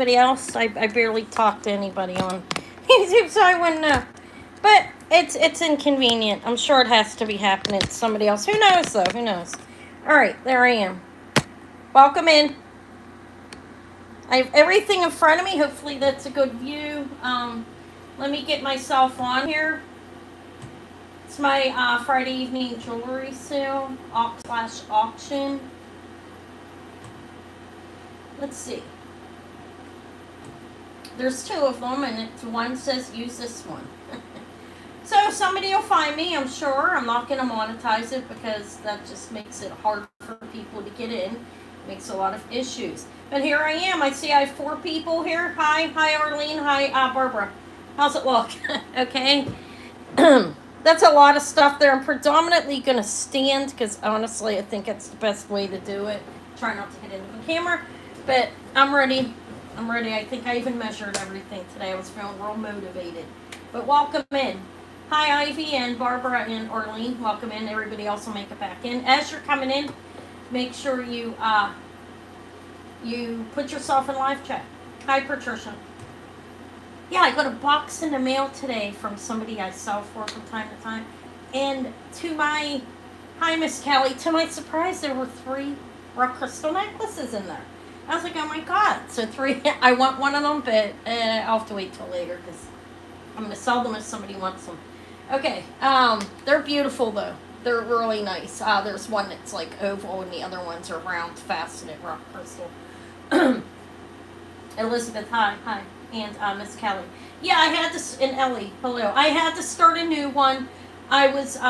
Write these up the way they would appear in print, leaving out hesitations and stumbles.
else. I barely talk to anybody on YouTube, so I wouldn't know. But it's inconvenient. I'm sure it has to be happening to somebody else. Who knows though? Who knows? All right, there I am. Welcome in. I have everything in front of me. Hopefully that's a good view. Let me get myself on here. It's my Friday evening jewelry sale slash auction. Let's see. There's two of them, and one says use this one. So somebody will find me, I'm sure. I'm not going to monetize it because that just makes it hard for people to get in. It makes a lot of issues. But here I am. I see I have 4 people here. Hi Arlene. Hi Barbara. How's it look? Okay. That's a lot of stuff there. I'm predominantly going to stand because honestly I think it's the best way to do it. Try not to hit into the camera. But I'm ready. I think I even measured everything today. I was feeling real motivated. But welcome in. Hi, Ivy and Barbara and Arlene. Welcome in. Everybody else will make it back in. As you're coming in, make sure you put yourself in live chat. Hi, Patricia. Yeah, I got a box in the mail today from somebody I sell for from time to time. And hi, Miss Kelly. To my surprise, there were 3 rock crystal necklaces in there. I was like, oh my god. So 3, I want one of them, but I'll have to wait till later because I'm going to sell them if somebody wants them. Okay, they're beautiful though. They're really nice. There's one that's like oval and the other ones are round, faceted rock crystal. Elizabeth, hi. And Miss Kelly. Yeah, I had to, and Ellie, hello. I had to start a new one. I was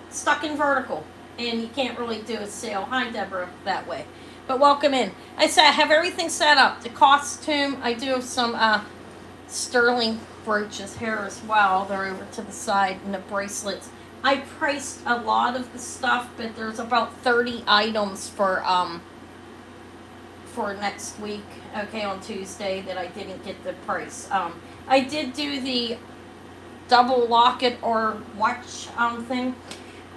stuck in vertical and you can't really do a sale. Hi, Deborah, that way. But welcome in. I have everything set up. The costume, I do have some sterling brooches here as well. They're over to the side, and the bracelets. I priced a lot of the stuff, but there's about 30 items for next week, okay, on Tuesday that I didn't get the price. I did do the double locket or watch thing.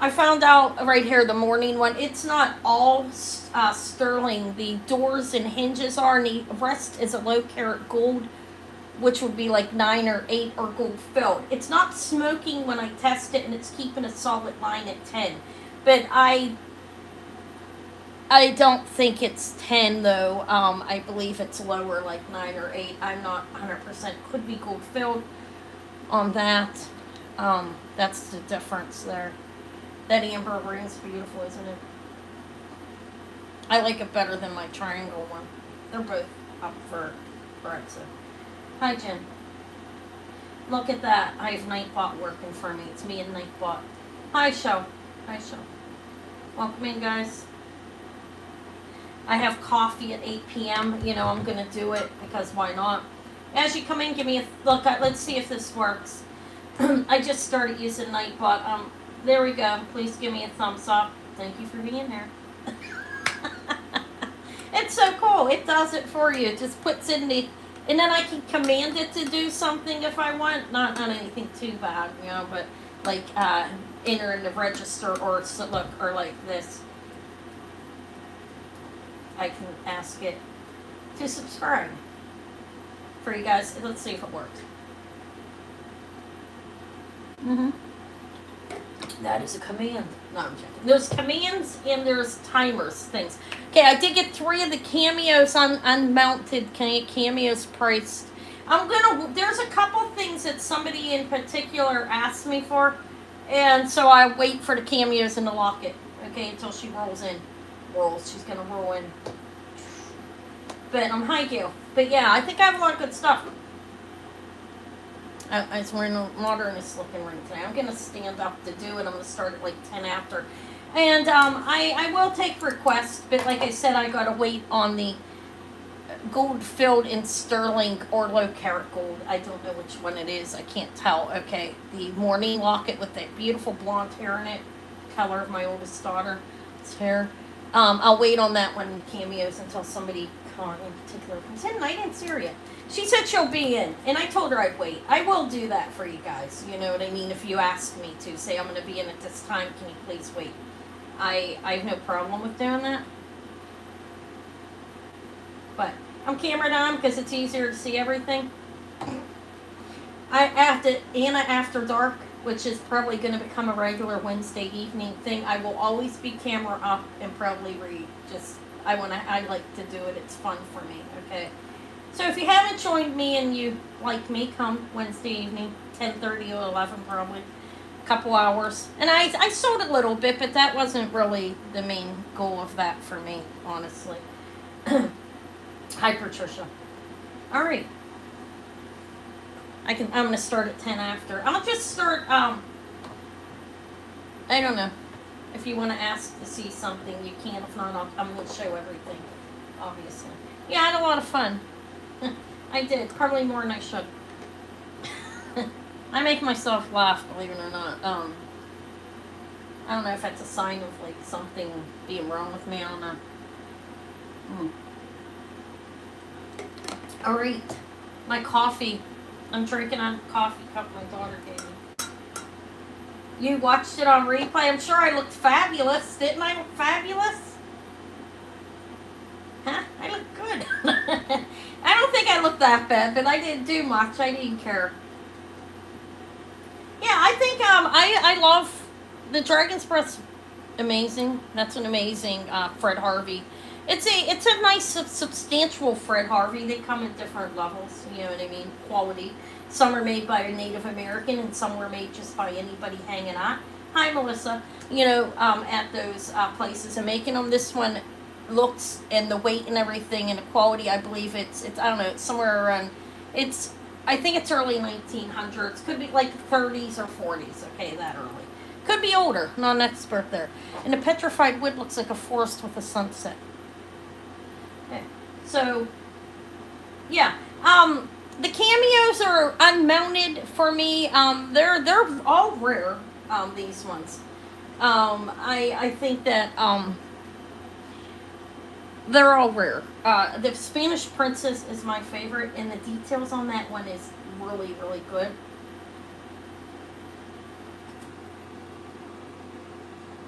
I found out right here, the morning one, it's not all sterling. The doors and hinges are, and the rest is a low carat gold, which would be like 9 or 8 or gold filled. It's not smoking when I test it, and it's keeping a solid line at 10. But I don't think it's 10 though. I believe it's lower, like 9 or 8. I'm not 100%. Could be gold filled on that. That's the difference there. That amber ring's beautiful, isn't it? I like it better than my triangle one. They're both up for it. So. Hi, Jen. Look at that. I have Nightbot working for me. It's me and Nightbot. Hi, Show. Welcome in, guys. I have coffee at 8 p.m. You know, I'm going to do it because why not? As you come in, give me a look. Let's see if this works. I just started using Nightbot. There we go. Please give me a thumbs up. Thank you for being here. It's so cool. It does it for you. It just puts in the... And then I can command it to do something if I want. Not anything too bad, you know, but like enter in the register or look, or like this. I can ask it to subscribe for you guys. Let's see if it works. That is a command. No, I'm checking. There's commands and there's timers things. Okay, I did get 3 of the cameos on unmounted cameos priced. There's a couple things that somebody in particular asked me for, and so I wait for the cameos in the locket, okay, until she rolls in. She's gonna roll in. But hi, Gail. But yeah, I think I have a lot of good stuff. I was wearing a modernist looking ring today. I'm going to stand up to do it. I'm going to start at like 10 after. And I will take requests, but like I said, I got to wait on the gold filled in sterling or low carat gold. I don't know which one it is. I can't tell. Okay, the morning locket with that beautiful blonde hair in it. Color of my oldest daughter's hair. I'll wait on that one, cameos, until somebody in particular comes in. I didn't see her yet. She said she'll be in, and I told her I'd wait. I will do that for you guys. You know what I mean? If you ask me to, say I'm going to be in at this time, can you please wait? I have no problem with doing that. But I'm camera on because it's easier to see everything. I after Anna After Dark, which is probably going to become a regular Wednesday evening thing. I will always be camera up and probably read. Just I like to do it. It's fun for me. Okay. So if you haven't joined me and you like me, come Wednesday evening, 10:30 or 11 probably, a couple hours. And I sold a little bit, but that wasn't really the main goal of that for me, honestly. Hi, Patricia. All right. I'm gonna start at 10 after. I'll just start. I don't know. If you want to ask to see something, you can. If not, I'm gonna show everything. Obviously. Yeah, I had a lot of fun. I did. Probably more than I should. I make myself laugh, believe it or not. I don't know if that's a sign of like something being wrong with me. I don't know. All right, my coffee. I'm drinking on a coffee cup my daughter gave me. You watched it on replay. I'm sure I looked fabulous. Didn't I look fabulous? Huh? I look good. I don't think I looked that bad, but I didn't do much. I didn't care. Yeah, I think I love the Dragon's Breath. Amazing. That's an amazing Fred Harvey. It's a nice substantial Fred Harvey. They come in different levels. You know what I mean? Quality. Some are made by a Native American, and some were made just by anybody hanging out. Hi, Melissa. You know, at those places and making them. This one looks and the weight and everything and the quality. I believe it's I don't know. It's somewhere around. I think it's early 1900s. Could be like 30s or 40s. Okay, that early. Could be older. Not an expert there. And the petrified wood looks like a forest with a sunset. Okay. So, yeah. The cameos are unmounted for me. They're all rare. These ones. I think that they're all rare. The Spanish Princess is my favorite, and the details on that one is really, really good.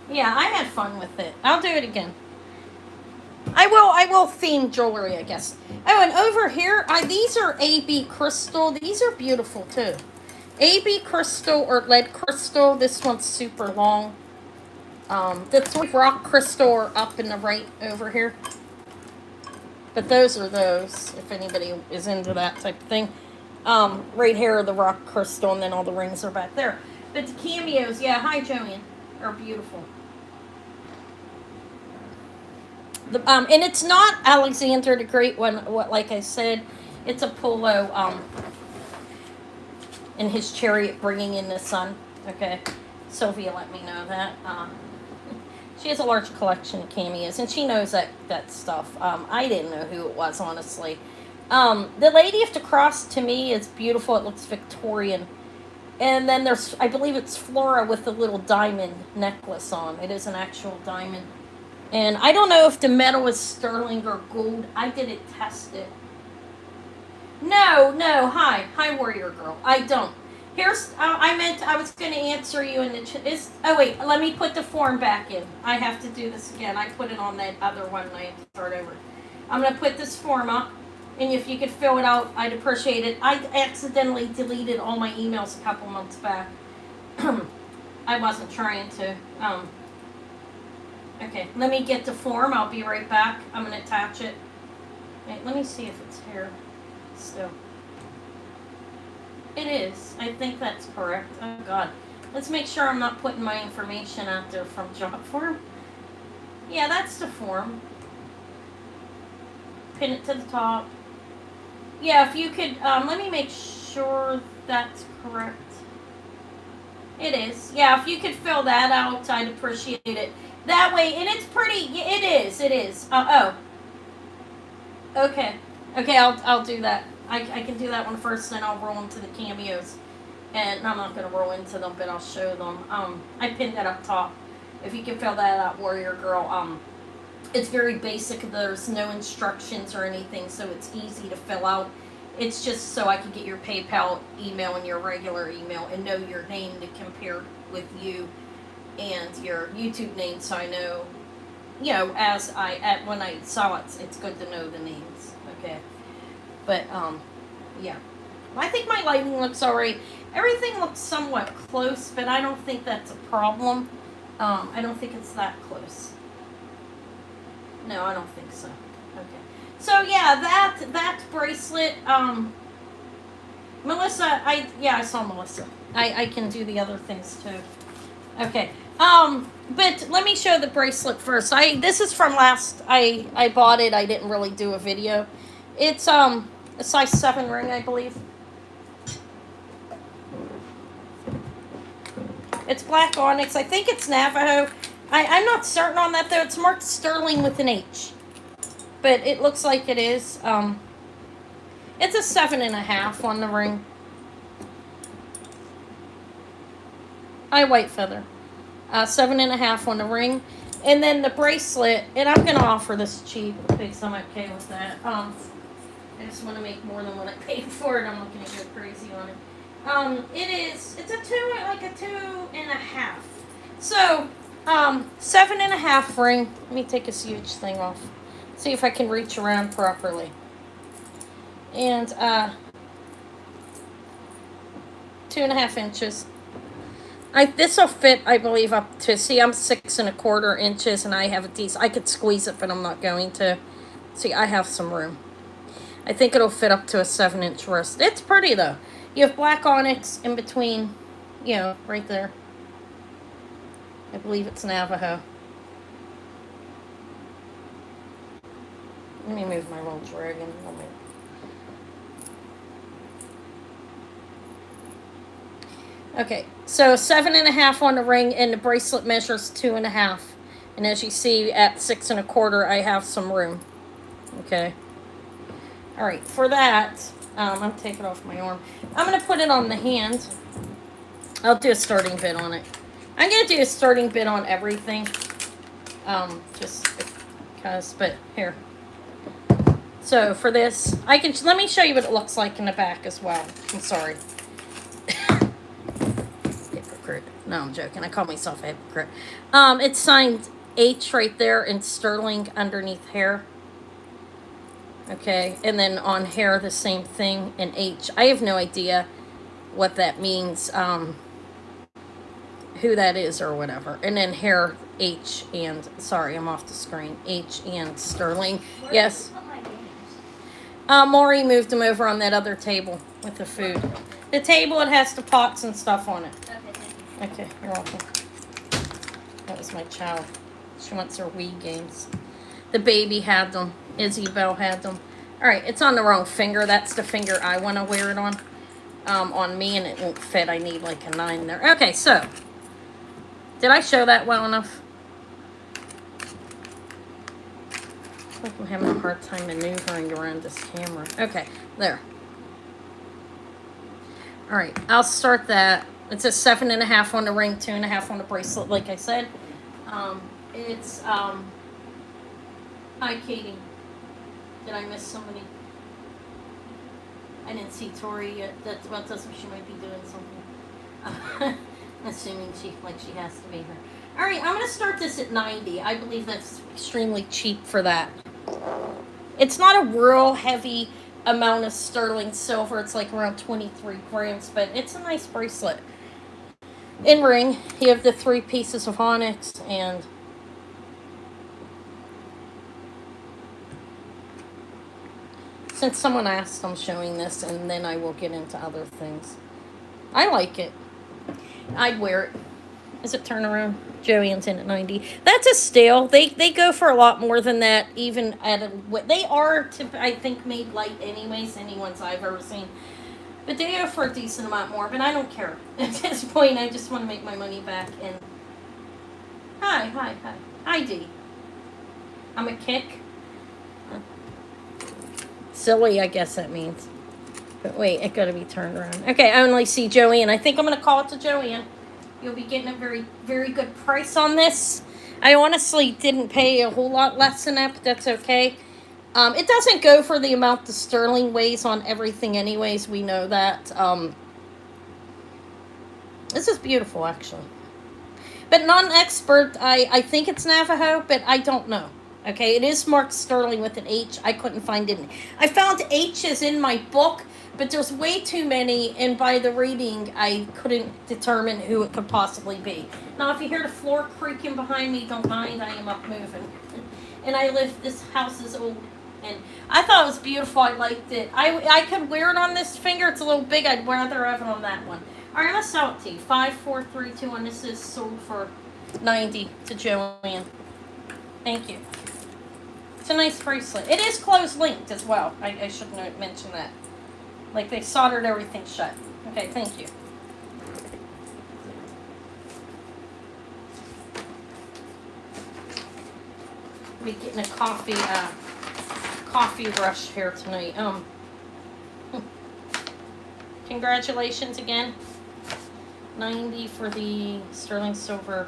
Yeah, I had fun with it. I'll do it again. I will theme jewelry, I guess. Oh, and over here, these are AB crystal. These are beautiful too. AB crystal or lead crystal. This one's super long. The 3 rock crystal are up in the right over here. But those are those, if anybody is into that type of thing. Right here are the rock crystal, and then all the rings are back there. But the cameos, yeah, hi Joanne, are beautiful. And it's not Alexander the Great one. What, like I said, it's Apollo in his chariot bringing in the sun. Okay, Sylvia let me know that. She has a large collection of cameos, and she knows that stuff. I didn't know who it was, honestly. The Lady of the Cross, to me, is beautiful. It looks Victorian. And then there's, I believe it's Flora with the little diamond necklace on. It is an actual diamond. And I don't know if the metal is sterling or gold. I didn't test it. No. Hi, Warrior Girl. I don't. Here's, I was going to answer you in the, oh wait, let me put the form back in. I have to do this again. I put it on that other one and I have to start over. I'm going to put this form up, and if you could fill it out, I'd appreciate it. I accidentally deleted all my emails a couple months back. I wasn't trying to, okay, let me get the form. I'll be right back. I'm going to attach it. Wait, let me see if it's here still. It is. I think that's correct. Oh, God. Let's make sure I'm not putting my information out there from job form. Yeah, that's the form. Pin it to the top. Yeah, if you could, let me make sure that's correct. It is. Yeah, if you could fill that out, I'd appreciate it. That way, and it's pretty, it is. Oh. Okay. Okay, I'll do that. I can do that one first, then I'll roll into the cameos. And I'm not going to roll into them, but I'll show them. I pinned that up top. If you can fill that out, Warrior Girl. It's very basic. There's no instructions or anything, so it's easy to fill out. It's just so I can get your PayPal email and your regular email and know your name to compare with you and your YouTube name, so I know, you know, when I saw it, it's good to know the names. okay. But, yeah. I think my lighting looks alright. Everything looks somewhat close, but I don't think that's a problem. I don't think it's that close. No, I don't think so. Okay. So yeah, that bracelet, Melissa, I saw Melissa. I can do the other things too. Okay. But let me show the bracelet first. This is from I bought it. I didn't really do a video. It's a size 7 ring, I believe. It's black onyx. I think it's Navajo. I'm not certain on that though. It's marked sterling with an H. But it looks like it is. It's a 7.5 on the ring. White feather. 7.5 on the ring. And then the bracelet, and I'm going to offer this cheap because I'm okay with that. I just want to make more than what I paid for it. I'm not going to go crazy on it. It's a 2.5. So, 7.5 ring. Let me take this huge thing off. See if I can reach around properly. And, 2.5 inches. This will fit, I believe, up to, see, I'm 6.25 inches, and I have a decent, I could squeeze it, but I'm not going to. See, I have some room. I think it'll fit up to a 7-inch wrist. It's pretty, though. You have black onyx in between, right there. I believe it's Navajo. Let me move my little dragon. Okay, so 7.5 on the ring, and the bracelet measures 2.5. And as you see, at 6.25, I have some room. Okay. All right, for that, I'm taking off my arm. I'm going to put it on the hand. I'll do a starting bid on it. I'm going to do a starting bid on everything. Just because, but here. So for this, let me show you what it looks like in the back as well. I'm sorry. Hypocrite. No, I'm joking. I call myself a hypocrite. It's signed H right there in sterling underneath hair. Okay, and then on hair, the same thing in H. I have no idea what that means, who that is or whatever. And then hair, H, and, sorry, I'm off the screen, H and sterling. Where yes. did you put my games? Maury moved them over on that other table with the food. The table, it has the pots and stuff on it. Okay, thank you. Okay, you're welcome. That was my child. She wants her Wii games. The baby had them. Izzy Bell had them. Alright, it's on the wrong finger. That's the finger I want to wear it on. On me, and it won't fit. I need like a 9 there. Okay, so. Did I show that well enough? I'm having a hard time maneuvering around this camera. Okay, there. Alright, I'll start that. It's a 7.5 on the ring, 2.5 on the bracelet, like I said. Hi, Katie. Did I miss somebody? I didn't see Tori yet. That's about us. She might be doing something. Assuming she has to be here. All right, I'm going to start this at 90. I believe that's extremely cheap for that. It's not a real heavy amount of sterling silver. It's like around 23 grams, but it's a nice bracelet. In ring, you have the 3 pieces of onyx, and since someone asked, I'm showing this, and then I will get into other things. I like it. I'd wear it. Is it turnaround? Joanne's in at 90. That's a steal. They go for a lot more than that, even at they are, I think, made light anyways, any ones I've ever seen. But they go for a decent amount more, but I don't care. At this point, I just want to make my money back. And Hi, Dee. I'm a kick. Silly, I guess that means. But wait, it got to be turned around. Okay, I only see Joanne. I think I'm going to call it to Joanne. You'll be getting a very, very good price on this. I honestly didn't pay a whole lot less than that, but that's okay. It doesn't go for the amount the sterling weighs on everything anyways. We know that. This is beautiful, actually. But non-expert, I think it's Navajo, but I don't know. Okay, it is marked sterling with an H. I couldn't find it. I found H's in my book, but there's way too many, and by the reading, I couldn't determine who it could possibly be. Now, if you hear the floor creaking behind me, don't mind. I am up moving. And I live, this house is old, and I thought it was beautiful. I liked it. I could wear it on this finger. It's a little big. I'd rather have it on that one. All right, I'm going to sell it to you. 5432, this is sold for 90 to Joanne. Thank you. It's a nice bracelet. It is closed linked as well. I should mention that. Like they soldered everything shut. Okay, thank you. I'll be getting a coffee rush here tonight. Congratulations again. 90 for the sterling silver.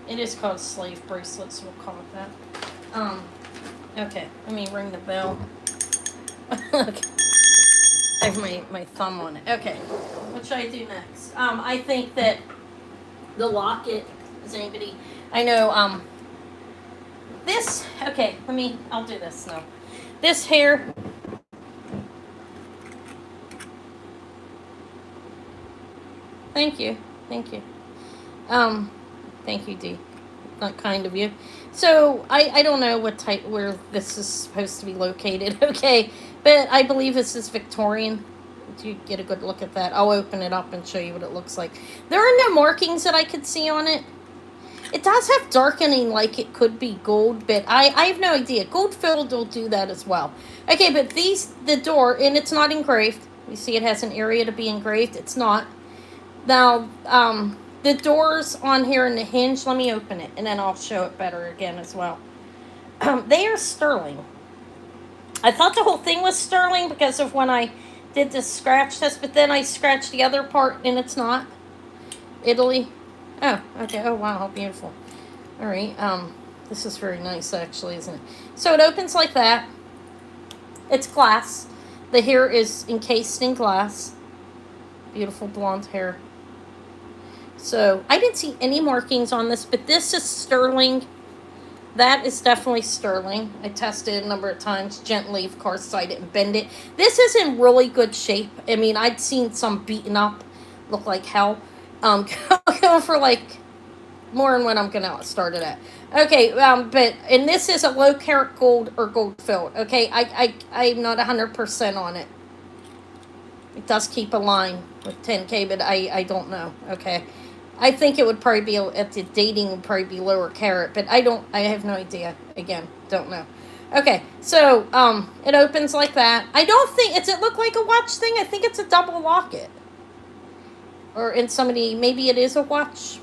It is called slave bracelet, so we'll call it that. Okay, let me ring the bell. Okay. I have my thumb on it. Okay, what should I do next? I think that the locket, is anybody, I know, this, okay, I'll do this now. This here, thank you, thank you. Thank you, Dee. Not kind of you. So, I don't know what type, where this is supposed to be located, okay? But I believe this is Victorian. Do you get a good look at that? I'll open it up and show you what it looks like. There are no markings that I could see on it. It does have darkening like it could be gold, but I have no idea. Gold filled will do that as well. Okay, but the door, and it's not engraved. You see it has an area to be engraved. It's not. Now, the doors on here in the hinge, let me open it, and then I'll show it better again as well. They are sterling. I thought the whole thing was sterling because of when I did the scratch test, but then I scratched the other part, and it's not. Italy. Oh, okay. Oh, wow, how beautiful. All right. This is very nice, actually, isn't it? So it opens like that. It's glass. The hair is encased in glass. Beautiful blonde hair. So, I didn't see any markings on this, but this is sterling. That is definitely sterling. I tested it a number of times gently, of course, so I didn't bend it. This is in really good shape. I mean, I'd seen some beaten up, look like hell. Going for like more than what I'm gonna start it at. Okay, and this is a low carat gold or gold filled. Okay, I'm not 100% on it. It does keep a line with 10K, but I don't know. Okay. I think it would probably be, at the dating would probably be lower carat, but I have no idea. Again, don't know. Okay, so, it opens like that. I don't think, does it look like a watch thing? I think it's a double locket. Or in somebody, maybe it is a watch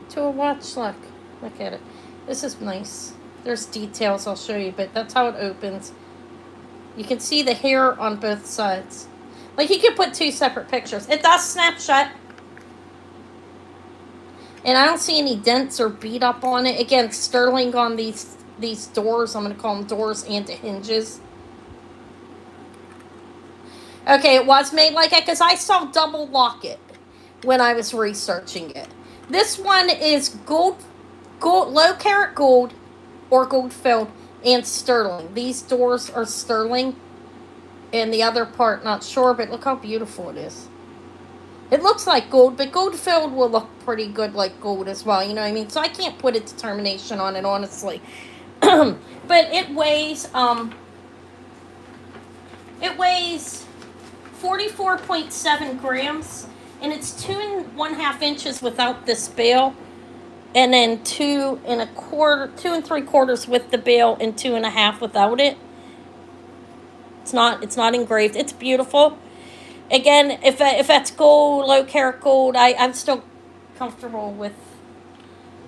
to a watch. Look at it. This is nice. There's details I'll show you, but that's how it opens. You can see the hair on both sides. Like, you could put two separate pictures. It does snap shut. And I don't see any dents or beat up on it. Again, sterling on these doors. I'm going to call them doors and the hinges. Okay, it was made like it because I saw double locket when I was researching it. This one is gold, low carat gold or gold filled and sterling. These doors are sterling. And the other part, not sure, but look how beautiful it is. It looks like gold, but gold filled will look pretty good like gold as well, you know what I mean? So I can't put a determination on it, honestly. But it weighs 44.7 grams, and it's 2.5 inches without this bail, and then 2 3/4 with the bail, and 2.5 without it. It's not engraved. It's beautiful. Again, if that's gold, low carat gold, I'm still comfortable with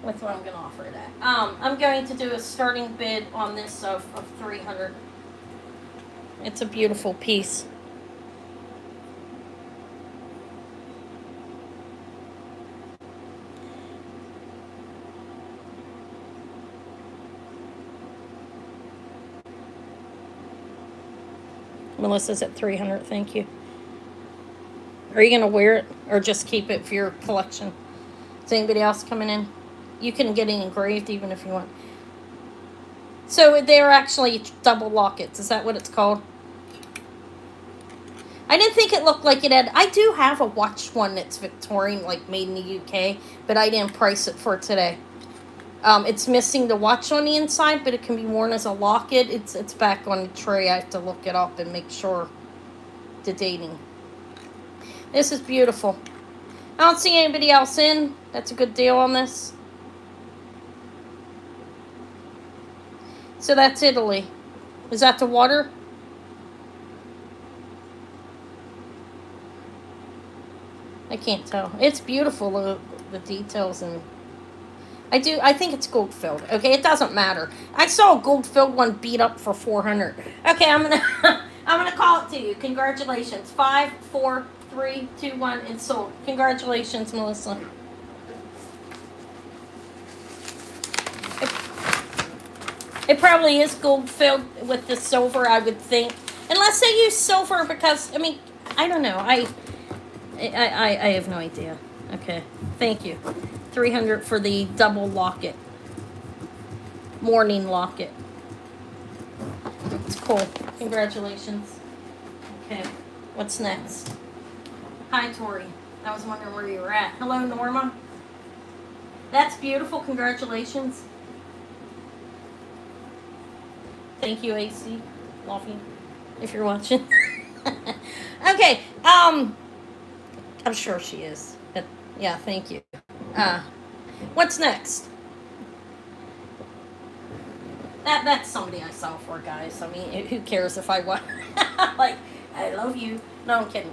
what I'm going to offer it at. I'm going to do a starting bid on this of $300. It's a beautiful piece. Melissa's at $300. Thank you. Are you going to wear it or just keep it for your collection? Is anybody else coming in? You can get it engraved even if you want. So they're actually double lockets. Is that what it's called? I didn't think it looked like it had. I do have a watch one that's Victorian, like made in the UK, but I didn't price it for today. It's missing the watch on the inside, but it can be worn as a locket. It's back on the tray. I have to look it up and make sure the dating. This is beautiful. I don't see anybody else in. That's a good deal on this. So that's Italy. Is that the water? I can't tell. It's beautiful, the details, and I think it's gold filled. Okay, it doesn't matter. I saw a gold filled one beat up for 400. Okay, I'm gonna I'm gonna call it to you. Congratulations. 5, 4, 3, 2, 1, and sold. Congratulations, Melissa. It probably is gold filled with the silver, I would think. Unless they use silver because I don't know. I have no idea. Okay. Thank you. 300 for the double locket. Morning locket. It's cool. Congratulations. Okay. What's next? Hi, Tori. I was wondering where you were at. Hello, Norma. That's beautiful. Congratulations. Thank you, AC. Love you. If you're watching. Okay. I'm sure she is. But yeah, thank you. What's next? That's somebody I saw for, guys. I mean, who cares if I want? Like, I love you. No, I'm kidding.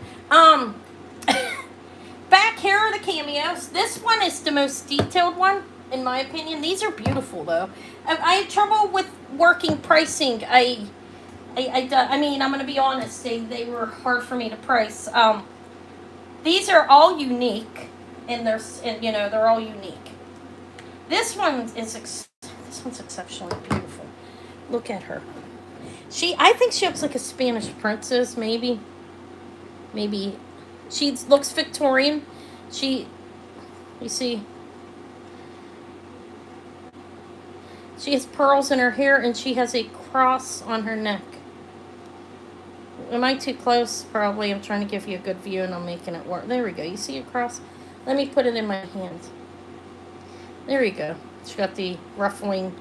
Back here are the cameos. This one is the most detailed one, in my opinion. These are beautiful, though. I had trouble with working pricing. I mean, I'm gonna be honest. They were hard for me to price. These are all unique, and they're all unique. This one's exceptionally beautiful. Look at her. I think she looks like a Spanish princess, maybe. She looks Victorian. You see, she has pearls in her hair, and she has a cross on her neck. Am I too close? Probably. I'm trying to give you a good view, and I'm making it work. There we go. You see a cross? Let me put it in my hand. There you go. She got the ruffling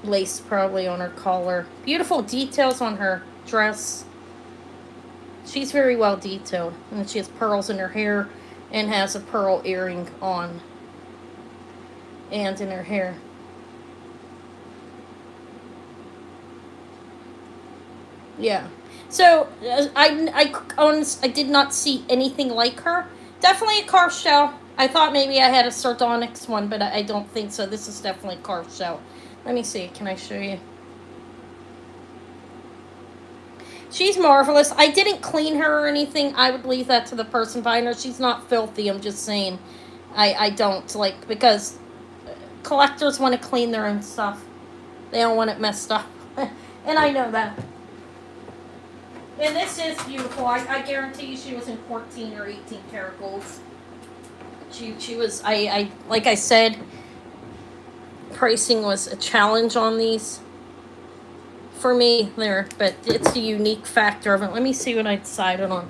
lace probably on her collar. Beautiful details on her dress. She's very well detailed. And she has pearls in her hair and has a pearl earring on. And in her hair. Yeah. So, I did not see anything like her. Definitely a car shell. I thought maybe I had a sardonyx one, but I don't think so. This is definitely a car shell. Let me see. Can I show you? She's marvelous. I didn't clean her or anything. I would leave that to the person buying her. She's not filthy. I'm just saying. I don't, because collectors want to clean their own stuff. They don't want it messed up. And I know that. And this is beautiful. I guarantee you she was in 14 or 18 karat gold. She was, like I said, pricing was a challenge on these for me there, but it's the unique factor of it. Let me see what I decided on.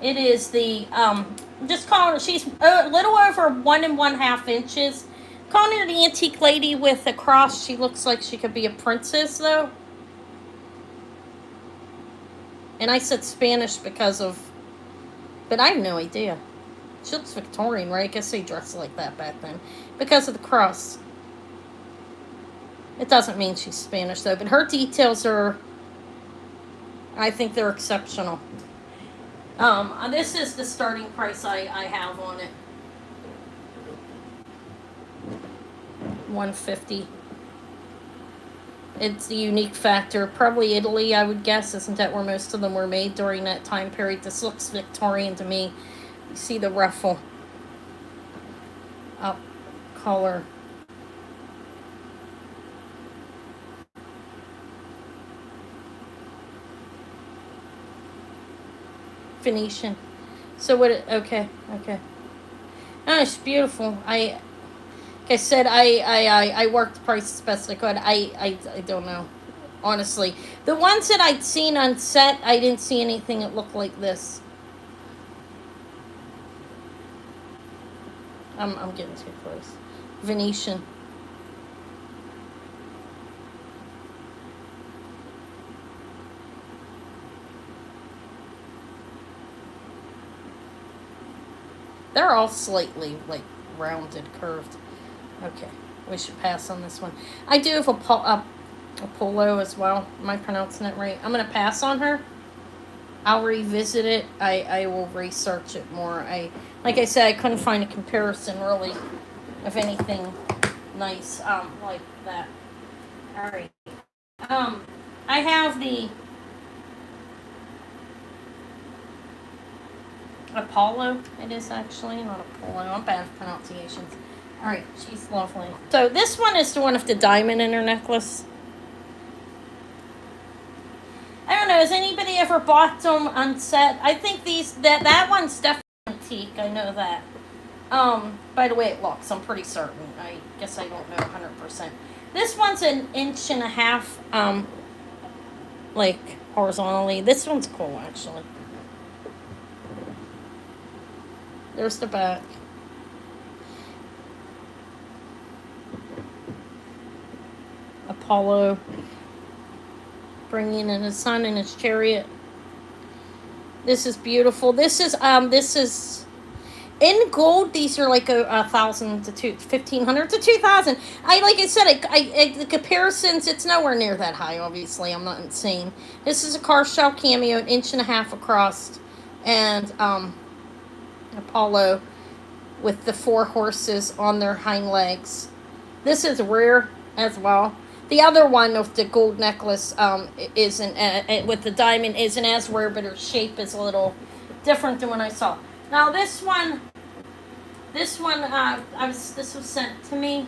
It is the, just calling her, she's a little over 1 1/2 inches. Calling her the antique lady with a cross. She looks like she could be a princess, though. And I said Spanish because of, but I have no idea. She looks Victorian, right? I guess they dressed like that back then. Because of the cross. It doesn't mean she's Spanish, though. But her details are, I think they're exceptional. This is the starting price I have on it. $150. It's the unique factor. Probably Italy, I would guess. Isn't that where most of them were made during that time period? This looks Victorian to me. You see the ruffle. Up color. Venetian. So what? Okay. Oh, it's beautiful. Like I said, I worked the price as best I could. I don't know. Honestly. The ones that I'd seen on set, I didn't see anything that looked like this. I'm getting too close. Venetian. They're all slightly like rounded, curved. Okay, we should pass on this one. I do have a polo as well. Am I pronouncing it right? I'm gonna pass on her. I'll revisit it. I will research it more. Like I said, I couldn't find a comparison really of anything nice like that. All right. Um, I have the Apollo. It is actually not Apollo. I'm bad with pronunciations. All right, she's lovely. So this one is the one with the diamond in her necklace. I don't know. Has anybody ever bought them on set? I think that one's definitely antique. I know that. By the way it looks, I'm pretty certain. I guess I don't know 100%. This one's an inch and a half, like horizontally. This one's cool actually. There's the back. Apollo bringing in his son in his chariot. This is beautiful. This is in gold. These are like a thousand to 1,500 to 2,000. Like I said, the comparisons. It's nowhere near that high. Obviously, I'm not insane. This is a car shell cameo, an inch and a half across, and Apollo with the 4 horses on their hind legs. This is rare as well. The other one with the gold necklace isn't with the diamond isn't as rare, but her shape is a little different than when I saw. Now this one, this was sent to me.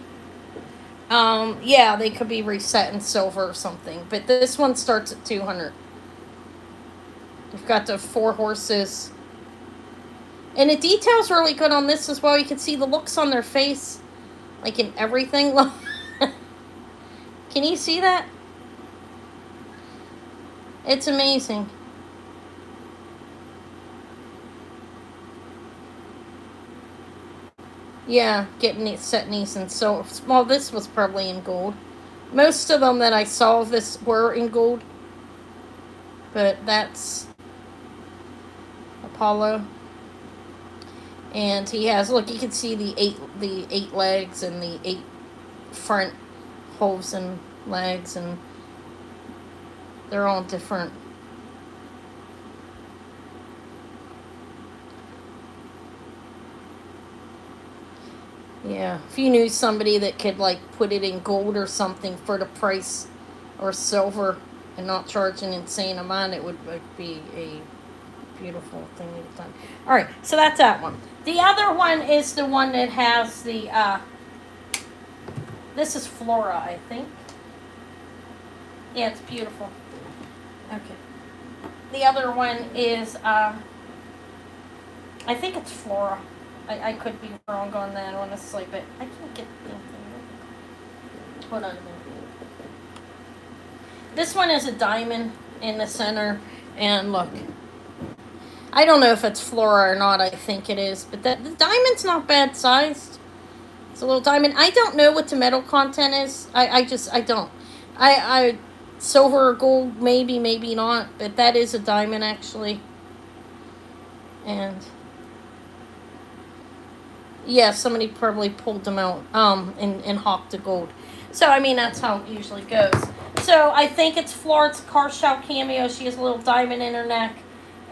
Yeah, they could be reset in silver or something, but this one starts at 200. We've got the 4 horses, and the details really good on this as well. You can see the looks on their face, like in everything. Can you see that? It's amazing. Yeah, getting it set nice and so well. This was probably in gold. Most of them that I saw of this were in gold, but that's Apollo, and he has, look. You can see the eight legs and the 8 front hooves and legs, and they're all different. Yeah, if you knew somebody that could like put it in gold or something for the price, or silver, and not charge an insane amount, it would be a beautiful thing to have done. All right, so that's that one. The other one is the one that has the this is Flora, I think. Yeah, it's beautiful. Okay. The other one is I think it's Flora. I could be wrong on that, honestly, but I can't get anything. Hold on a minute. This one is a diamond in the center, and look. I don't know if it's Flora or not. I think it is, but the diamond's not bad sized. It's a little diamond. I don't know what the metal content is. I don't. I silver or gold, maybe not, but that is a diamond actually. And yeah, somebody probably pulled them out and hawked the gold. So I mean that's how it usually goes. So I think it's Florence Carshall cameo. She has a little diamond in her neck,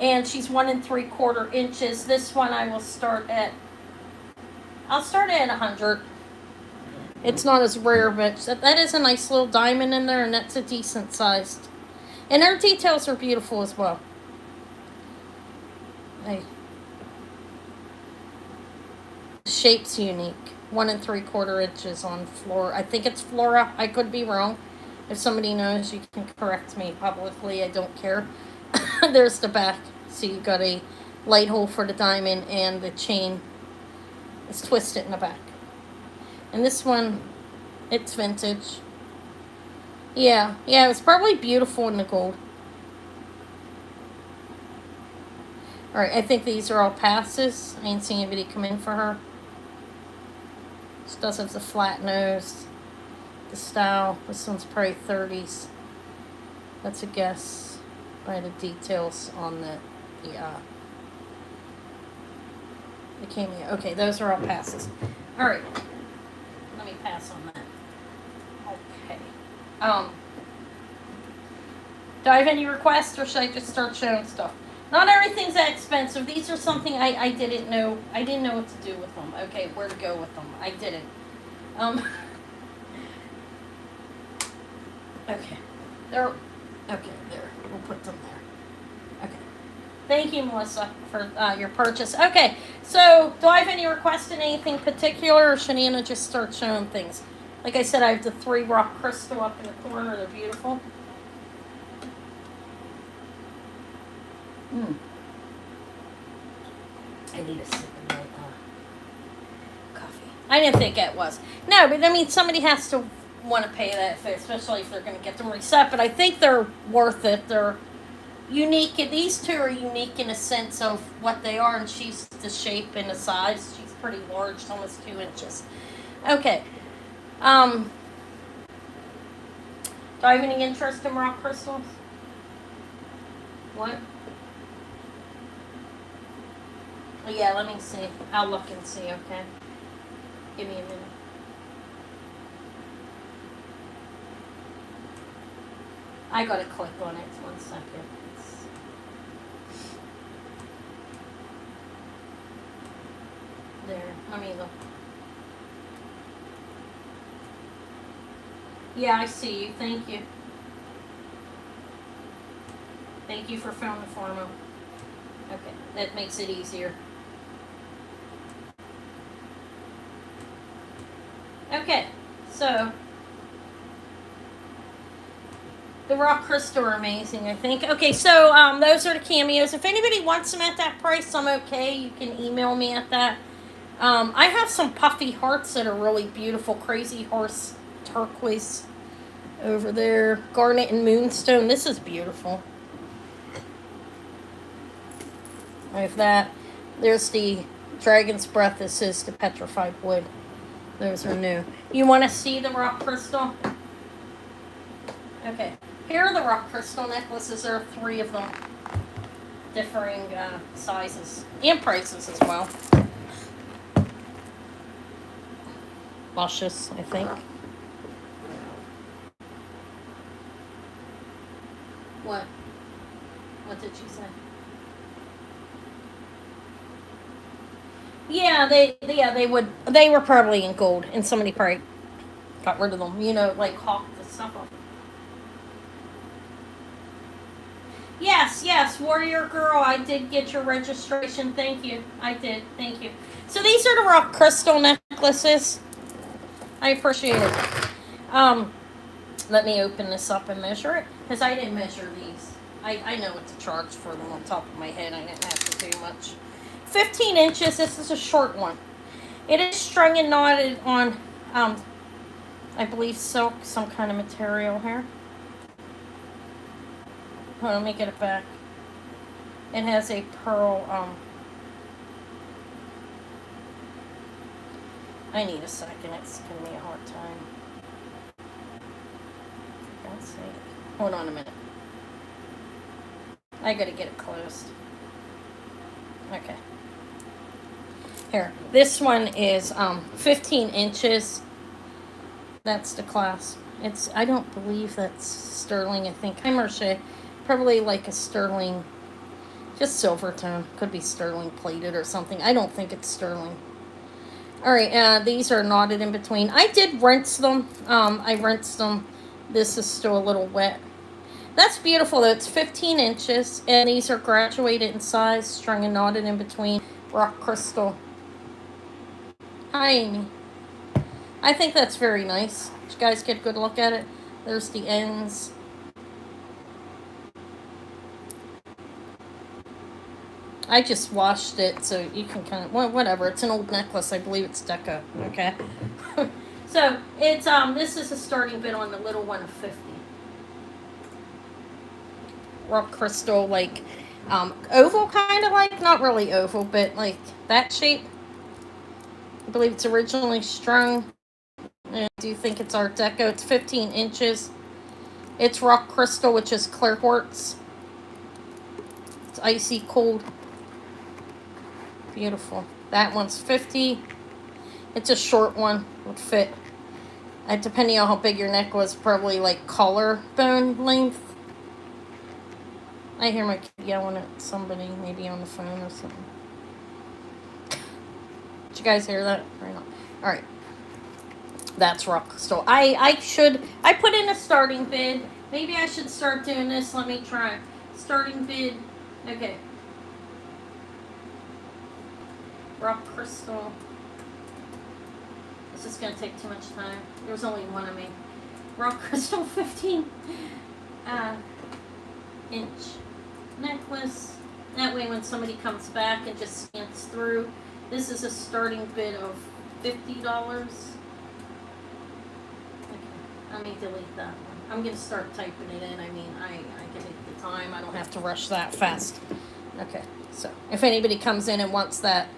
and she's 1 3/4 inches. This one I will start at. I'll start at 100. It's not as rare, but that is a nice little diamond in there, and that's a decent sized. And her details are beautiful as well. Hey. Shape's unique. 1 3/4 inches on Flora. I think it's Flora. I could be wrong. If somebody knows, you can correct me publicly. I don't care. There's the back. So you got a light hole for the diamond, and the chain is twisted in the back. And this one, it's vintage. Yeah, yeah, it was probably beautiful in the gold. Alright, I think these are all passes. I ain't seen anybody come in for her. She does have the flat nose. The style. This one's probably 30s. That's a guess by the details on the cameo. Okay, those are all passes. Alright. Let me pass on that. Okay. Do I have any requests, or should I just start showing stuff? Not everything's that expensive. These are something I didn't know. I didn't know what to do with them. Okay, where to go with them. I didn't. Okay. There. Okay, there. We'll put them there. Okay. Thank you, Melissa, for your purchase. Okay, so do I have any requests in anything particular, or should Anna just start showing things? Like I said, I have the 3 rock crystal up in the corner. They're beautiful. I need a sip of my coffee. I didn't think it was. No, but I mean, somebody has to want to pay that, especially if they're going to get them reset. But I think they're worth it. They're unique. These 2 are unique in a sense of what they are, and she's the shape and the size. She's pretty large, almost 2 inches. Okay. Do I have any interest in rock crystals? What? Yeah, let me see. I'll look and see, okay? Give me a minute. I gotta click on it. 1 second. There. Let me look. Yeah, I see you. Thank you. Thank you for filling the form out. Okay, that makes it easier. Okay, so the rock crystal are amazing, I think. Okay, so those are the cameos. If anybody wants them at that price, I'm okay. You can email me at that. I have some puffy hearts that are really beautiful. Crazy horse turquoise over there. Garnet and moonstone. This is beautiful. I have that. There's the dragon's breath. This is the petrified wood. Those are new. You want to see the rock crystal? Okay. Here are the rock crystal necklaces. There are 3 of them. Differing sizes. And prices as well. Luscious, I think. What? What did she say? Yeah, they were probably in gold, and somebody probably got rid of them. You know, like hawked the stuff off. Yes, Warrior Girl, I did get your registration. Thank you. I did. Thank you. So these are the rock crystal necklaces. I appreciate it. Let me open this up and measure it, because I didn't measure these. I know what to charge for them on top of my head. I didn't have to do much. 15 inches. This is a short one. It is strung and knotted on, I believe, silk, some kind of material here. Hold on, let me get it back. It has a pearl, I need a second. It's giving me a hard time. For God's sake. Hold on a minute. I gotta get it closed. Okay. Here. This one is 15 inches. That's the clasp. I don't believe that's sterling, I think. Mache. Probably like a sterling, just silver tone. Could be sterling plated or something. I don't think it's sterling. Alright, these are knotted in between. I did rinse them. I rinsed them. This is still a little wet. That's beautiful though. It's 15 inches. And these are graduated in size, strung and knotted in between. Rock crystal. Hi, Amy. I think that's very nice. Did you guys get a good look at it? There's the ends. I just washed it, so you can kind of, well, whatever. It's an old necklace. I believe it's deca, okay? So it's this is a starting bid on the little one of 50. Rock crystal, like oval, kind of like, not really oval, but like that shape. I believe it's originally strung. I do think it's Art Deco. It's 15 inches. It's rock crystal, which is clear quartz. It's icy cold. Beautiful. That one's 50. It's a short one. Would fit. Depending on how big your neck was, probably like collarbone length. I hear my kid yelling at somebody, maybe on the phone or something. Did you guys hear that? Right on. All right. That's rock crystal. I put in a starting bid. Maybe I should start doing this. Let me try. Starting bid. Okay. Rock crystal. This is going to take too much time. There's only one of me. Rock crystal 15 inch necklace. That way when somebody comes back and just scans through. This is a starting bid of $50. Okay, let me delete that one. I'm going to start typing it in. I mean, I can take the time. I don't have to rush that fast. Okay, so if anybody comes in and wants that,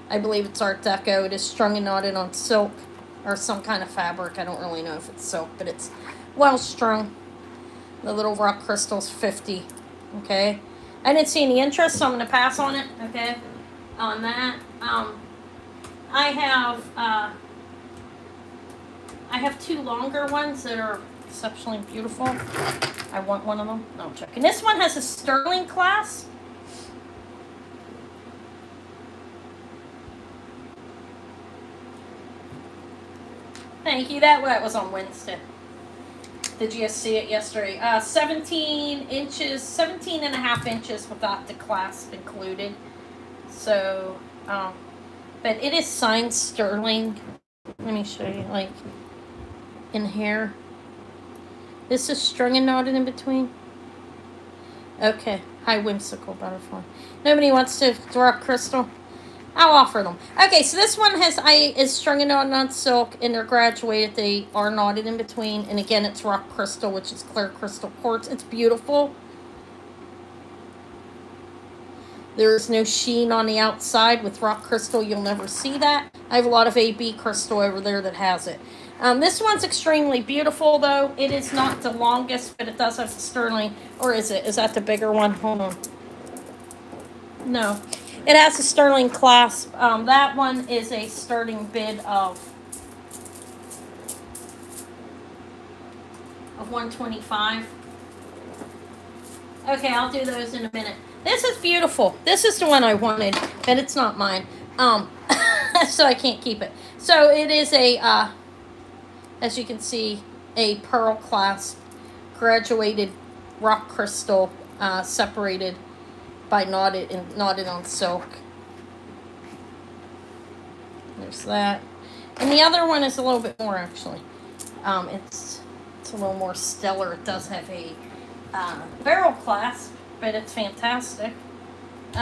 I believe it's Art Deco. It is strung and knotted on silk or some kind of fabric. I don't really know if it's silk, but it's well strung. The little rock crystal's 50. Okay, I didn't see any interest, so I'm going to pass on it. Okay, on that. I have two longer ones that are exceptionally beautiful. I want one of them. No, I'm checking. This one has a sterling clasp. Thank you. That was on Wednesday. Did you see it yesterday? 17 inches, 17 and a half inches without the clasp included. So, but it is signed sterling. Let me show you, like, in here. This is strung and knotted in between. Okay, high whimsical butterfly. Nobody wants to rock crystal? I'll offer them. Okay, so this one is strung and knotted on silk, and they're graduated. They are knotted in between, and again, it's rock crystal, which is clear crystal quartz. It's beautiful. There's no sheen on the outside. With rock crystal, you'll never see that. I have a lot of AB crystal over there that has it. This one's extremely beautiful, though. It is not the longest, but it does have sterling. Or is it? Is that the bigger one? Hold on. No. It has a sterling clasp. That one is a starting bid of $125. Okay, I'll do those in a minute. This is beautiful. This is the one I wanted, but it's not mine. So I can't keep it. So it is a, as you can see, a pearl clasp, graduated rock crystal, separated by knotted on silk. There's that. And the other one is a little bit more, actually. It's a little more stellar. It does have a barrel clasp, but it's fantastic. Did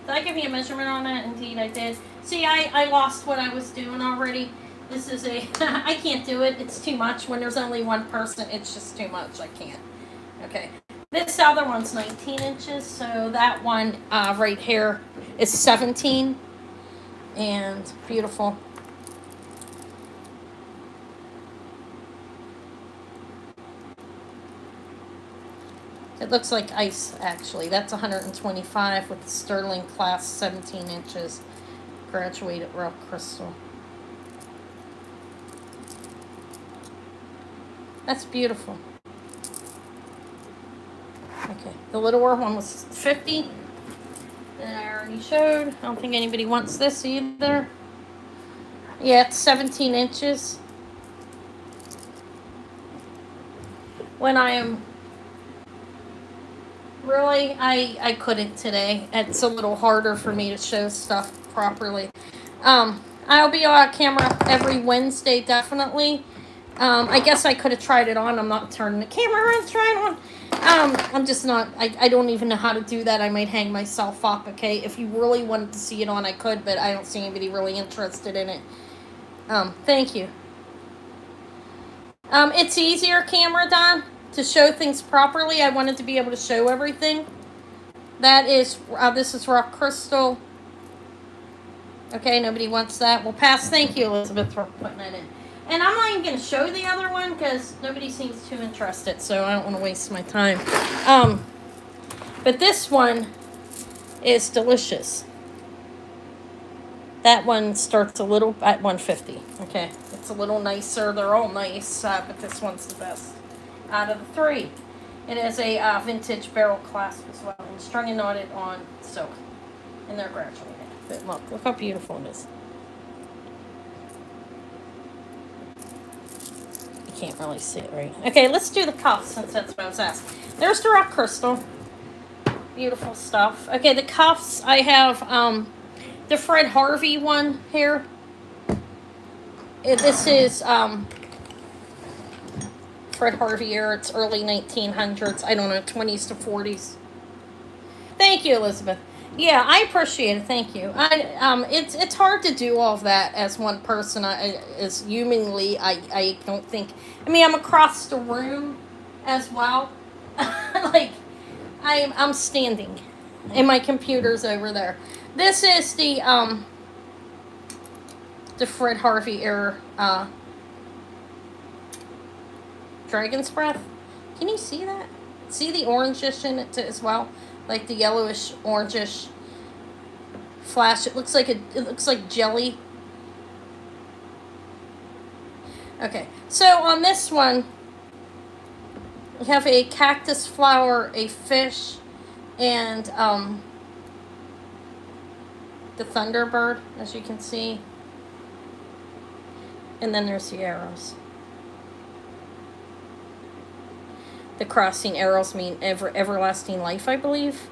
I give you a measurement on that? Indeed, I did. See, I lost what I was doing already. This is I can't do it. It's too much. When there's only one person, it's just too much. I can't. Okay. This other one's 19 inches, so that one right here is 17. And beautiful. It looks like ice, actually. That's 125 with the sterling clasp, 17 inches, graduated rock crystal. That's beautiful. Okay, the littler one was 50 that I already showed. I don't think anybody wants this either. Yeah, it's 17 inches. When I am really, I couldn't today. It's a little harder for me to show stuff properly. I'll be on camera every Wednesday, definitely. I guess I could have tried it on. I'm not turning the camera around, trying on. I'm just not, I don't even know how to do that. I might hang myself up, okay? If you really wanted to see it on, I could, but I don't see anybody really interested in it. Thank you. It's easier, camera Don, to show things properly. I wanted to be able to show everything. That is, this is rock crystal. Okay, nobody wants that. We'll pass. Thank you, Elizabeth, for putting that in. And I'm not even going to show the other one because nobody seems too interested, so I don't want to waste my time. But this one is delicious. That one starts a little at 150. Okay, it's a little nicer. They're all nice, but this one's the best out of the three. It is a vintage barrel clasp as well, and strung and knotted on silk, and they're graduated. But look how beautiful it is. You can't really see it, right? Okay, let's do the cuffs since that's what I was asked. There's the rock crystal. Beautiful stuff. Okay, the cuffs, I have the Fred Harvey one here. This is Fred Harvey era. It's early 1900s. I don't know, 20s to 40s. Thank you, Elizabeth. Yeah, I appreciate it. Thank you. It's hard to do all of that as one person. As humanly, I don't think. I mean, I'm across the room as well. Like, I'm standing, and my computer's over there. This is the Fred Harvey era Dragon's Breath. Can you see that? See the orangish in it as well, like the yellowish orangish flash. It looks like jelly. Okay, so on this one, we have a cactus flower, a fish, and the Thunderbird, as you can see. And then there's the arrows. The crossing arrows mean everlasting life, I believe.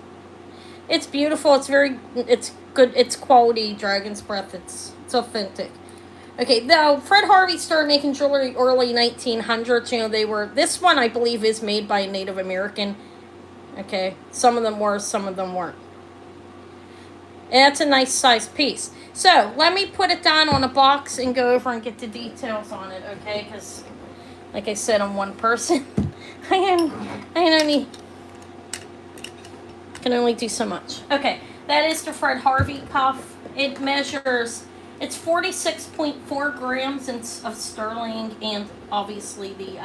It's beautiful. It's good. It's quality Dragon's Breath. It's authentic. Okay, now Fred Harvey started making jewelry early 1900s. You know, this one I believe is made by a Native American. Okay, some of them were, some of them weren't. And that's a nice size piece. So let me put it down on a box and go over and get the details on it. Okay, because like I said, I'm one person. I can only do so much. Okay, that is the Fred Harvey cuff. It measures, it's 46.4 grams of sterling, and obviously the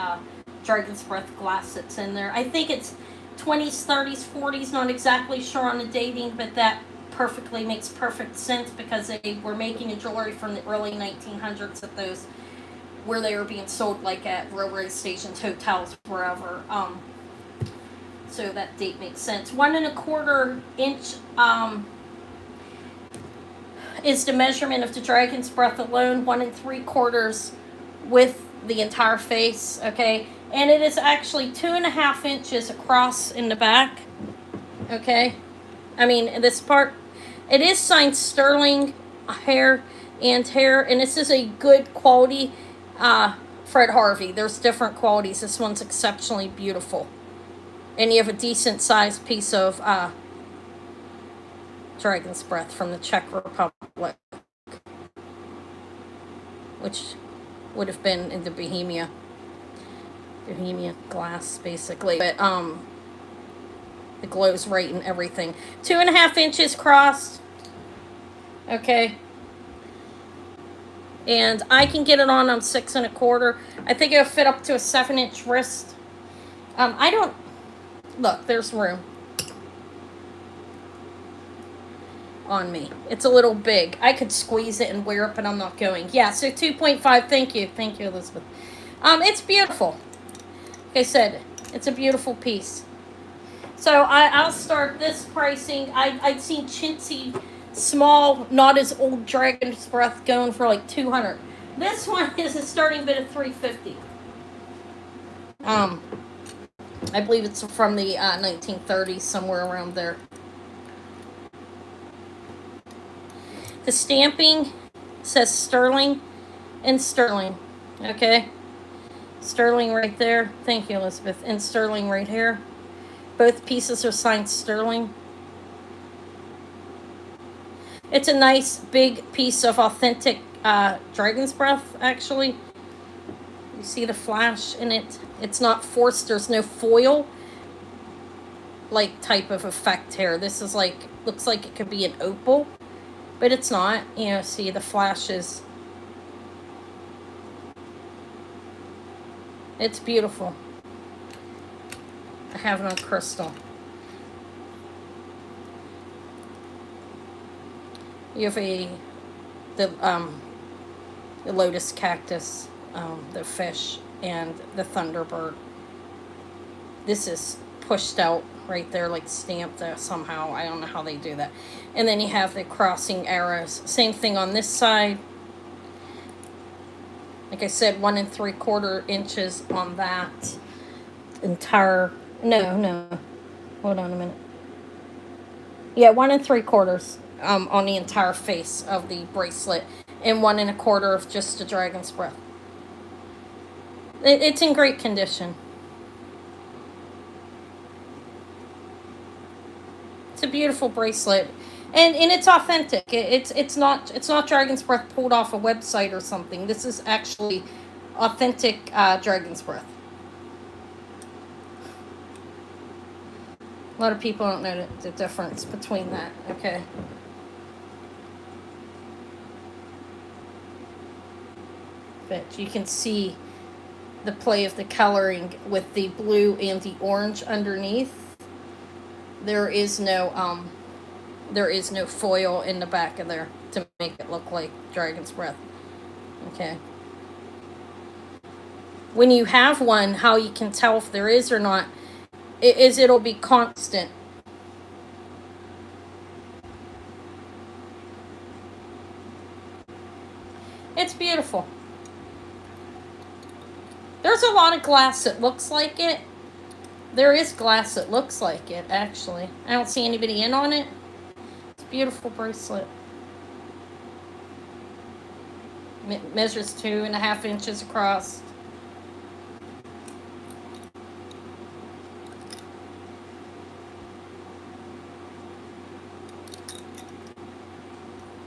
Dragon's Breath glass that's in there. I think it's 20s, 30s, 40s, not exactly sure on the dating, but that makes perfect sense because they were making a jewelry from the early 1900s at those, where they were being sold like at railway stations, hotels, wherever. So that date makes sense. 1 1/4 inch is the measurement of the Dragon's Breath alone. 1 3/4 with the entire face. Okay, and it is actually 2.5 inches across in the back. Okay, I mean this part. It is signed sterling hair, and this is a good quality Fred Harvey. There's different qualities. This one's exceptionally beautiful. And you have a decent sized piece of Dragon's Breath from the Czech Republic, which would have been in the Bohemia glass, basically. But the glow's right and everything. 2.5 inches crossed. Okay. And I can get it on 6 1/4. I think it'll fit up to a 7-inch wrist. Look, there's room on me. It's a little big. I could squeeze it and wear it, but I'm not going. Yeah, so 2.5. Thank you, Elizabeth. It's beautiful. Like I said, it's a beautiful piece. So I'll start this pricing. I'd seen chintzy, small, not as old Dragon's Breath going for like $200. This one is a starting bid of $350. I believe it's from the 1930s, somewhere around there. The stamping says sterling and sterling. Okay, sterling right there. Thank you, Elizabeth. And sterling right here. Both pieces are signed sterling. It's a nice big piece of authentic Dragon's Breath, actually. You see the flash in it? It's not forced. There's no foil like type of effect here. This is like, looks like it could be an opal, but it's not. You know, see the flashes. It's beautiful. I have it on crystal. You have the lotus cactus, the fish, and the thunderbird. This is pushed out right there, like stamped there somehow. I don't know how they do that. And then you have the crossing arrows. Same thing on this side. Like I said, 1 3/4 inches on that entire. No. Hold on a minute. Yeah, 1 3/4 on the entire face of the bracelet, and 1 1/4 of just the Dragon's Breath. It's in great condition. It's a beautiful bracelet, and it's authentic. It's not Dragon's Breath pulled off a website or something. This is actually authentic Dragon's Breath. A lot of people don't know the difference between that. Okay. But you can see the play of the coloring with the blue and the orange underneath. There is no foil in the back of there to make it look like Dragon's Breath. Okay. When you have one, how you can tell if there is or not is it'll be constant. It's beautiful. There's a lot of glass that looks like it. There is glass that looks like it, actually. I don't see anybody in on it. It's a beautiful bracelet. Measures 2.5 inches across.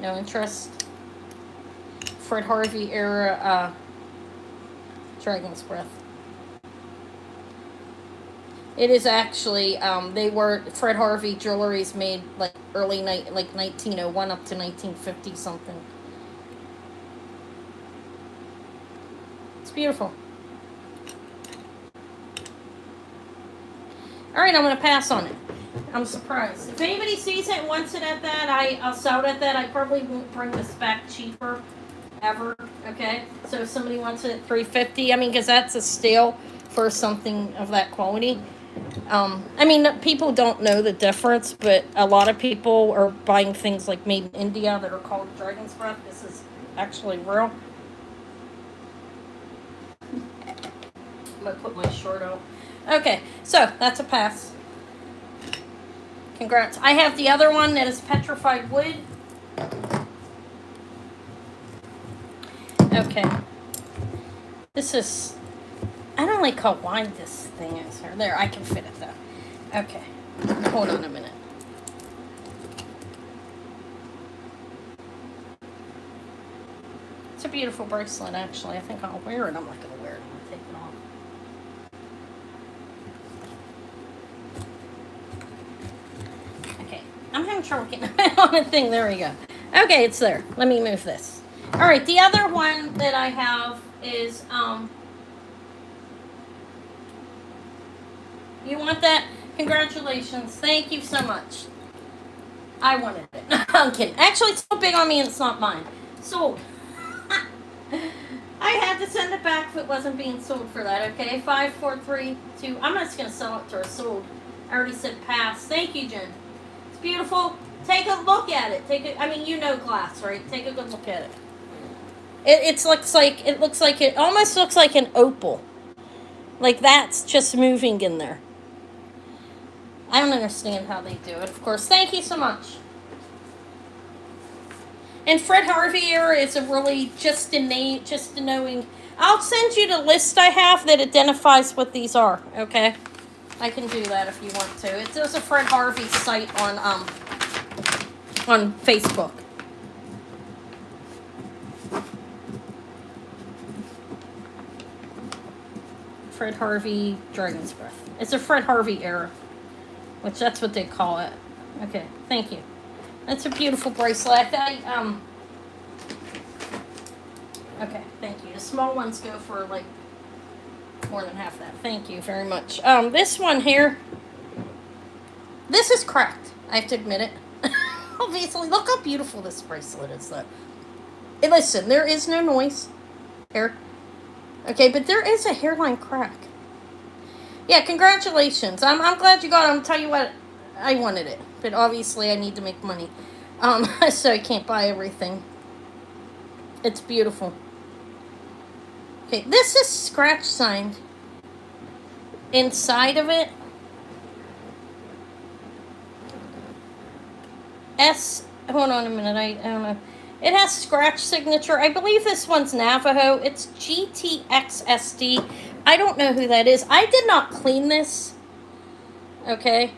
No interest. Fred Harvey era Dragon's Breath. It is actually, Fred Harvey jewelry's made like early like 1901 up to 1950 something. It's beautiful. Alright, I'm going to pass on it. I'm surprised. If anybody sees it and wants it at that, I'll sell it at that. I probably won't bring this back cheaper ever. Okay? So if somebody wants it at $350, I mean, because that's a steal for something of that quality. I mean, people don't know the difference, but a lot of people are buying things like made in India that are called Dragon's Breath. This is actually real. I'm going to put my shirt on. Okay, so that's a pass. Congrats. I have the other one that is petrified wood. Okay. This is... I don't like how wide this thing is here. There, I can fit it though. Okay. Hold on a minute. It's a beautiful bracelet, actually. I think I'll wear it. I'm not going to wear it. I'm going to take it off. Okay. I'm having trouble getting it on the thing. There we go. Okay, it's there. Let me move this. Alright, the other one that I have is, you want that? Congratulations. Thank you so much. I wanted it. I'm kidding. Actually, it's so big on me and it's not mine. Sold. I had to send it back if it wasn't being sold for that, okay? 5, 4, 3, 2. I'm just going to sell it to her. Sold. I already said pass. Thank you, Jen. It's beautiful. Take a look at it. I mean, you know glass, right? Take a good look at it. It almost looks like an opal. Like that's just moving in there. I don't understand how they do it, of course. Thank you so much. And Fred Harvey era is a really just a knowing. I'll send you the list I have that identifies what these are, okay? I can do that if you want to. There's a Fred Harvey site on Facebook. Fred Harvey Dragon's Breath. It's a Fred Harvey era, which that's what they call it. Okay, thank you. That's a beautiful bracelet. Okay, thank you. The small ones go for like more than half that. Thank you very much. This one here, this is cracked. I have to admit it. Obviously, look how beautiful this bracelet is, though. And listen, there is no noise here. Okay, but there is a hairline crack. Yeah, congratulations. I'm glad you got it. I'm tell you what, I wanted it, but obviously I need to make money, so I can't buy everything. It's beautiful. Okay, this is scratch signed. Inside of it, hold on a minute, I don't know. It has scratch signature. I believe this one's Navajo. It's GTXSD. I don't know who that is. I did not clean this, okay,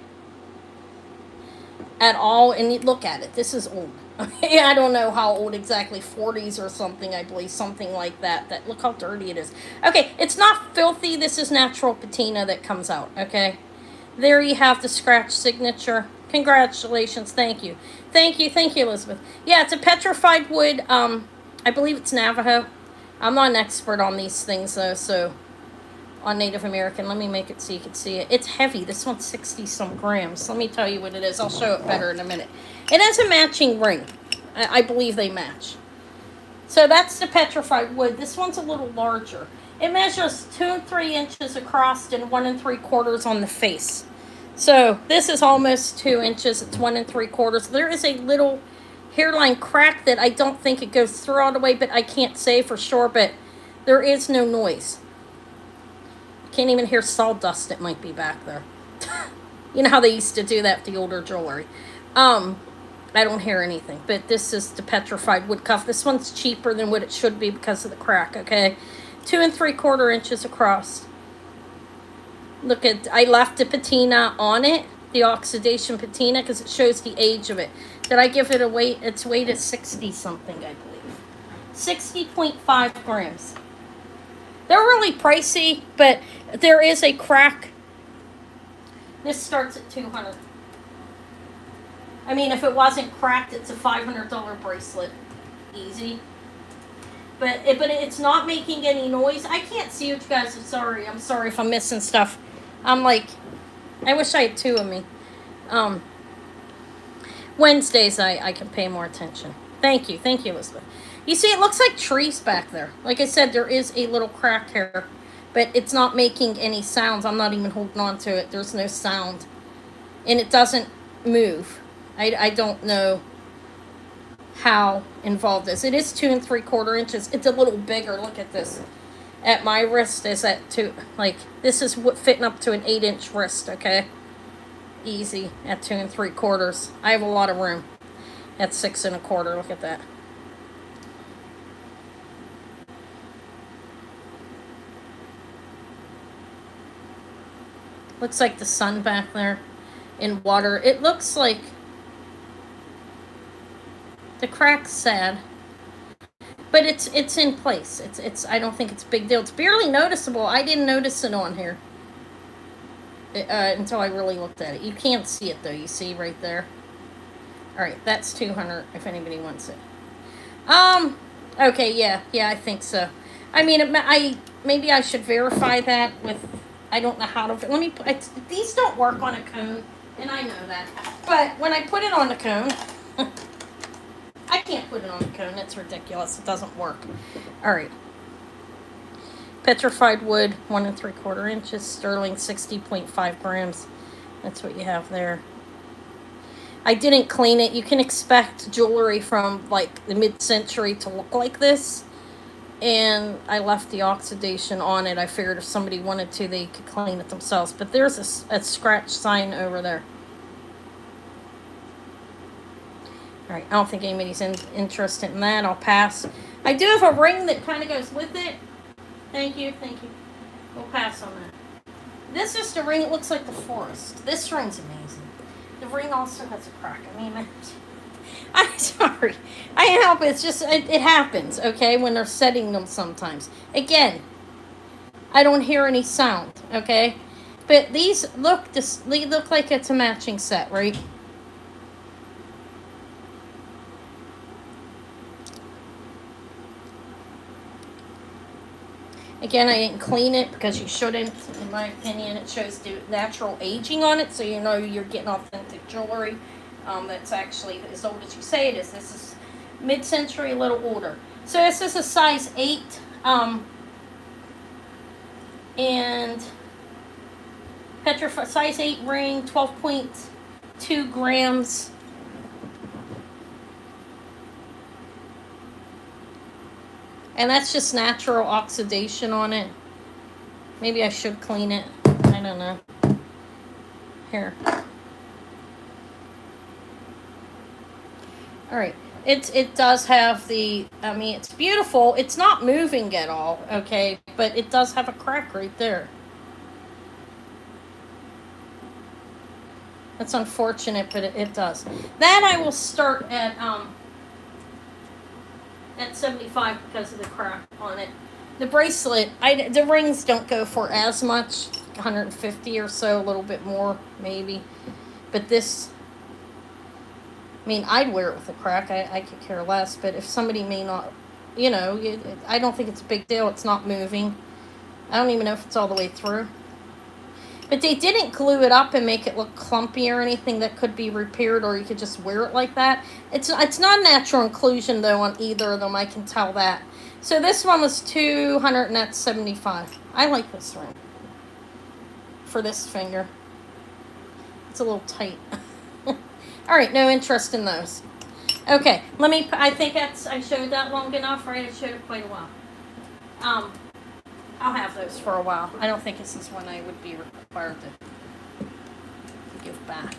at all. And look at it. This is old. Okay, I don't know how old exactly, 40s or something, I believe, something like that. Look how dirty it is. Okay, it's not filthy. This is natural patina that comes out, okay? There you have the scratch signature. Congratulations. Thank you. Thank you, Elizabeth. Yeah, it's a petrified wood. I believe it's Navajo. I'm not an expert on these things, though, so on Native American. Let me make it so you can see it. It's heavy. This one's 60-some grams. Let me tell you what it is. I'll show it better in a minute. It has a matching ring. I believe they match. So that's the petrified wood. This one's a little larger. It measures 2 3 inches across and 1 3/4 on the face. So this is almost 2 inches. It's 1 3/4. There is a little hairline crack that I don't think it goes through all the way, but I can't say for sure. But there is no noise. Can't even hear sawdust. It might be back there. You know how they used to do that with the older jewelry. I don't hear anything. But this is the petrified wood cuff. This one's cheaper than what it should be because of the crack. Okay, 2 3/4 inches across. Look at, I left the patina on it, the oxidation patina, because it shows the age of it. Did I give it a weight? Its weight is 60-something, I believe. 60.5 grams. They're really pricey, but there is a crack. This starts at $200. I mean, if it wasn't cracked, it's a $500 bracelet. Easy. But it's not making any noise. I can't see you guys. I'm sorry if I'm missing stuff. I'm like, I wish I had 2 of me. Wednesdays, I can pay more attention. Thank you, Elizabeth. You see, it looks like trees back there. Like I said, there is a little crack here, but it's not making any sounds. I'm not even holding on to it. There's no sound. And it doesn't move. I don't know how involved this. It is 2 3/4 inches. It's a little bigger. Look at this. At my wrist is at 2, like, this is what fitting up to an 8-inch wrist, okay? Easy at 2 3/4. I have a lot of room at 6 1/4. Look at that. Looks like the sun back there in water. It looks like the crack's sad, but it's in place. It's I don't think it's a big deal. It's barely noticeable. I didn't notice it on here until I really looked at it. You can't see it though. You see right there. All right, that's 200. If anybody wants it. Okay, yeah, I think so. I mean, maybe I should verify that with. I don't know how to. Let me. These don't work on a cone, and I know that. But when I put it on the cone, I can't put it on the cone. It's ridiculous. It doesn't work. All right. Petrified wood, 1 3/4 inches. Sterling, 60.5 grams. That's what you have there. I didn't clean it. You can expect jewelry from like the mid-century to look like this. And I left the oxidation on it. I figured if somebody wanted to, they could clean it themselves. But there's a scratch sign over there. All right, I don't think anybody's interested in that. I'll pass. I do have a ring that kind of goes with it. Thank you. We'll pass on that. This is the ring. It looks like the forest. This ring's amazing. The ring also has a crack. I mean, I'm sorry. I can't help it. It's just, it happens, okay, when they're setting them sometimes. Again, I don't hear any sound, okay? But these look, they look like it's a matching set, right? Again, I didn't clean it because you shouldn't. In my opinion, it shows the natural aging on it, so you know you're getting authentic jewelry that's actually as old as you say it is. This is mid-century, a little older. So this is a size 8, and Petrified size 8 ring, 12.2 grams. And that's just natural oxidation on it. Maybe I should clean it. I don't know. Here. Alright. It does have the, I mean, it's beautiful. It's not moving at all, okay? But it does have a crack right there. That's unfortunate, but it does. That I will start at 75 because of the crack on it. The bracelet, the rings don't go for as much, 150 or so, a little bit more maybe. But this, I mean, I'd wear it with a crack. I could care less. But if somebody may not, you know, I don't think it's a big deal. It's not moving. I don't even know if it's all the way through. But they didn't glue it up and make it look clumpy or anything that could be repaired, or you could just wear it like that. It's not natural inclusion, though, on either of them. I can tell that. So this one was $200 and that's $75. I like this ring for this finger. It's a little tight. All right, no interest in those. Okay, I think I showed that long enough, right? I showed it quite a while. I'll have those for a while. I don't think this is one I would be required to give back.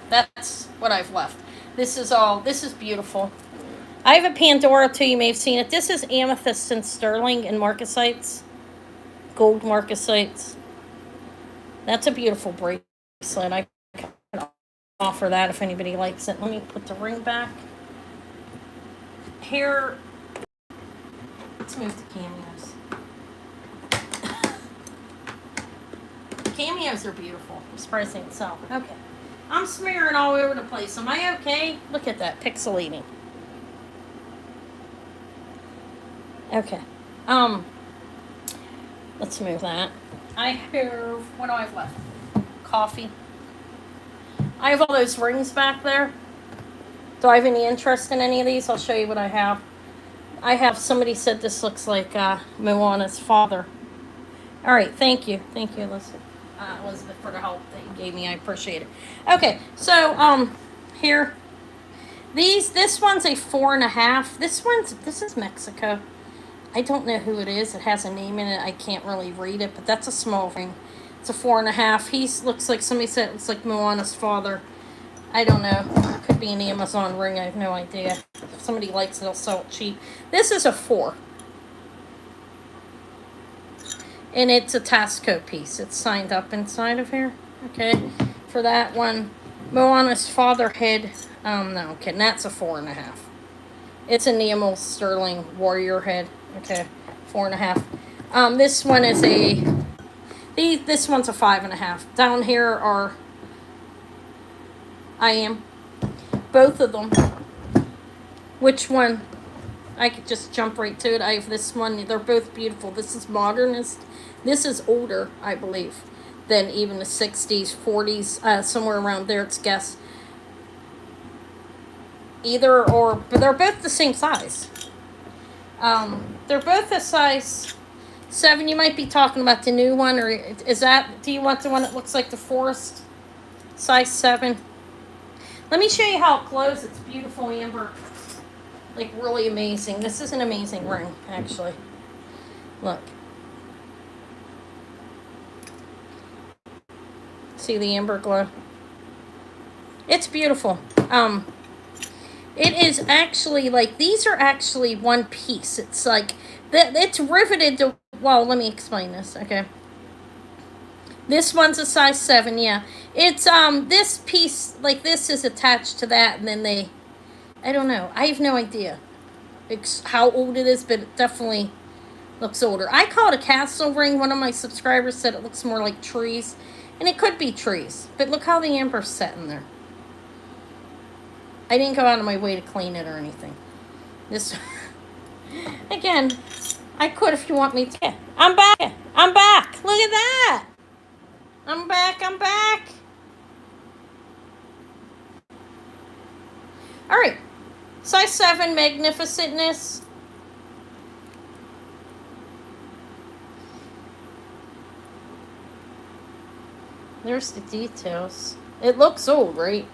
That's what I've left. This is beautiful. I have a Pandora too, you may have seen it. This is amethyst and sterling and marcasites. Gold marcasites. That's a beautiful bracelet. I can offer that if anybody likes it. Let me put the ring back. Here, let's move the cameos. Cameos are beautiful. I'm surprised they sell. Okay. I'm smearing all over the place. Am I okay? Look at that. Pixelating. Okay. Let's move that. I have, what do I have left? Coffee. I have all those rings back there. Do I have any interest in any of these? I'll show you what I have. Somebody said this looks like Moana's father. All right. Thank you. Thank you, Elizabeth. Elizabeth, for the help that you gave me. I appreciate it. Okay, so here, this one's a 4.5. This is Mexico. I don't know who it is. It has a name in it. I can't really read it, but that's a small ring. It's a 4.5. He looks like, somebody said it looks like Moana's father. I don't know. It could be an Amazon ring. I have no idea. If somebody likes it, they'll sell it cheap. This is a 4. And it's a Tasco piece. It's signed up inside of here. Okay. For that one, Moana's father head. No, okay. That's a 4.5. It's a enamel sterling warrior head. Okay. 4.5. This one is this one's a 5.5. Down here are, I am. Both of them. Which one? I could just jump right to it. I have this one. They're both beautiful. This is modernist. This is older, I believe, than even the 60s, 40s, somewhere around there, it's guess. Either or, but they're both the same size. They're both a size 7. You might be talking about the new one, or do you want the one that looks like the forest? Size 7. Let me show you how it glows. It's beautiful amber. Like, really amazing. This is an amazing ring, actually. Look. See the amber glow? It's beautiful. It is actually, like, these are actually one piece. It's like, it's riveted to, well, let me explain this, okay? This one's a size 7, yeah. It's, this piece, like, this is attached to that, and then I don't know. I have no idea how old it is, but definitely Looks older. I call it a castle ring. One of my subscribers said it looks more like trees. And it could be trees. But look how the amber's set in there. I didn't go out of my way to clean it or anything. This, again, I could if you want me to. I'm back. I'm back. Look at that. I'm back. I'm back. All right. Size 7 magnificentness. There's the details. It looks old, right?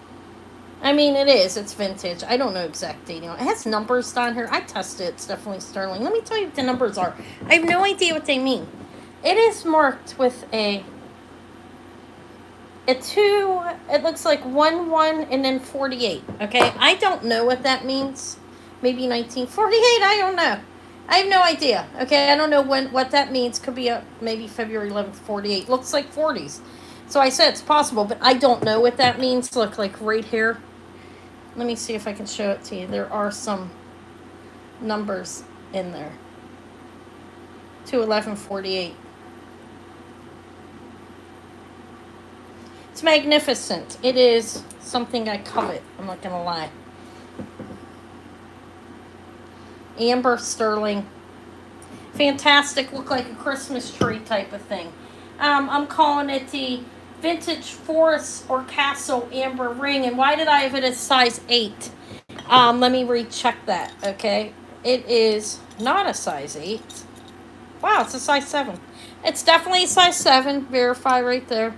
I mean, it is. It's vintage. I don't know exact dating. It has numbers down here. I tested it. It's definitely sterling. Let me tell you what the numbers are. I have no idea what they mean. It is marked with a 2. It looks like 1, 1, and then 48. Okay? I don't know what that means. Maybe 1948. I don't know. I have no idea. Okay? I don't know what that means. Could be maybe February 11th, 48. Looks like 40s. So I said it's possible, but I don't know what that means. Look, like right here. Let me see if I can show it to you. There are some numbers in there. 21148. It's magnificent. It is something I covet. I'm not going to lie. Amber sterling. Fantastic. Look like a Christmas tree type of thing. I'm calling it the Vintage Forest or Castle Amber Ring. And why did I have it as size 8? Let me recheck that, okay? It is not a size 8. Wow, it's a size 7. It's definitely a size 7. Verify right there.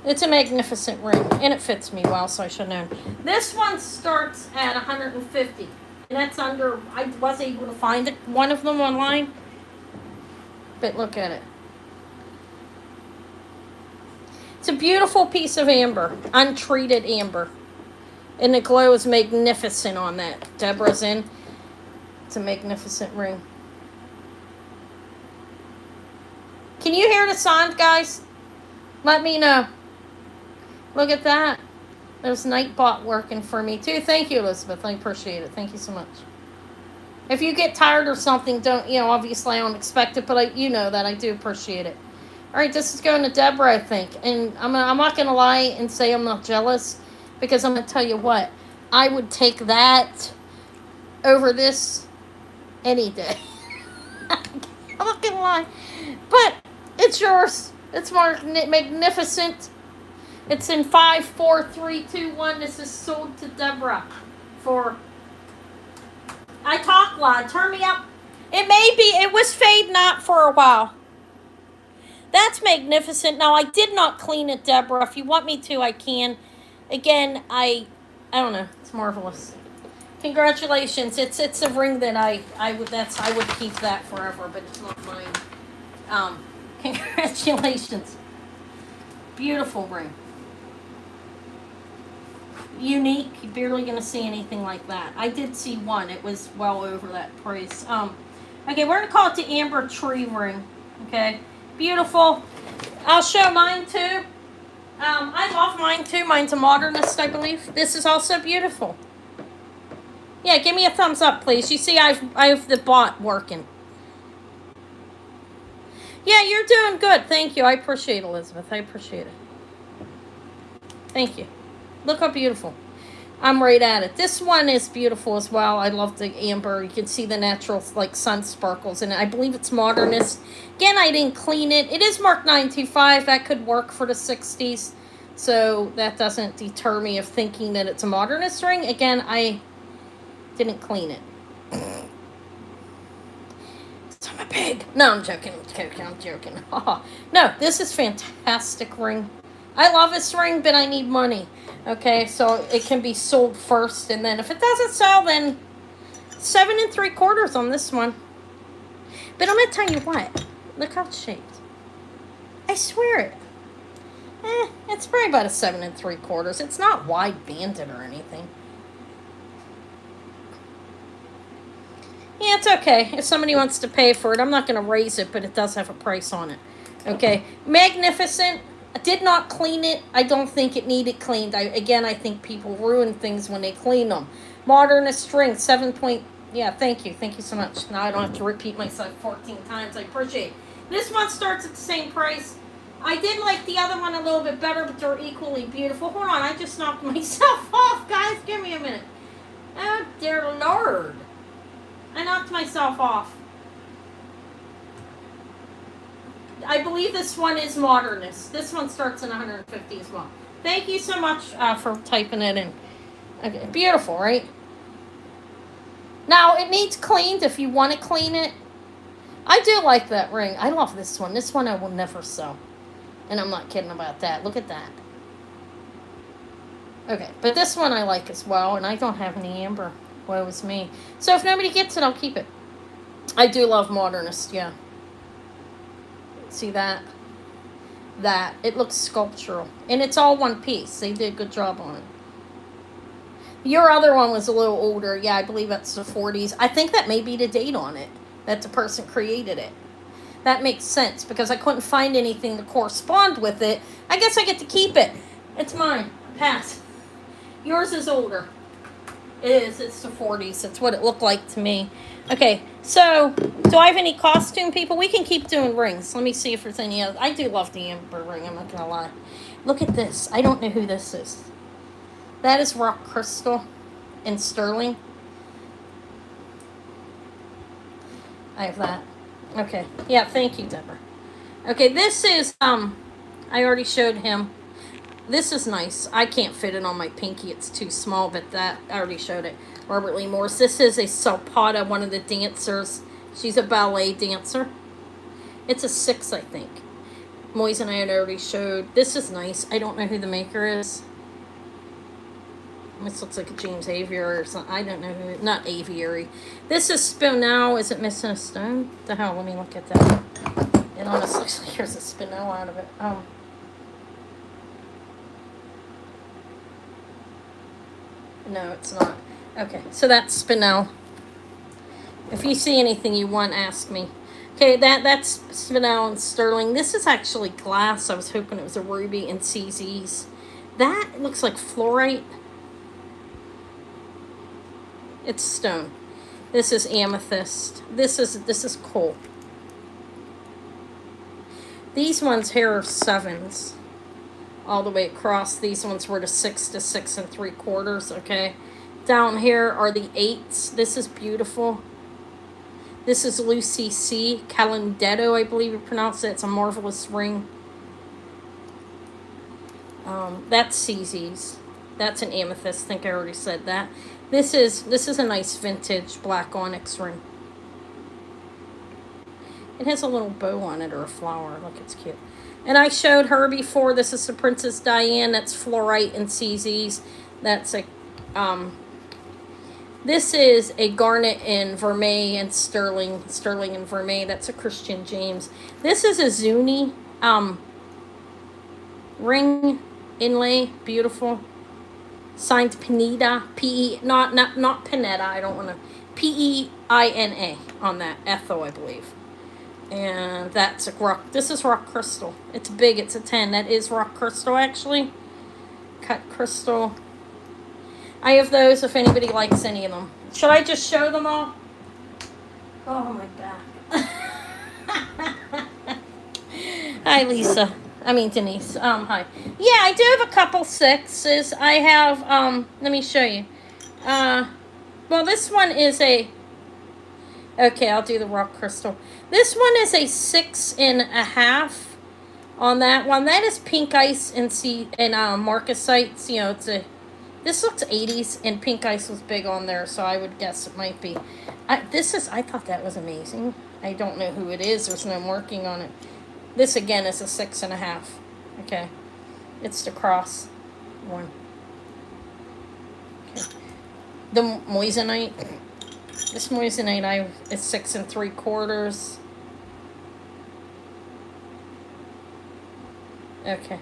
It's a magnificent ring, and it fits me well, so I should have known. This one starts at $150, and that's under, I was able to find it, one of them online. But look at it. It's a beautiful piece of amber, untreated amber. And the glow is magnificent on that. Deborah's in. It's a magnificent ring. Can you hear the sound, guys? Let me know. Look at that. There's Nightbot working for me, too. Thank you, Elizabeth. I appreciate it. Thank you so much. If you get tired or something, don't, obviously I don't expect it, but you know that I do appreciate it. All right, this is going to Deborah, I think. And I'm not going to lie and say I'm not jealous, because I'm going to tell you what. I would take that over this any day. I'm not going to lie. But it's yours. It's magnificent. It's in 5, 4, 3, 2, 1. This is sold to Deborah for... I talk loud. Turn me up. It was fading out for a while. That's magnificent. Now, I did not clean it, Deborah. If you want me to, I can. Again, I don't know. It's marvelous. Congratulations. It's a ring that I would keep that forever, but it's not mine. Congratulations. Beautiful ring. Unique. You're barely going to see anything like that. I did see one. It was well over that price. Okay, we're going to call it the Amber Tree Ring. Okay, beautiful. I'll show mine too. I love mine too. Mine's a modernist, I believe. This is also beautiful. Yeah, give me a thumbs up, please. You see, I have the bot working. Yeah, you're doing good. Thank you. I appreciate it, Elizabeth. I appreciate it. Thank you. Look how beautiful. I'm right at it. This one is beautiful as well. I love the amber. You can see the natural, like, sun sparkles in it. I believe it's modernist. Again, I didn't clean it. It is marked 925. That could work for the 60s. So that doesn't deter me of thinking that it's a modernist ring. Again, I didn't clean it. I'm a pig. No, I'm joking. I'm joking. No, this is fantastic ring. I love this ring, but I need money. Okay, so it can be sold first, and then if it doesn't sell, then 7 3/4 on this one. But I'm gonna tell you what. Look how it's shaped. I swear it. It's probably about a 7 3/4. It's not wide banded or anything. Yeah, it's okay. If somebody wants to pay for it, I'm not going to raise it, but it does have a price on it. Okay. Magnificent. I did not clean it. I don't think it needed cleaned. I think people ruin things when they clean them. Modernist ring, 7 point. Yeah, thank you. Thank you so much. Now I don't have to repeat myself 14 times. I appreciate it. This one starts at the same price. I did like the other one a little bit better, but they're equally beautiful. Hold on, I just knocked myself off, guys. Give me a minute. Oh, dear Lord. I knocked myself off. I believe this one is modernist. This one starts at 150 as well. Thank you so much for typing it in. Okay, beautiful, right? Now, it needs cleaned if you want to clean it. I do like that ring. I love this one. This one I will never sell. And I'm not kidding about that. Look at that. Okay, but this one I like as well, and I don't have any amber. Woe is me. So if nobody gets it, I'll keep it. I do love modernist, yeah. See that? That. It looks sculptural. And it's all one piece. They did a good job on it. Your other one was a little older. Yeah, I believe that's the 40s. I think that may be the date on it. That the person created it. That makes sense because I couldn't find anything to correspond with it. I guess I get to keep it. It's mine. Pass. Yours is older. It is. It's the 40s. That's what it looked like to me. Okay, so do I have any costume people? We can keep doing rings. Let me see if there's any other. I do love the amber ring. I'm not going to lie. Look at this. I don't know who this is. That is rock crystal in sterling. I have that. Okay. Yeah, thank you, Deborah. Okay, this is, I already showed him. This is nice. I can't fit it on my pinky. It's too small, but that, I already showed it. Robert Lee Morris. This is a Salpata, one of the dancers. She's a ballet dancer. It's a 6, I think. Moise and I had already showed. This is nice. I don't know who the maker is. This looks like a James Aviary or something. I don't know who. Not Aviary. This is Spinel. Is it missing a stone? The hell? Let me look at that. It almost looks like there's a Spinel out of it. No, it's not. Okay, so that's Spinel. If you see anything you want, ask me. Okay, that's Spinel and sterling. This is actually glass. I was hoping it was a ruby and CZ's. That looks like fluorite. It's stone. This is amethyst. This is cool. These ones here are 7s. All the way across. These ones were the 6 to 6 3/4, okay? Down here are the 8s. This is beautiful. This is Lucy C. Calendetto, I believe you pronounce it. It's a marvelous ring. That's CZ's. That's an amethyst. I think I already said that. This is a nice vintage black onyx ring. It has a little bow on it or a flower. Look, it's cute. And I showed her before. This is the Princess Diane. That's fluorite and CZ's. That's a this is a garnet in vermeil and sterling and vermeil. That's a Christian James. This is a Zuni ring inlay. Beautiful. Signed Pineda. Not Pineda. I don't want to. Peina on that. Ethel, I believe. And that's a rock. This is rock crystal. It's big. It's a 10. That is rock crystal, actually. Cut crystal. I have those if anybody likes any of them. Should I just show them all? Oh, my back. Hi, Lisa. I mean, Denise. Hi. Yeah, I do have a couple 6s. I have, let me show you. Well, this one is a, okay, I'll do the rock crystal. This one is a 6.5 on that one. That is pink ice and marcasites. You know, it's a, this looks 80s, and pink ice was big on there, so I would guess it might be. I thought that was amazing. I don't know who it is. There's no marking on it. This, again, is a 6.5. Okay. It's the cross one. Okay. The moissanite. This moissanite is 6 3/4. Okay.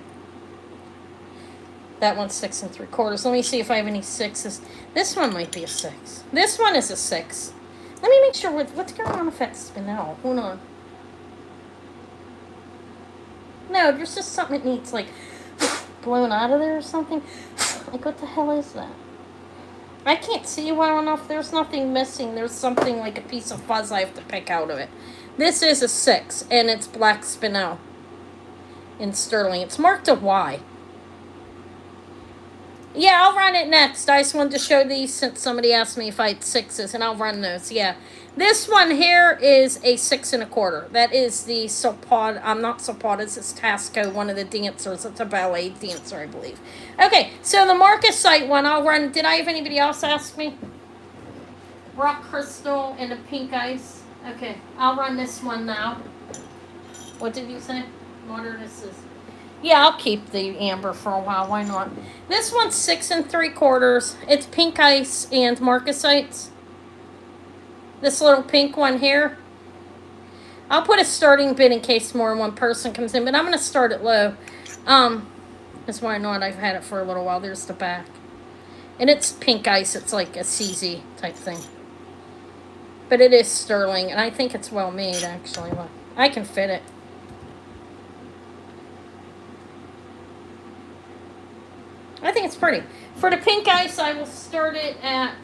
That one's 6 3/4. Let me see if I have any 6s. This one might be a 6. This one is a 6. Let me make sure what's going on with that Spinel. Hold on. No, there's just something that needs like blown out of there or something. Like, what the hell is that? I can't see well enough. There's nothing missing. There's something like a piece of fuzz I have to pick out of it. This is a 6, and it's black spinel in sterling. It's marked a Y. Yeah, I'll run it next. I just wanted to show these since somebody asked me if I had 6s, and I'll run those. Yeah. This one here is a 6 1/4. That is the Sopot. I'm not Sopotas. It's Tasco, one of the dancers. It's a ballet dancer, I believe. Okay, so the Marcasite one, I'll run. Did I have anybody else ask me? Rock crystal and the pink ice. Okay, I'll run this one now. What did you say? What are this is? Yeah, I'll keep the amber for a while. Why not? This one's 6 3/4. It's pink ice and marcasites. This little pink one here. I'll put a starting bid in case more than one person comes in, but I'm going to start it low. That's why not. I've had it for a little while. There's the back. And it's pink ice. It's like a CZ type thing. But it is sterling, and I think it's well made, actually. Look, I can fit it. I think it's pretty. For the pink ice, I will start it at,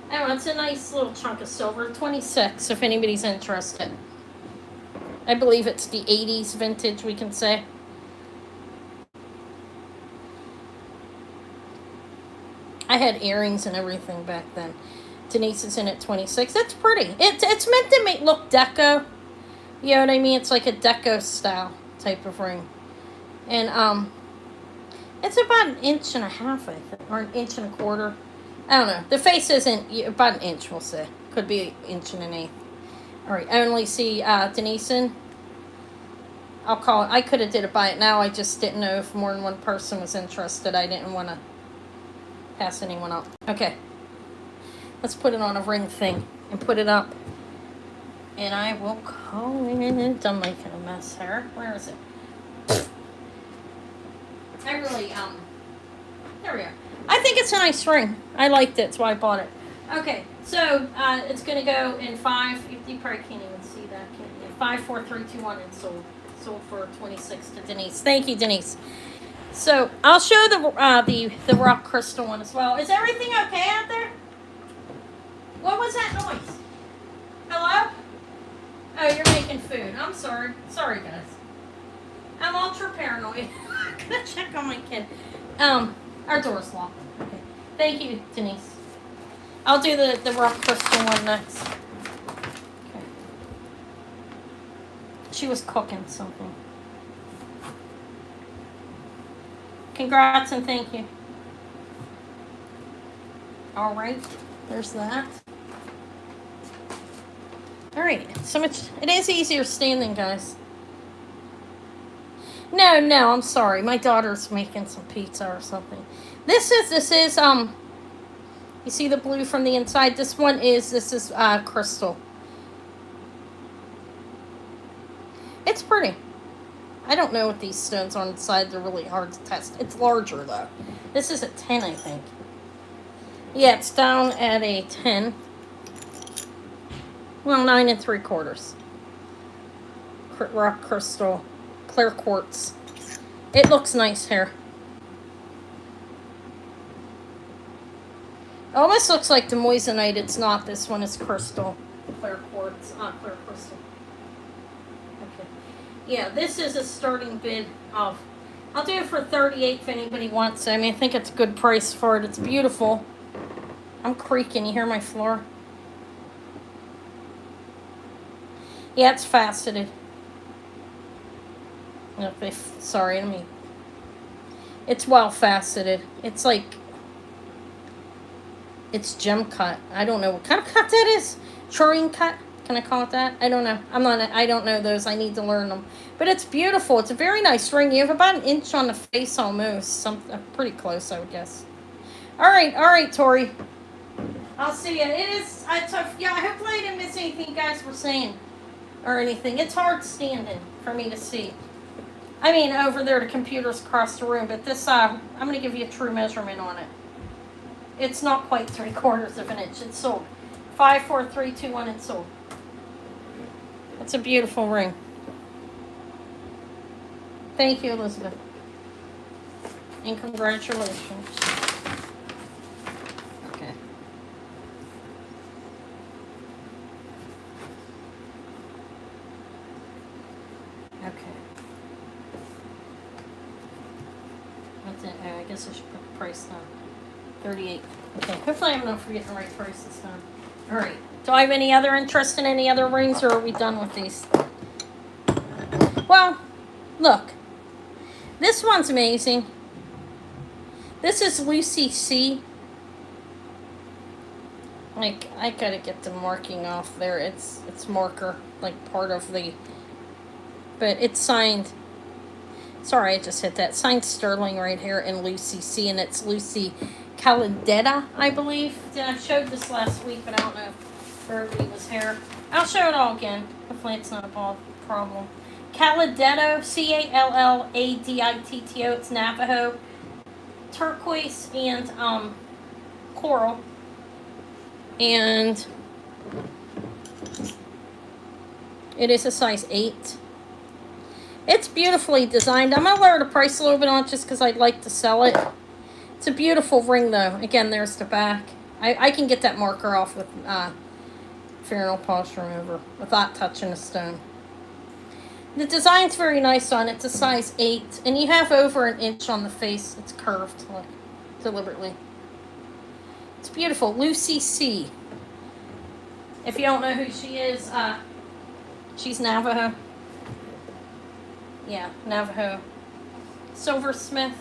I don't know, it's a nice little chunk of silver. 26, if anybody's interested. I believe it's the 80s vintage, we can say. I had earrings and everything back then. Denise is in at 26. That's pretty. It's meant to look deco. You know what I mean? It's like a deco style type of ring. And, it's about 1.5 inches, I think, or 1.25 inches. I don't know. The face isn't about 1 inch, we'll say. Could be 1.1 inches. All right, I only see Denise in. I'll call it. I could have did it by it now. I just didn't know if more than one person was interested. I didn't want to pass anyone up. Okay. Let's put it on a ring thing and put it up. And I will call it. I'm making a mess here. Where is it? I really, there we go. I think it's a nice ring. I liked it, that's why I bought it. Okay, so, it's gonna go in 5, you probably can't even see that, can you? 5, 4, 3, 2, 1, and sold. Sold for 26 to Denise. Thank you, Denise. So, I'll show the rock crystal one as well. Is everything okay out there? What was that noise? Hello? Oh, you're making food. I'm sorry. Sorry, guys. I'm ultra paranoid. I'm gonna check on my kid. Our door's locked. Okay. Thank you, Denise. I'll do the rock crystal one next. Okay. She was cooking something. Congrats and thank you. All right. There's that. All right. So much. It is easier standing, guys. No, I'm sorry. My daughter's making some pizza or something. This is, you see the blue from the inside? This is crystal. It's pretty. I don't know what these stones on the side, they're really hard to test. It's larger, though. This is a 10, I think. Yeah, it's down at a 10. Well, 9 3/4. Rock crystal. Clear quartz. It looks nice here. It almost looks like the moissanite. It's not. This one is crystal. Clear quartz. Clear crystal. Okay. Yeah, this is a starting bid of... I'll do it for 38 if anybody wants it. I mean, I think it's a good price for it. It's beautiful. I'm creaking. You hear my floor? Yeah, it's faceted. Sorry, let me... It's well faceted. It's like... It's gem cut. I don't know what kind of cut that is. Turing cut? Can I call it that? I don't know. I don't know those. I need to learn them. But it's beautiful. It's a very nice ring. You have about 1 inch on the face almost. Pretty close, I would guess. All right, Tori. I'll see you. It's tough. Yeah, hopefully I didn't miss anything you guys were saying. Or anything. It's hard standing for me to see. I mean, over there, the computer's across the room, but this, I'm going to give you a true measurement on it. It's not quite 3/4 of an inch. It's sold. 5, 4, 3, 2, 1, it's sold. It's a beautiful ring. Thank you, Elizabeth. And congratulations. I guess I should put the price down. 38. Okay, hopefully I'm not forgetting the right price this time. Alright. Do I have any other interest in any other rings, or are we done with these? Well, look. This one's amazing. This is Lucy C. Like, I gotta get the marking off there. It's marker, like part of the... But it's signed... Sorry, I just hit that. Signed Sterling right here in Lucy C. And it's Lucy Caladetta, I believe. I showed this last week, but I don't know if everybody was here. I'll show it all again. Hopefully it's not a problem. Caladetto, Calladitto. It's Navajo. Turquoise and coral. And it is a size 8. It's beautifully designed. I'm going to lower the price a little bit on it just because I'd like to sell it. It's a beautiful ring, though. Again, there's the back. I can get that marker off with fingernail polish remover without touching the stone. The design's very nice on it. It's a size 8. And you have over an inch on the face. It's curved, like, deliberately. It's beautiful. Lucy C. If you don't know who she is, she's Navajo. Yeah, Navajo. Silversmith.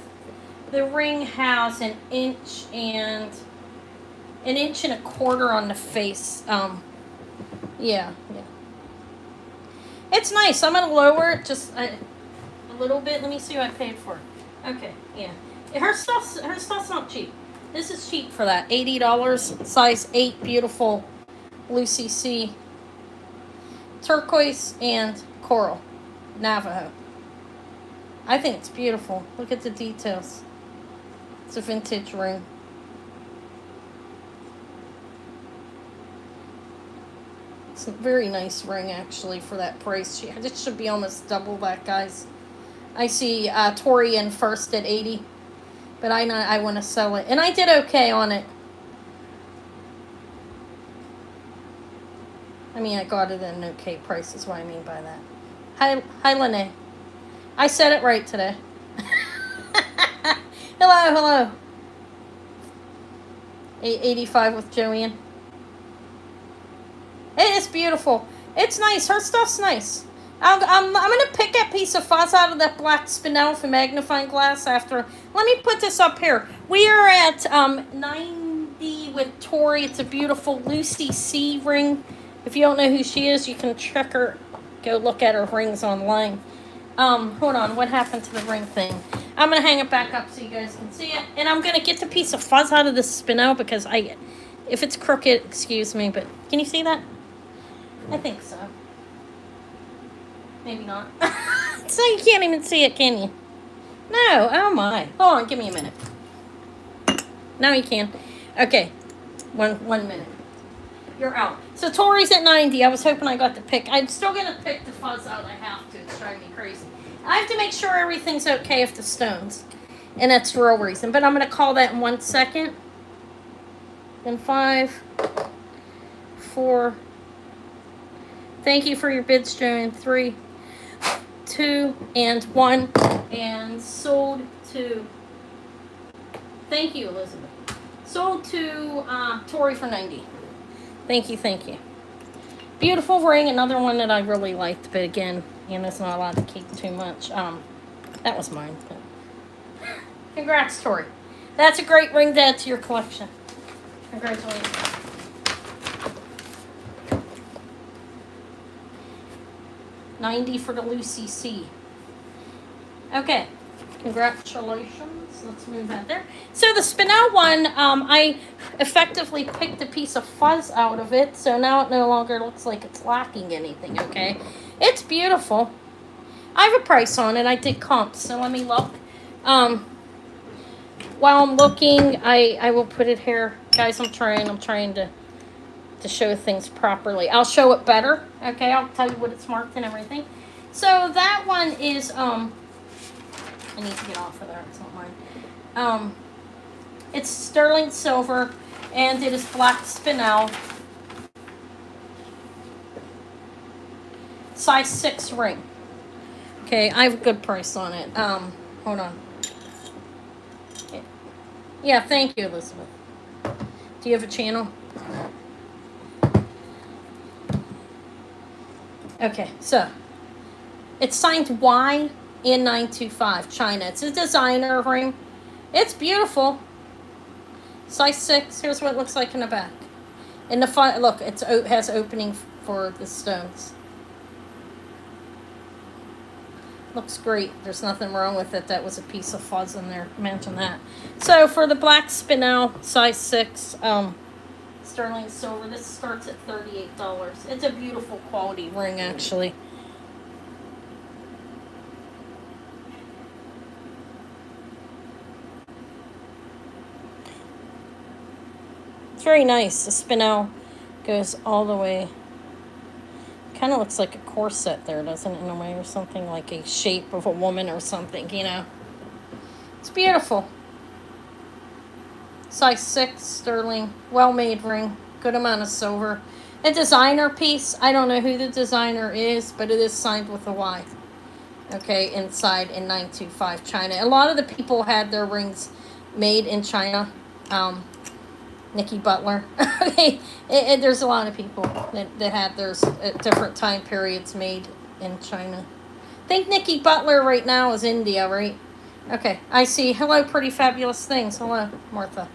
The ring has an inch and a quarter on the face. Yeah. It's nice. I'm gonna lower it just a little bit. Let me see what I paid for it. Okay, yeah. Her stuff's not cheap. This is cheap for that. $80, size 8, beautiful Lucy C. Turquoise and coral, Navajo. I think it's beautiful. Look at the details. It's a vintage ring. It's a very nice ring, actually, for that price. This should be almost double that, guys. I see Tori in first at 80. But I want to sell it. And I did okay on it. I mean, I got it at an okay price is what I mean by that. Hi, Lene. I said it right today. Hello. 885 with Joanne. It is beautiful. It's nice. Her stuff's nice. I'm going to pick a piece of fuzz out of that black spinel for magnifying glass after. Let me put this up here. We are at 90 with Tori. It's a beautiful Lucy C ring. If you don't know who she is, you can check her. Go look at her rings online. Hold on. What happened to the ring thing? I'm going to hang it back up so you guys can see it. And I'm going to get the piece of fuzz out of this spinel because if it's crooked, excuse me, but can you see that? I think so. Maybe not. So you can't even see it, can you? No. Oh my. Hold on. Give me a minute. Now you can. Okay. One minute. You're out. So Tori's at 90. I was hoping I got the pick. I'm still going to pick the fuzz out. I have to. It's driving me crazy. I have to make sure everything's okay with the stones. And that's for a reason. But I'm going to call that in 1 second. Then 5, 4. Thank you for your bids, Joanne. 3, 2, and 1. And sold to... Thank you, Elizabeth. Sold to Tori for 90. Thank you. Beautiful ring. Another one that I really liked. But again, it's not allowed to keep too much. That was mine. But... Congrats, Tori. That's a great ring to add to your collection. Congratulations. $90 for the Lucy C. Okay. Congratulations. Let's move that there. So the spinel one, I effectively picked a piece of fuzz out of it. So now it no longer looks like it's lacking anything, okay? It's beautiful. I have a price on it. I did comps, so let me look. While I'm looking, I will put it here. Guys, I'm trying to show things properly. I'll show it better. Okay, I'll tell you what it's marked and everything. So that one is, I need to get off of there. It's not mine. It's sterling silver, and it is black spinel. Size 6 ring. Okay, I have a good price on it. Hold on. Yeah, thank you, Elizabeth. Do you have a channel? Okay, so it's signed Y in 925 China. It's a designer ring. It's beautiful. Size 6. Here's what it looks like in the back. In the front, look, it has opening for the stones. Looks great. There's nothing wrong with it. That was a piece of fuzz in there. Imagine that. So for the black spinel, size 6, sterling silver, this starts at $38. It's a beautiful quality ring, actually. It's very nice. The spinel goes all the way. Kind of looks like a corset there, doesn't it, in a way, or something, like a shape of a woman or something, you know. It's beautiful. Size 6, sterling, well-made ring, good amount of silver. A designer piece. I don't know who the designer is, but it is signed with a Y. Okay, inside in 925 China. A lot of the people had their rings made in China. Nikki Butler. There's a lot of people that had theirs at different time periods made in China. I think Nikki Butler right now is India, right? Okay, I see. Hello, pretty fabulous things. Hello, Martha.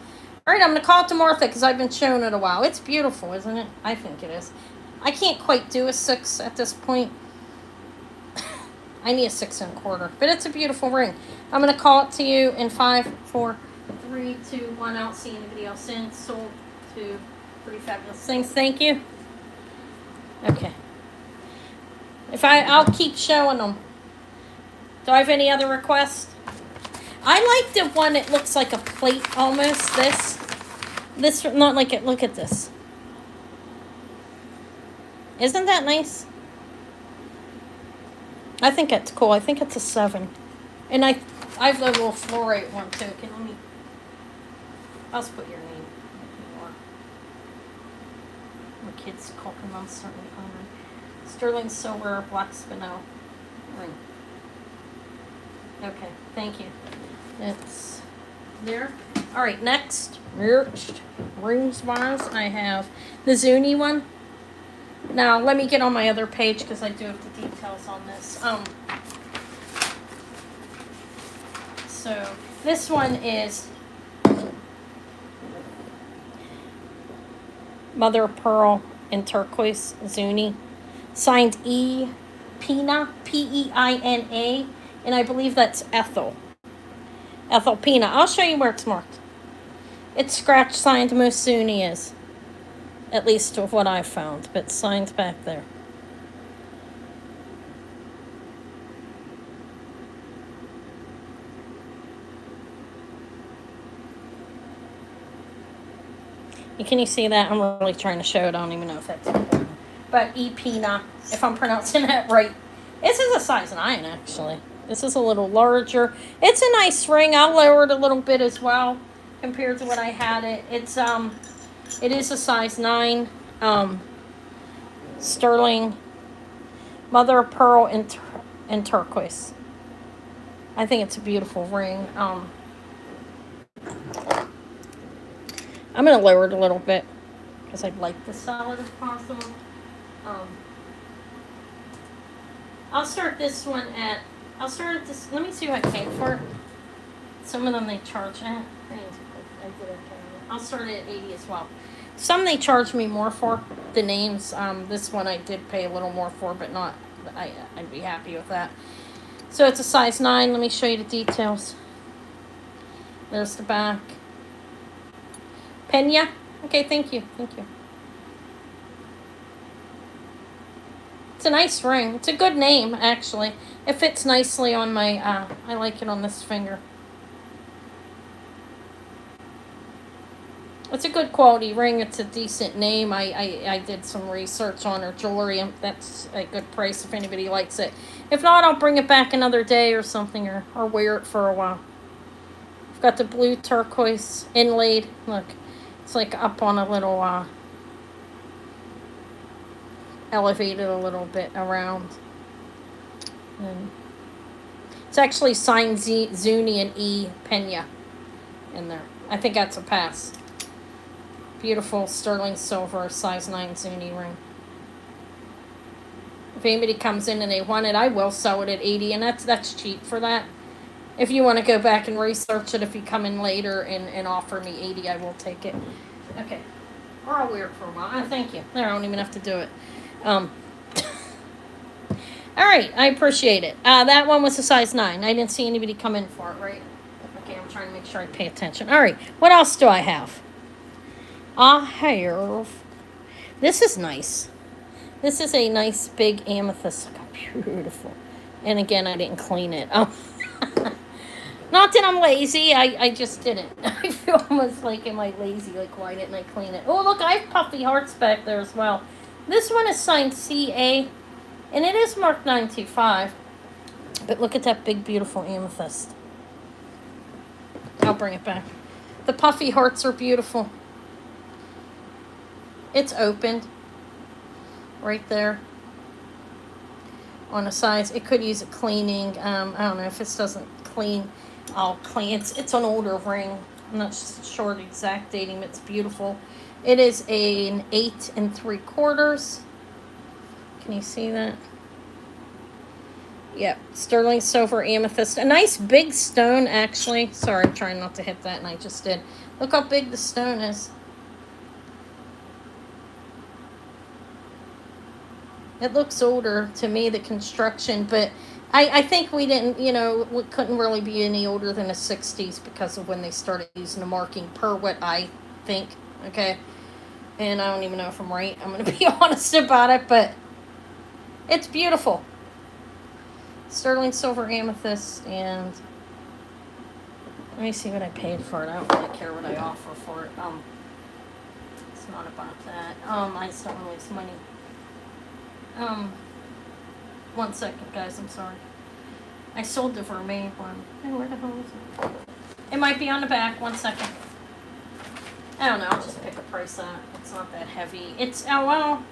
All right, I'm going to call it to Martha because I've been showing it a while. It's beautiful, isn't it? I think it is. I can't quite do a 6 at this point. I need a 6 1/4, but it's a beautiful ring. I'm going to call it to you in 5, 4, 3, 2, 1. I don't see anybody else in. Sold to pretty fabulous things. Thank you. Okay. I'll keep showing them. Do I have any other requests? I like the one that looks like a plate almost. This not like it. Look at this. Isn't that nice? I think it's cool. I think it's a 7. And I have the little fluorite one too. I'll just put your name. My kids cooking on certain sterling silver black spinel ring. Okay, thank you. It's there. All right, next rings wise, I have the Zuni one. Now let me get on my other page because I do have the details on this. So this one is mother of pearl in turquoise Zuni, signed E. Pina, Peina, and I believe that's Ethel Pina. I'll show you where it's marked. It's scratch signed. Most Zuni is, at least of what I've found, but signed back there. Can you see that? I'm really trying to show it. I don't even know if that's important. But Pina, if I'm pronouncing that right. This is a size 9, actually. This is a little larger. It's a nice ring. I'll lower it a little bit as well compared to what I had it. It is a size 9. Sterling, mother of pearl in turquoise. I think it's a beautiful ring. I'm going to lower it a little bit because I'd like to sell it if possible. I'll start this one at, let me see what I paid for it. Some of them they charge at, I'll start it at 80 as well. Some they charge me more for, the names. This one I did pay a little more for, but not, I'd be happy with that. So it's a size 9. Let me show you the details. There's the back. Pena. Okay, thank you. It's a nice ring. It's a good name, actually. It fits nicely on my, I like it on this finger. It's a good quality ring. It's a decent name. I did some research on her jewelry, and that's a good price if anybody likes it. If not, I'll bring it back another day or something, or wear it for a while. I've got the blue turquoise inlaid. Look. It's like up on a little, elevated a little bit around. And it's actually signed Zuni and E. Pena. in there. I think that's a pass. Beautiful sterling silver size 9 Zuni ring. If anybody comes in and they want it, I will sell it at 80, and that's cheap for that. If you want to go back and research it, if you come in later and offer me 80, I will take it. Okay. Or I'll wear it for a while. Thank you. I don't even have to do it. All right. I appreciate it. That one was a size 9. I didn't see anybody come in for it, right? Okay, I'm trying to make sure I pay attention. All right. What else do I have? I have... This is nice. This is a nice big amethyst. Look how beautiful. And again, I didn't clean it. Oh. Not that I'm lazy. I just didn't. I feel almost like, am I lazy? Like, why didn't I clean it? Oh, look, I have puffy hearts back there as well. This one is signed CA. And it is marked 925. But look at that big, beautiful amethyst. I'll bring it back. The puffy hearts are beautiful. It's opened. Right there. On the sides. It could use a cleaning. I don't know if this doesn't clean. I'll clean. It's an older ring. I'm not sure the exact dating. It's beautiful. It is an 8 3/4. Can you see that? Yep. Sterling silver amethyst. A nice big stone, actually. Sorry, I'm trying not to hit that, and I just did. Look how big the stone is. It looks older to me, the construction, but I think we didn't, we couldn't really be any older than the 60s because of when they started using the marking, per what I think, okay? And I don't even know if I'm right. I'm going to be honest about it, but it's beautiful. Sterling silver amethyst, and let me see what I paid for it. I don't really care what I offer for it. It's not about that. I just don't want to waste money. 1 second, guys. I'm sorry. I sold the vermeil one. Hey, where the hell is it? It might be on the back. 1 second. I don't know. I'll just pick a price out. It's not that heavy. It's, oh, well.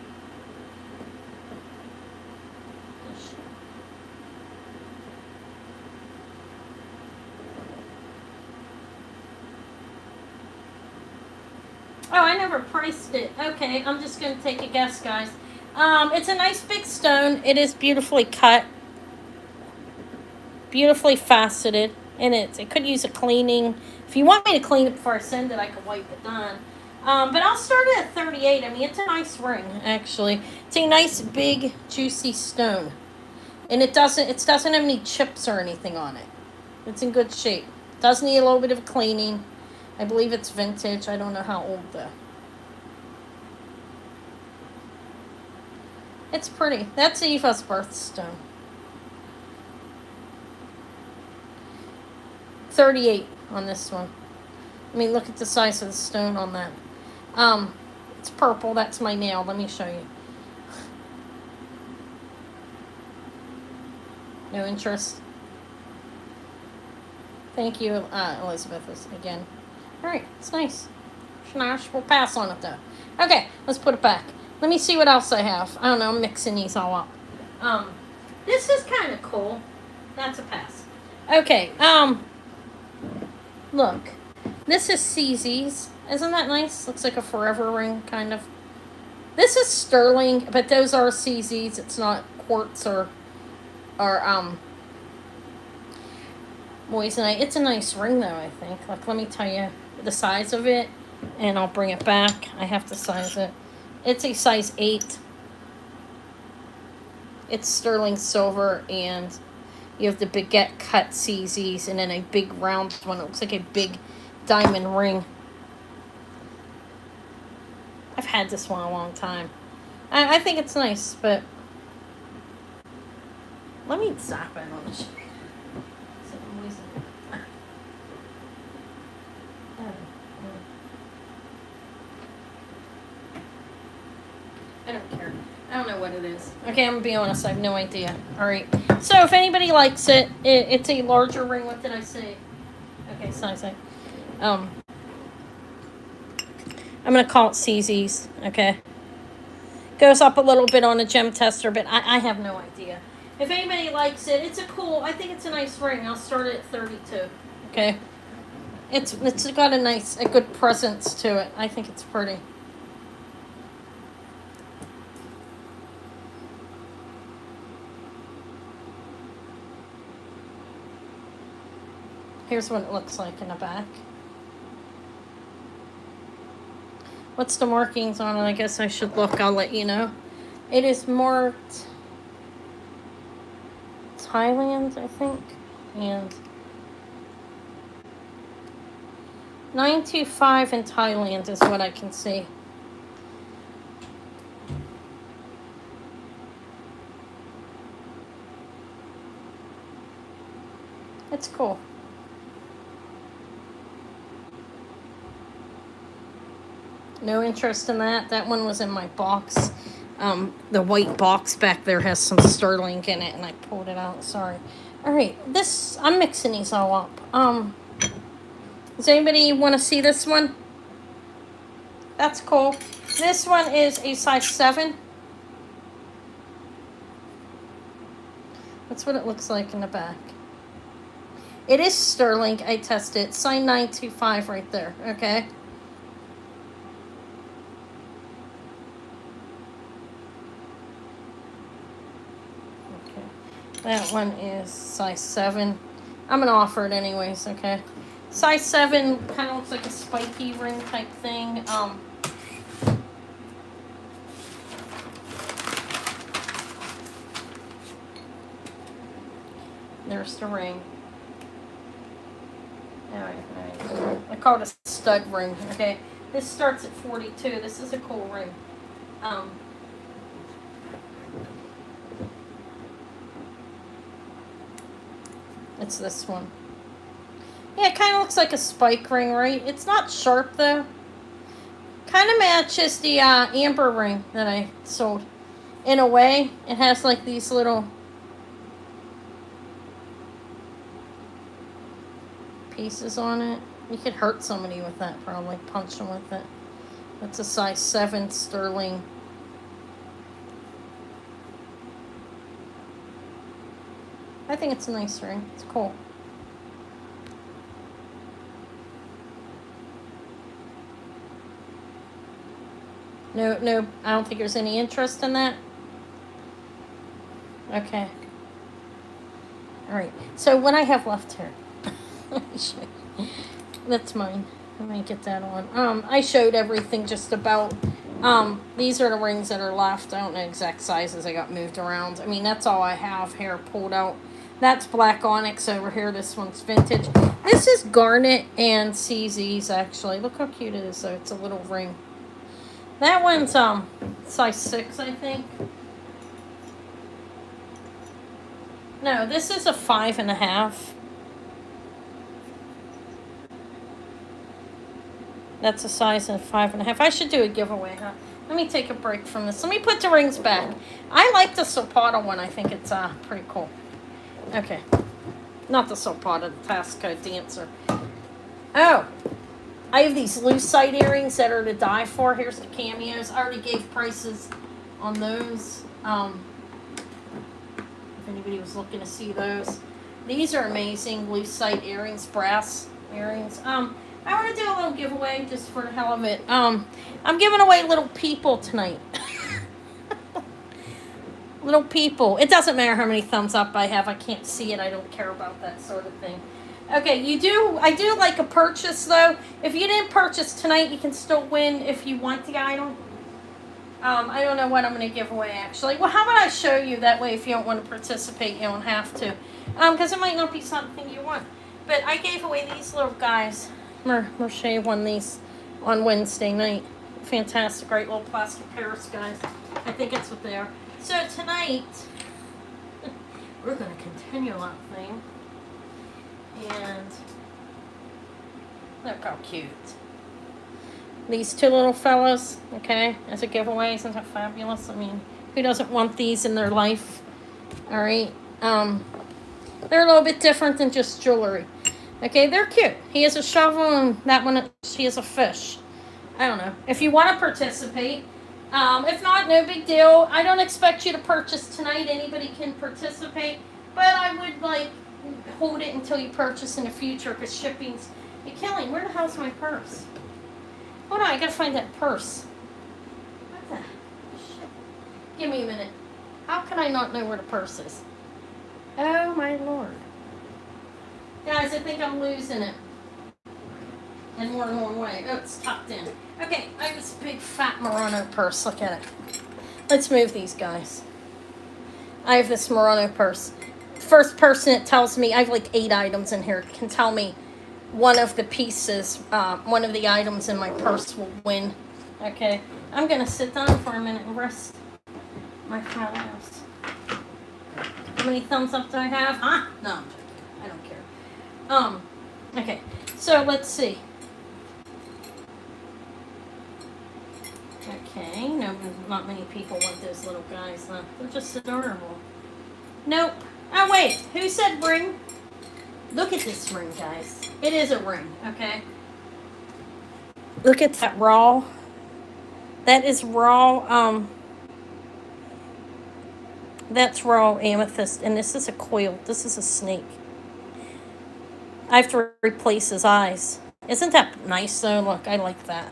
Oh, I never priced it. Okay, I'm just going to take a guess, guys. It's a nice big stone. It is beautifully cut. Beautifully faceted. And it could use a cleaning. If you want me to clean it before I send it, I can wipe it down. But I'll start it at 38. I mean, it's a nice ring, actually. It's a nice, big, juicy stone. And it doesn't have any chips or anything on it. It's in good shape. It does need a little bit of cleaning. I believe it's vintage. I don't know how old, though. It's pretty. That's Eva's birthstone. 38 on this one. I mean, look at the size of the stone on that. It's purple. That's my nail. Let me show you. No interest. Thank you, Elizabeth, again. All right, it's nice. Schnosh. We'll pass on it, though. Okay, let's put it back. Let me see what else I have. I don't know. I'm mixing these all up. This is kind of cool. That's a pass. Okay, look. This is CZ's. Isn't that nice? Looks like a forever ring, kind of. This is sterling, but those are CZ's. It's not quartz or moissanite. It's a nice ring, though, I think. Like, let me tell you the size of it, and I'll bring it back. I have to size it. It's a size 8. It's sterling silver, and you have the baguette cut CZs, and then a big round one. It looks like a big diamond ring. I've had this one a long time. I think it's nice, but let me zap it on the show. I don't care. I don't know what it is. Okay, I'm going to be honest. I have no idea. All right. So, if anybody likes it, it's a larger ring. What did I say? Okay, size 8. I'm going to call it CZ's. Okay. Goes up a little bit on a gem tester, but I have no idea. If anybody likes it, it's a cool, I think it's a nice ring. I'll start it at 32. Okay. It's got a good presence to it. I think it's pretty. Here's what it looks like in the back. What's the markings on it? I guess I should look. I'll let you know. It is marked Thailand, I think, and 925 in Thailand is what I can see. It's cool. No interest in that. That one was in my box. The white box back there has some sterling in it, and I pulled it out. Sorry. All right, I'm mixing these all up. Does anybody want to see this one? That's cool. This one is a size 7. That's what it looks like in the back. It is sterling. I tested it. Size 925 right there. Okay. That one is size 7. I'm going to offer it anyways, okay? Size 7 kind of looks like a spiky ring type thing. There's the ring. Alright. I call it a stud ring, okay? This starts at 42. This is a cool ring. It's this one. Yeah, it kind of looks like a spike ring, right? It's not sharp, though. Kind of matches the amber ring that I sold. In a way, it has like these little pieces on it. You could hurt somebody with that, probably. Punch them with it. That's a size 7 sterling. I think it's a nice ring. It's cool. No, I don't think there's any interest in that. Okay. All right. So what I have left here, that's mine. Let me get that on. I showed everything just about. These are the rings that are left. I don't know exact sizes. I got moved around. I mean, that's all I have here pulled out. That's black onyx over here. This one's vintage. This is garnet and CZ's, actually. Look how cute it is, though. It's a little ring. That one's size 6, I think. No, this is a 5.5. That's a size of 5.5. I should do a giveaway, huh? Let me take a break from this. Let me put the rings back. I like the Zapata one. I think it's pretty cool. Okay. Not the Zapata, the Tasco Dancer. Oh. I have these lucite earrings that are to die for. Here's the cameos. I already gave prices on those. If anybody was looking to see those. These are amazing lucite earrings, brass earrings. I want to do a little giveaway just for the hell of it. I'm giving away little people tonight. Little people. It doesn't matter how many thumbs up I have. I can't see it. I don't care about that sort of thing. Okay, I do like a purchase, though. If you didn't purchase tonight, you can still win if you want the item. I don't know what I'm going to give away, actually. Well, how about I show you? That way, if you don't want to participate, you don't have to. Because it might not be something you want. But I gave away these little guys. Merche won these on Wednesday night. Fantastic, great little plastic Paris guys. I think it's what they are. So tonight, we're going to continue that thing. And look how cute. These two little fellas, okay, as a giveaway. Isn't that fabulous? I mean, who doesn't want these in their life? All right. They're a little bit different than just jewelry. Okay, they're cute. He has a shovel, and that one, she has a fish. I don't know. If you want to participate. If not, no big deal. I don't expect you to purchase tonight. Anybody can participate. But I would, hold it until you purchase in the future, because shipping's killing find, where the hell's my purse? Hold on, I gotta find that purse. What the shit? Give me a minute. How can I not know where the purse is? Oh my lord. Guys, I think I'm losing it. In more than one way. Oh, it's tucked in. Okay, I have this big fat Murano purse. Look at it. Let's move these guys. I have this Murano purse. First person it tells me, I have like 8 items in here, can tell me one of the pieces, one of the items in my purse will win. Okay, I'm going to sit down for a minute and rest my fat ass. How many thumbs up do I have? Huh? No, I'm joking. I don't care. Okay, so let's see. Okay, no, not many people want those little guys, huh? They're just adorable. Nope. Oh, wait. Who said ring? Look at this ring, guys. It is a ring, okay? Look at that raw. That is raw, that's raw amethyst, and this is a coil. This is a snake. I have to replace his eyes. Isn't that nice, though? Look, I like that.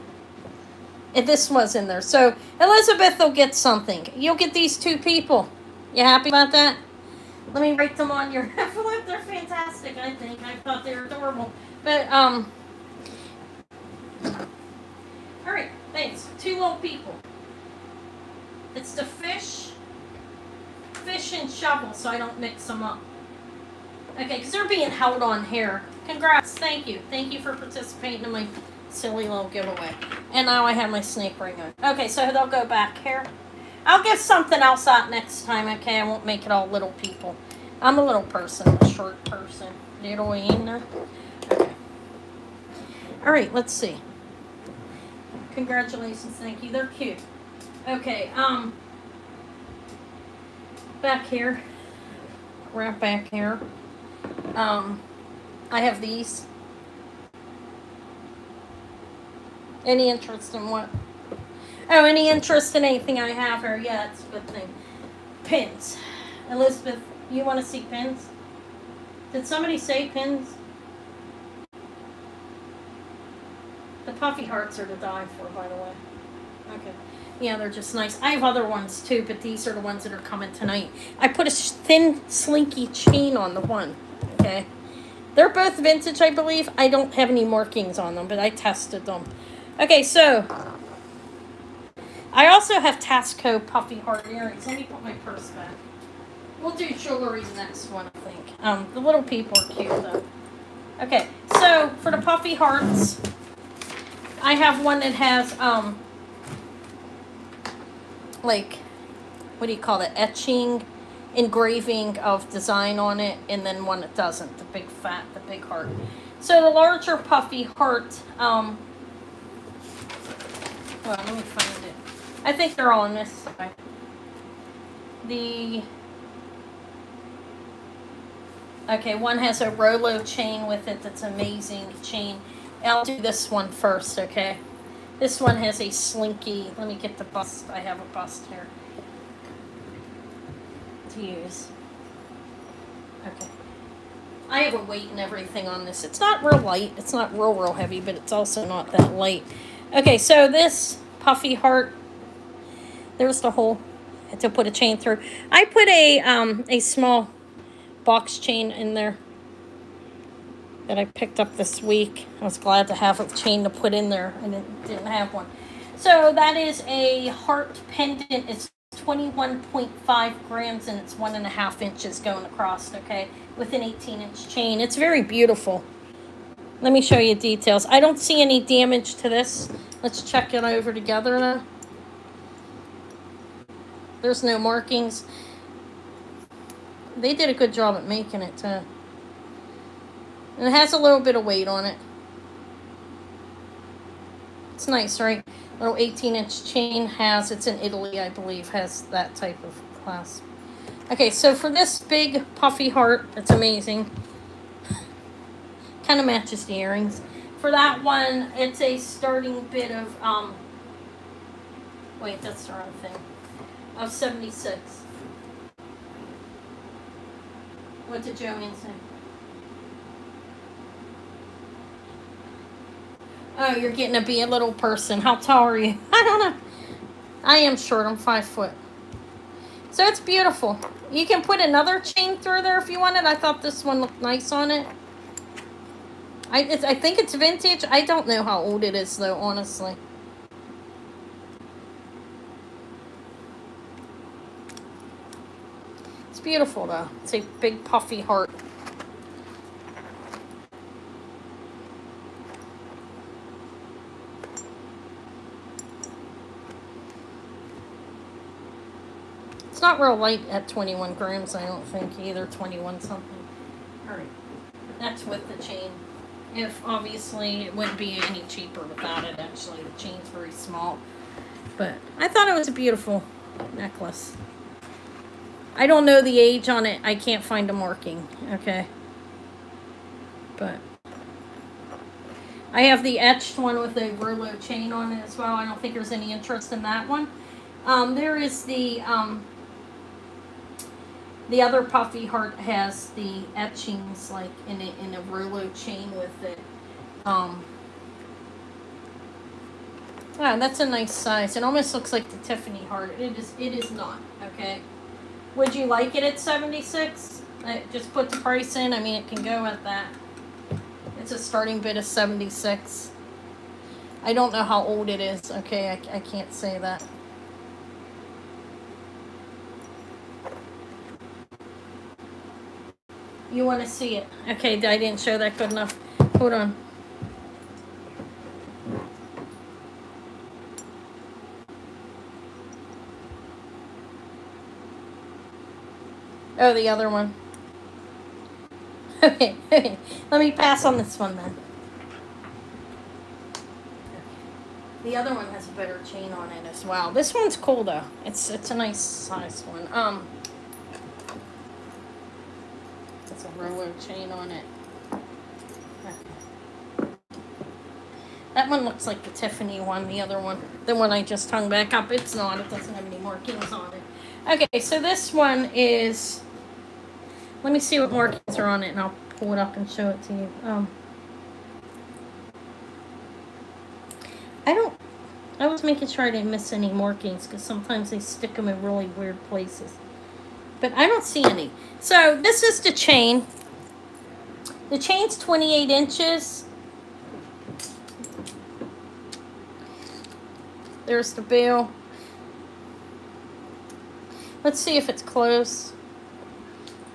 This was in there. So, Elizabeth will get something. You'll get these 2 people. You happy about that? Let me write them on your envelope. They're fantastic, I think. I thought they were adorable. But, alright, thanks. 2 little people. It's the fish and shovel, so I don't mix them up. Okay, because they're being held on here. Congrats. Thank you. Thank you for participating in my silly little giveaway. And now I have my snake ring on. Okay, so they'll go back here. I'll give something else out next time, okay? I won't make it all little people. I'm a little person, a short person. Little Ina. Okay. Alright, let's see. Congratulations, thank you. They're cute. Okay, back here. Right back here. I have these. Any interest in what? Oh, any interest in anything I have here? Yeah, it's a good thing. Pins. Elizabeth, you want to see pins? Did somebody say pins? The puffy hearts are to die for, by the way. Okay. Yeah, they're just nice. I have other ones too, but these are the ones that are coming tonight. I put a thin, slinky chain on the one. Okay. They're both vintage, I believe. I don't have any markings on them, but I tested them. Okay, so I also have Tasco puffy heart earrings. Let me put my purse back. We'll do jewelry next one, I think. The little people are cute, though. Okay, so for the puffy hearts, I have one that has, like, what do you call it? Etching, engraving of design on it, and then one that doesn't. The big heart. So the larger puffy heart, well, let me find it. I think they're all on this side. Okay, one has a Rolo chain with it that's amazing chain. I'll do this one first, okay? This one has a slinky. Let me get the bust. I have a bust here to use. Okay. I have a weight and everything on this. It's not real light. It's not real heavy, but it's also not that light. Okay, so this puffy heart, there's the hole to put a chain through. I put a small box chain in there that I picked up this week. I was glad to have a chain to put in there. I didn't have one. So that is a heart pendant. It's 21.5 grams and it's 1.5 inches going across, okay, with an 18-inch chain. It's very beautiful. Let me show you details. I don't see any damage to this. Let's check it over together now. There's no markings. They did a good job at making it too. And it has a little bit of weight on it. It's nice, right? Little 18-inch chain has, it's in Italy, I believe, has that type of clasp. Okay, so for this big puffy heart, it's amazing. Kind of matches the earrings. For that one, it's a starting bid of, wait, that's the wrong thing, of 76. What did Joanne say? Oh, you're getting to be a little person. How tall are you? I don't know. I am short. I'm 5 foot. So it's beautiful. You can put another chain through there if you wanted. I thought this one looked nice on it. I think it's vintage. I don't know how old it is though, honestly. It's beautiful though. It's a big puffy heart. It's not real light at 21 grams, I don't think either. 21 something. Alright. That's with the chain. If obviously it wouldn't be any cheaper without it, actually. The chain's very small. But I thought it was a beautiful necklace. I don't know the age on it. I can't find a marking. Okay. But I have the etched one with a Rolo chain on it as well. I don't think there's any interest in that one. There is the other puffy heart has the etchings like in a Rolo chain with it. Oh, that's a nice size. It almost looks like the Tiffany heart. It is not, okay? Would you like it at 76? Just put the price in. I mean, it can go at that. It's a starting bid of 76. I don't know how old it is, okay? I can't say that. You want to see it. Okay, I didn't show that good enough. Hold on. Oh, the other one. Okay, let me pass on this one then. The other one has a better chain on it as well. This one's cool though. It's a nice size one. It's a Rolo chain on it. Okay. That one looks like the Tiffany one. The other one, the one I just hung back up, it's not. It doesn't have any markings on it. Okay, so this one is. Let me see what markings are on it, and I'll pull it up and show it to you. I was making sure I didn't miss any markings because sometimes they stick them in really weird places. But I don't see any. So this is the chain. The chain's 28 inches. There's the bail. Let's see if it's closed.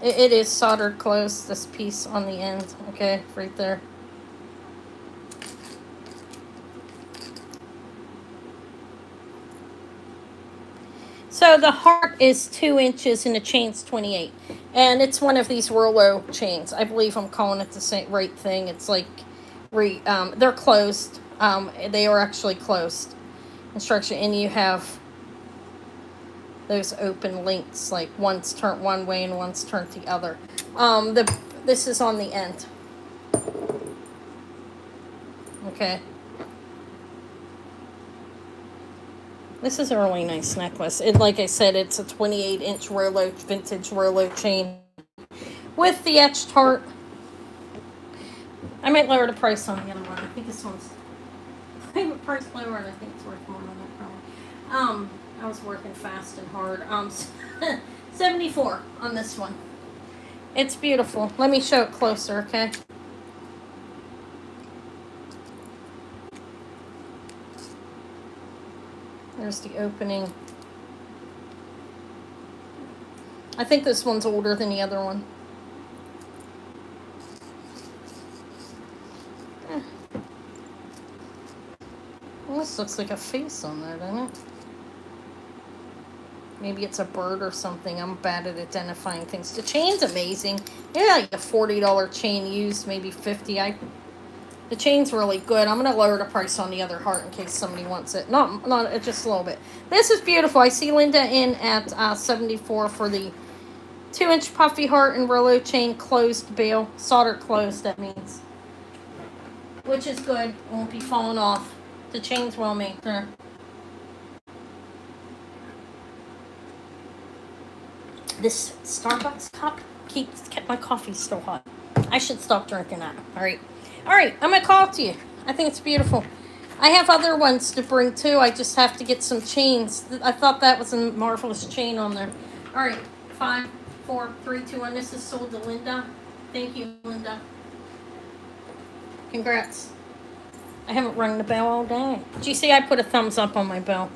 It is soldered closed, this piece on the end. Okay, right there. So the heart is 2 inches and the chain's 28. And it's one of these Rolo chains. I believe I'm calling it the same right thing. It's like, they're closed. They are actually closed. Instruction, and you have those open links, like one's turned one way and one's turned the other. This is on the end. Okay. This is a really nice necklace. Like I said, it's a 28-inch Rolo, vintage Rolo chain with the etched heart. I might lower the price on the other one. I think this one's price lower, and I think it's worth more than that probably. I was working fast and hard. 74 on this one. It's beautiful. Let me show it closer, okay? There's the opening. I think this one's older than the other one. Well, this looks like a face on that, doesn't it? Maybe it's a bird or something. I'm bad at identifying things. The chain's amazing. Maybe like a $40 chain used, maybe $50. The chain's really good. I'm going to lower the price on the other heart in case somebody wants it. Not just a little bit. This is beautiful. I see Linda in at 74 for the 2-inch puffy heart and Rolo chain closed bail. Solder closed, that means. Which is good. It won't be falling off. The chain's well made there. This Starbucks cup kept my coffee still hot. I should stop drinking that. All right, I'm gonna call it to you. I think it's beautiful. I have other ones to bring too. I just have to get some chains. I thought that was a marvelous chain on there. All right, 5, 4, 3, 2, 1. This is sold to Linda. Thank you, Linda. Congrats. I haven't rung the bell all day. Did you see I put a thumbs up on my bell?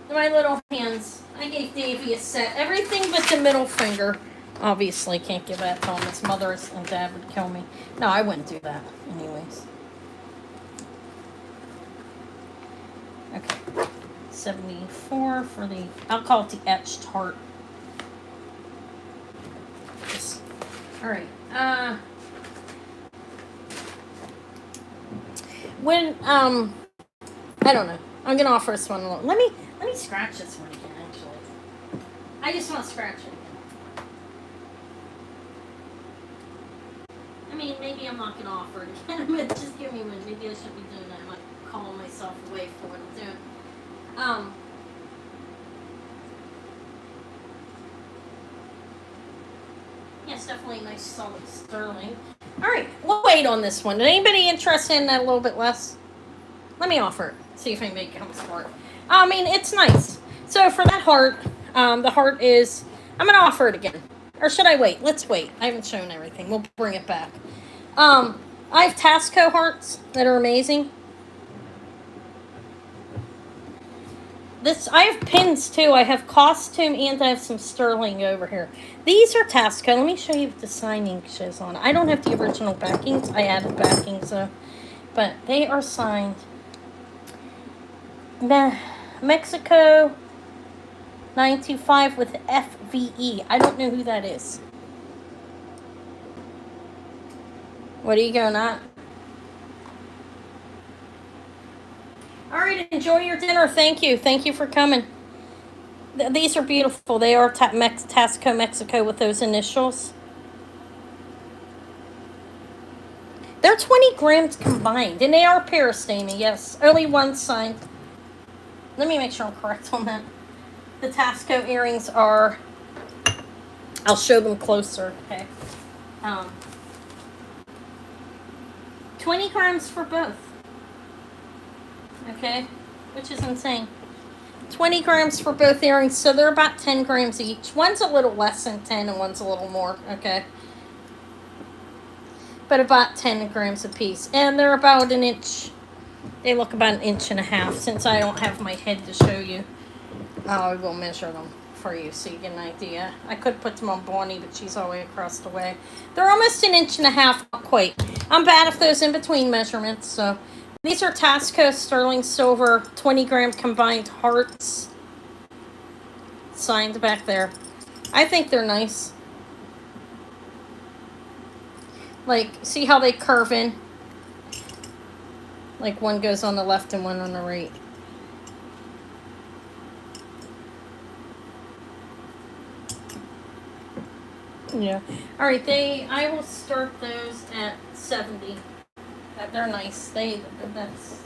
My little hands. I gave Davey a set. Everything but the middle finger. Obviously can't give that to him. His mother and dad would kill me. No, I wouldn't do that anyways. Okay. 74 for the, I'll call it the etched heart. Alright. When, I don't know. I'm gonna offer this one a little. Let me scratch this one again, actually. I just want to scratch it again. I mean, maybe I'm not gonna offer it again, but just give me one. Maybe I should be doing that. I'm like calling myself away for what I'm doing. Yeah, it's definitely a nice solid sterling. Alright, we'll wait on this one. Anybody interested in that a little bit less? Let me offer it. See if anybody comes for it. I mean, it's nice. So for that heart, the heart is, I'm going to offer it again. Or should I wait? Let's wait. I haven't shown everything. We'll bring it back. I have Tasco hearts that are amazing. I have pins too. I have costume and I have some sterling over here. These are Tasco. Let me show you what the signing shows on. I don't have the original backings. I added backings though. But they are signed. Mexico 925 with FVE. I don't know who that is. What are you going at? All right, enjoy your dinner. Thank you. Thank you for coming. These are beautiful. They are Tasco Mexico with those initials. They're 20 grams combined, and they are Parastamy, yes. Only one signed. Let me make sure I'm correct on that. The Tasco earrings are, I'll show them closer, okay. 20 grams for both. Okay, which is insane. 20 grams for both earrings, so they're about 10 grams each. One's a little less than 10 and one's a little more, okay. But about 10 grams a piece. And they're about an inch. They look about an inch and a half. Since I don't have my head to show you, I will measure them for you so you get an idea. I could put them on Bonnie, but she's all the way across the way. They're almost an inch and a half, not quite. I'm bad at those in-between measurements, so. These are Tasco sterling silver 20 gram combined hearts. Signed back there. I think they're nice. Like, see how they curve in? Like one goes on the left and one on the right. Yeah. Alright, I will start those at 70. They're nice. That's.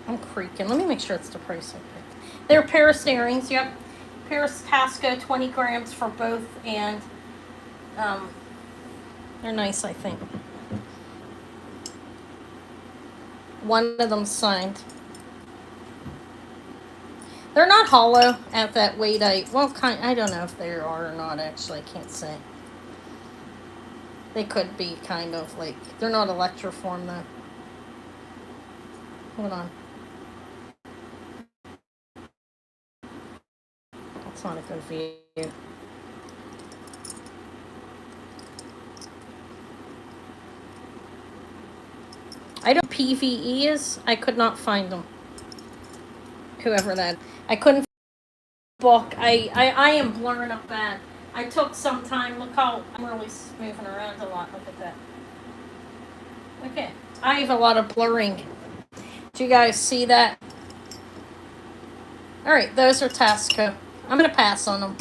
I'm creaking. Let me make sure it's the price I picked. They're Paris earrings. Yep. Paris Tasco, 20 grams for both, and they're nice, I think. One of them signed. They're not hollow at that weight. I don't know if they are or not. Actually, I can't say. They could be kind of like, they're not electroform though. Hold on. That's not a good view. I don't know what PVE is. I could not find them. Whoever that. I couldn't book. I am blurring up bad. I took some time. Look how I'm really moving around a lot. Look at that. Okay. I have a lot of blurring. Do you guys see that? Alright, those are Tasco. I'm going to pass on them.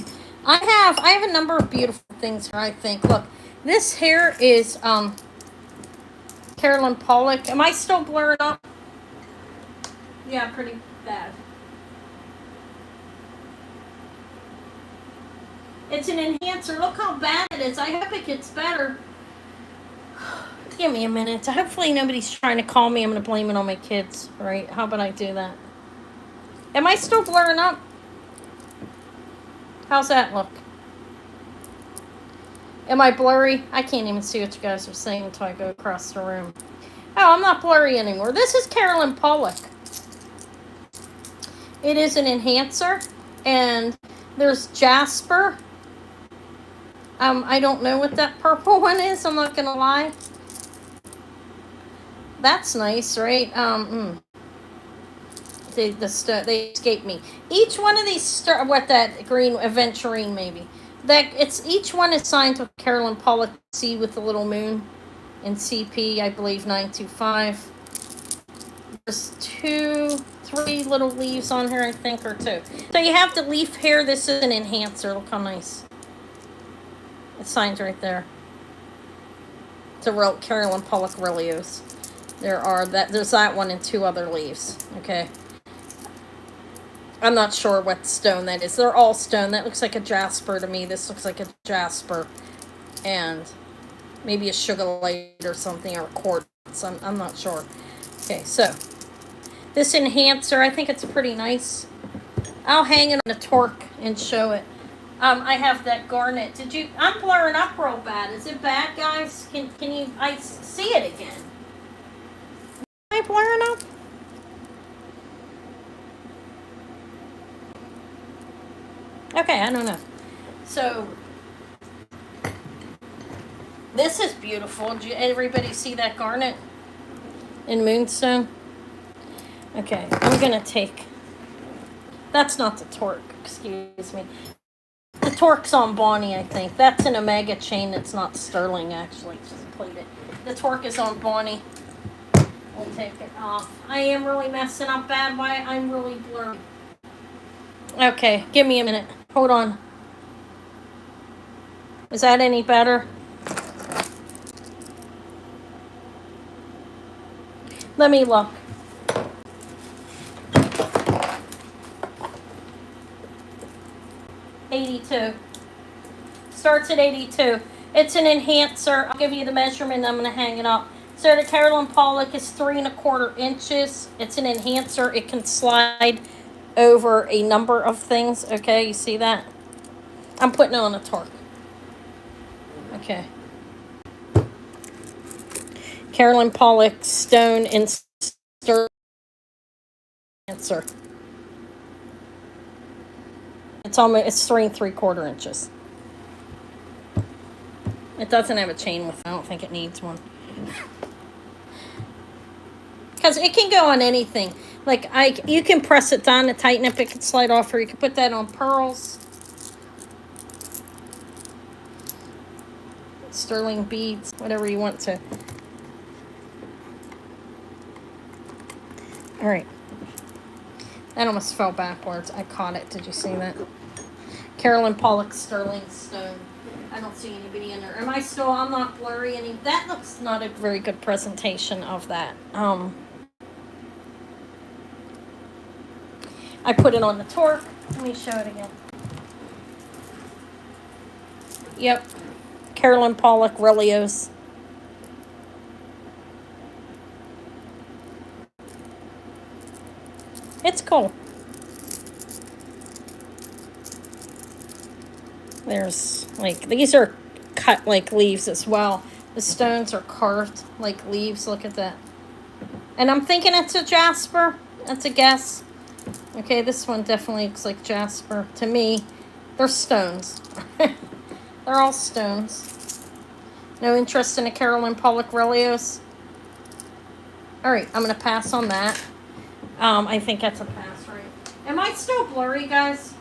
I have a number of beautiful things here, I think. Look, this here is Carolyn Pollock. Am I still blurring up? Yeah, pretty bad. It's an enhancer. Look how bad it is. I hope it gets better. Give me a minute. Hopefully nobody's trying to call me. I'm going to blame it on my kids, right? How about I do that? Am I still blurring up? How's that look? Am I blurry? I can't even see what you guys are saying until I go across the room. Oh, I'm not blurry anymore. This is Carolyn Pollock. It is an enhancer, and there's Jasper. I don't know what that purple one is. I'm not gonna lie. That's nice, right? They escaped me. Each one of these what that green aventurine maybe. That it's each one is signed with Carolyn Pollock C with the little moon in CP, I believe 925. There's 3 little leaves on here, I think, or 2. So you have the leaf here. This is an enhancer. Look how nice. It's signed right there. It's a real Carolyn Pollock Relios. There's that one and 2 other leaves. Okay. I'm not sure what stone that is. They're all stone. That looks like a jasper to me. This looks like a jasper. And maybe a sugar light or something, or a quartz. I'm not sure. Okay, so this enhancer, I think it's pretty nice. I'll hang it on a torque and show it. I have that garnet. I'm blurring up real bad. Is it bad, guys? Can you, I see it again. Am I blurring up? Okay, I don't know. So, this is beautiful. Did everybody see that garnet in Moonstone? Okay, I'm going to take... That's not the torque, excuse me. The torque's on Bonnie, I think. That's an Omega chain that's not sterling, actually. Just plated. The torque is on Bonnie. We'll take it off. I am really messing up bad. Why? I'm really blurry. Okay, give me a minute. Hold on. Is that any better? Let me look. $82. Starts at $82. It's an enhancer. I'll give you the measurement. I'm going to hang it up. So the Carolyn Pollock is 3 1/4 inches. It's an enhancer. It can slide over a number of things. Okay, you see that? I'm putting it on a torque. Okay. Carolyn Pollock stone and sterling enhancer. It's 3 3/4 inches. It doesn't have a chain with it. I don't think it needs one. Because it can go on anything. Like, you can press it down to tighten it, it can slide off, or you can put that on pearls. Sterling beads, whatever you want to. Alright. That almost fell backwards. I caught it. Did you see that? Carolyn Pollock sterling stone. I don't see anybody in there. I'm not blurry any. That looks not a very good presentation of that. I put it on the torque. Let me show it again. Yep. Carolyn Pollock Relios. It's cool. There's, like, these are cut like leaves as well. The stones are carved like leaves. Look at that. And I'm thinking it's a jasper. That's a guess. Okay, this one definitely looks like jasper. To me, they're stones. They're all stones. No interest in a Carolyn Pollock Relios? Alright, I'm going to pass on that. I think that's a pass, right? Am I still blurry, guys?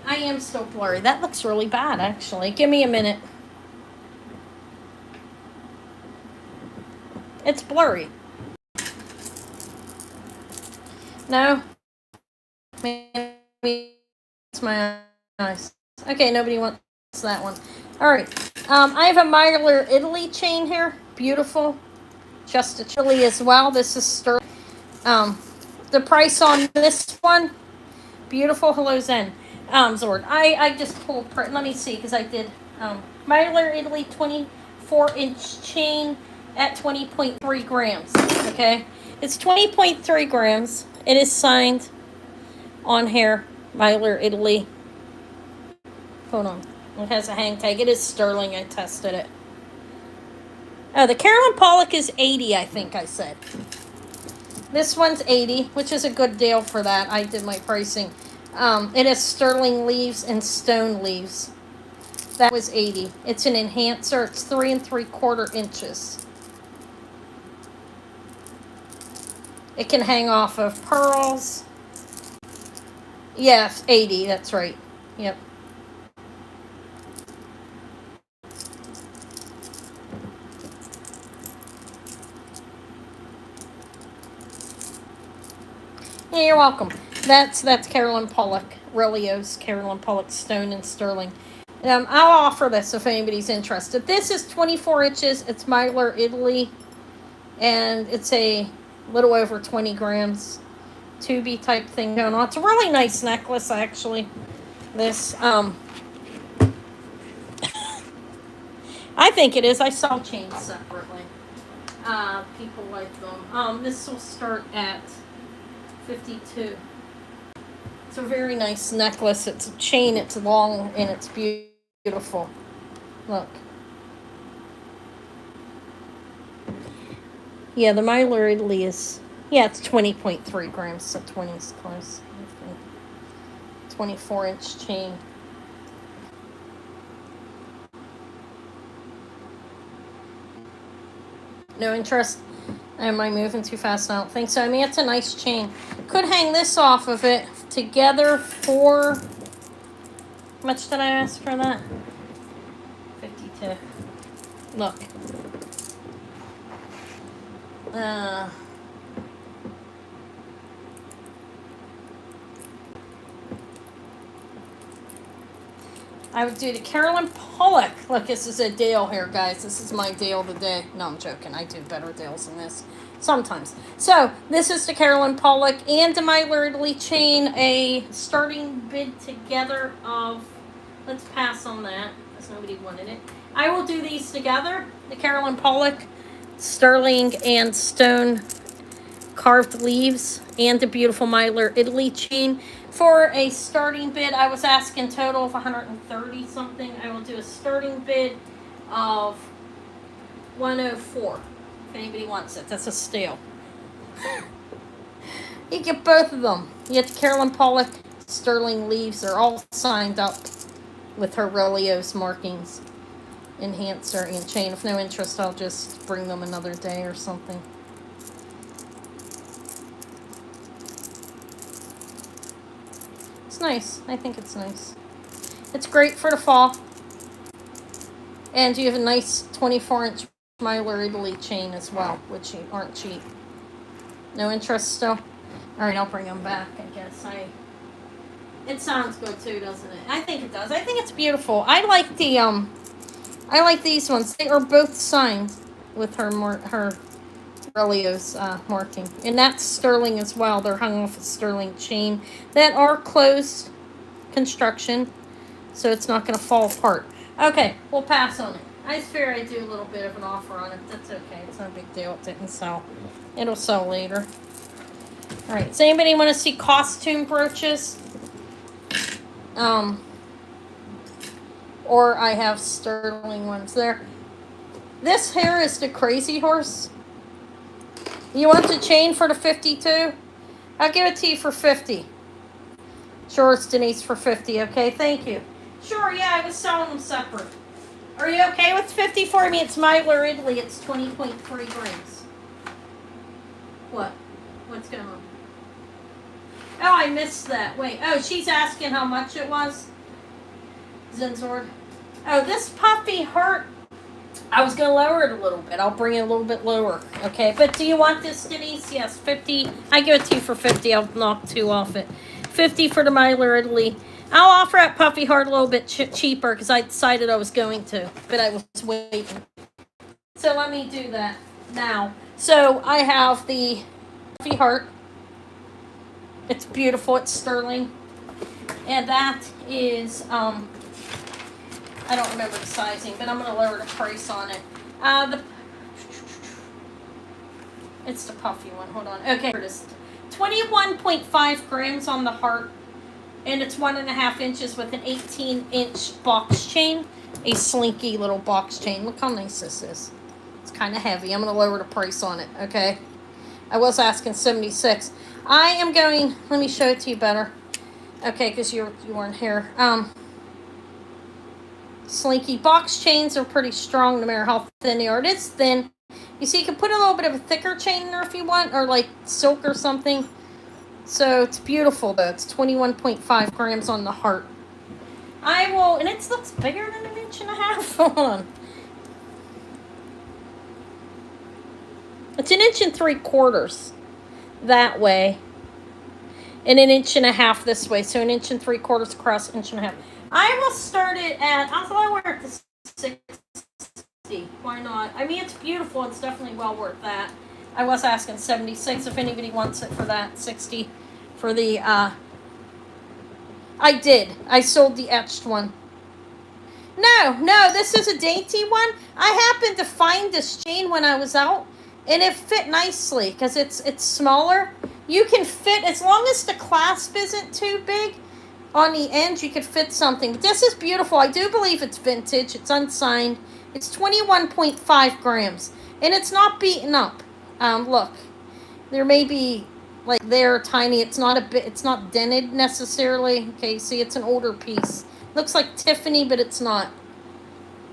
I am still blurry. That looks really bad, actually. Give me a minute. It's blurry. No? Maybe it's my eyes. Okay, nobody wants that one. Alright. I have a Myler Italy chain here. Beautiful. Just a chili as well. This is sterling. The price on this one, beautiful. Hello, Zen. Zord. I just pulled, let me see, because I did, Myler Italy 24-inch chain at 20.3 grams, okay? It's 20.3 grams. It is signed on here, Myler Italy. Hold on. It has a hang tag. It is sterling. I tested it. Oh, the Carolyn Pollock is 80, I think I said. This one's 80, which is a good deal for that. I did my pricing. It has sterling leaves and stone leaves. That was 80. It's an enhancer. It's 3 3/4 inches. It can hang off of pearls. Yes, 80. That's right. Yep. Yeah, you're welcome. That's Carolyn Pollock. Relios, Carolyn Pollock Stone and Sterling. I'll offer this if anybody's interested. This is 24 inches. It's Myler, Italy. And it's a little over 20 grams. 2B type thing going on. It's a really nice necklace, actually. This, I think it is. I sell chains separately. People like them. This will start at 52. It's a very nice necklace. It's a chain. It's long and it's beautiful. Look. Yeah, the Myler Italy is, yeah, it's 20.3 grams, so 20 is close. 24-inch chain. No interest? Am I moving too fast? I don't think so. I mean, it's a nice chain. Could hang this off of it together for, how much did I ask for that? 52. Look. I would do the Carolyn Pollock. Look, this is a deal here, guys. This is my deal of the day. No, I'm joking. I do better deals than this sometimes. So, this is the Carolyn Pollock and the Myler Italy chain. A starting bid together of, let's pass on that because nobody wanted it. I will do these together. The Carolyn Pollock, sterling and stone carved leaves, and the beautiful Myler Italy chain. For a starting bid, I was asking total of 130 something. I will do a starting bid of 104. If anybody wants it, that's a steal. You get both of them. You get the Carolyn Pollock sterling leaves. They're all signed up with her Relios markings, enhancer, and chain. If no interest, I'll just bring them another day or something. It's nice. I think it's nice. It's great for the fall. And you have a nice 24-inch Myler Italy chain as well, which aren't cheap. No interest still? Alright, I'll bring them back, I guess. It sounds good too, doesn't it? I think it does. I think it's beautiful. I like the, I like these ones. They are both signed with her Relios marking. And that's sterling as well. They're hung off a sterling chain that are closed construction, so it's not going to fall apart. Okay, we'll pass on it. I just figure I'd do a little bit of an offer on it. That's okay. It's no big deal. It didn't sell. It'll sell later. Alright, does anybody want to see costume brooches? Or I have sterling ones there. This here is the Crazy Horse. You want the chain for the 52? I'll give it to you for 50. Sure, it's Denise for 50, okay? Thank you. Sure, yeah, I was selling them separate. Are you okay with 50 for me? It's Myler Italy. It's 20.3 grams. What? What's going on? Oh, I missed that. Wait. Oh, she's asking how much it was? Zenzord. Oh, this puffy heart, I was going to lower it a little bit. I'll bring it a little bit lower. Okay, but do you want this, Denise? Yes, 50. I give it to you for 50. I'll knock 2 off it. 50 for the Myler Italy. I'll offer that puffy heart a little bit cheaper because I decided I was going to, but I was waiting. So let me do that now. So I have the puffy heart. It's beautiful. It's sterling. And that is, I don't remember the sizing, but I'm going to lower the price on it. It's the puffy one. Hold on. Okay, here it is. 21.5 grams on the heart, and it's 1.5 inches with an 18-inch box chain. A slinky little box chain. Look how nice this is. It's kind of heavy. I'm going to lower the price on it, okay? I was asking $76. I am going, let me show it to you better. Okay, because you weren't here. Slinky box chains are pretty strong no matter how thin they are. It is thin. You see, you can put a little bit of a thicker chain in there if you want, or like silk or something. So it's beautiful though. It's 21.5 grams on the heart. I will, and it looks bigger than 1.5 inches. Hold on. It's 1.75 inches that way, and 1.5 inches this way. So 1.75 inches across, 1.5 inches. I will start it at, I'll lower it to 60. Why not? I mean, it's beautiful. It's definitely well worth that. I was asking 76 if anybody wants it for that. 60 for the, I did. I sold the etched one. No, this is a dainty one. I happened to find this chain when I was out, and it fit nicely because it's smaller. You can fit, as long as the clasp isn't too big on the end, you could fit something. But this is beautiful. I do believe it's vintage. It's unsigned. It's 21.5 grams, and it's not beaten up. Look, there may be like they're tiny. It's not a bit. It's not dented necessarily. Okay, see, it's an older piece. Looks like Tiffany, but it's not.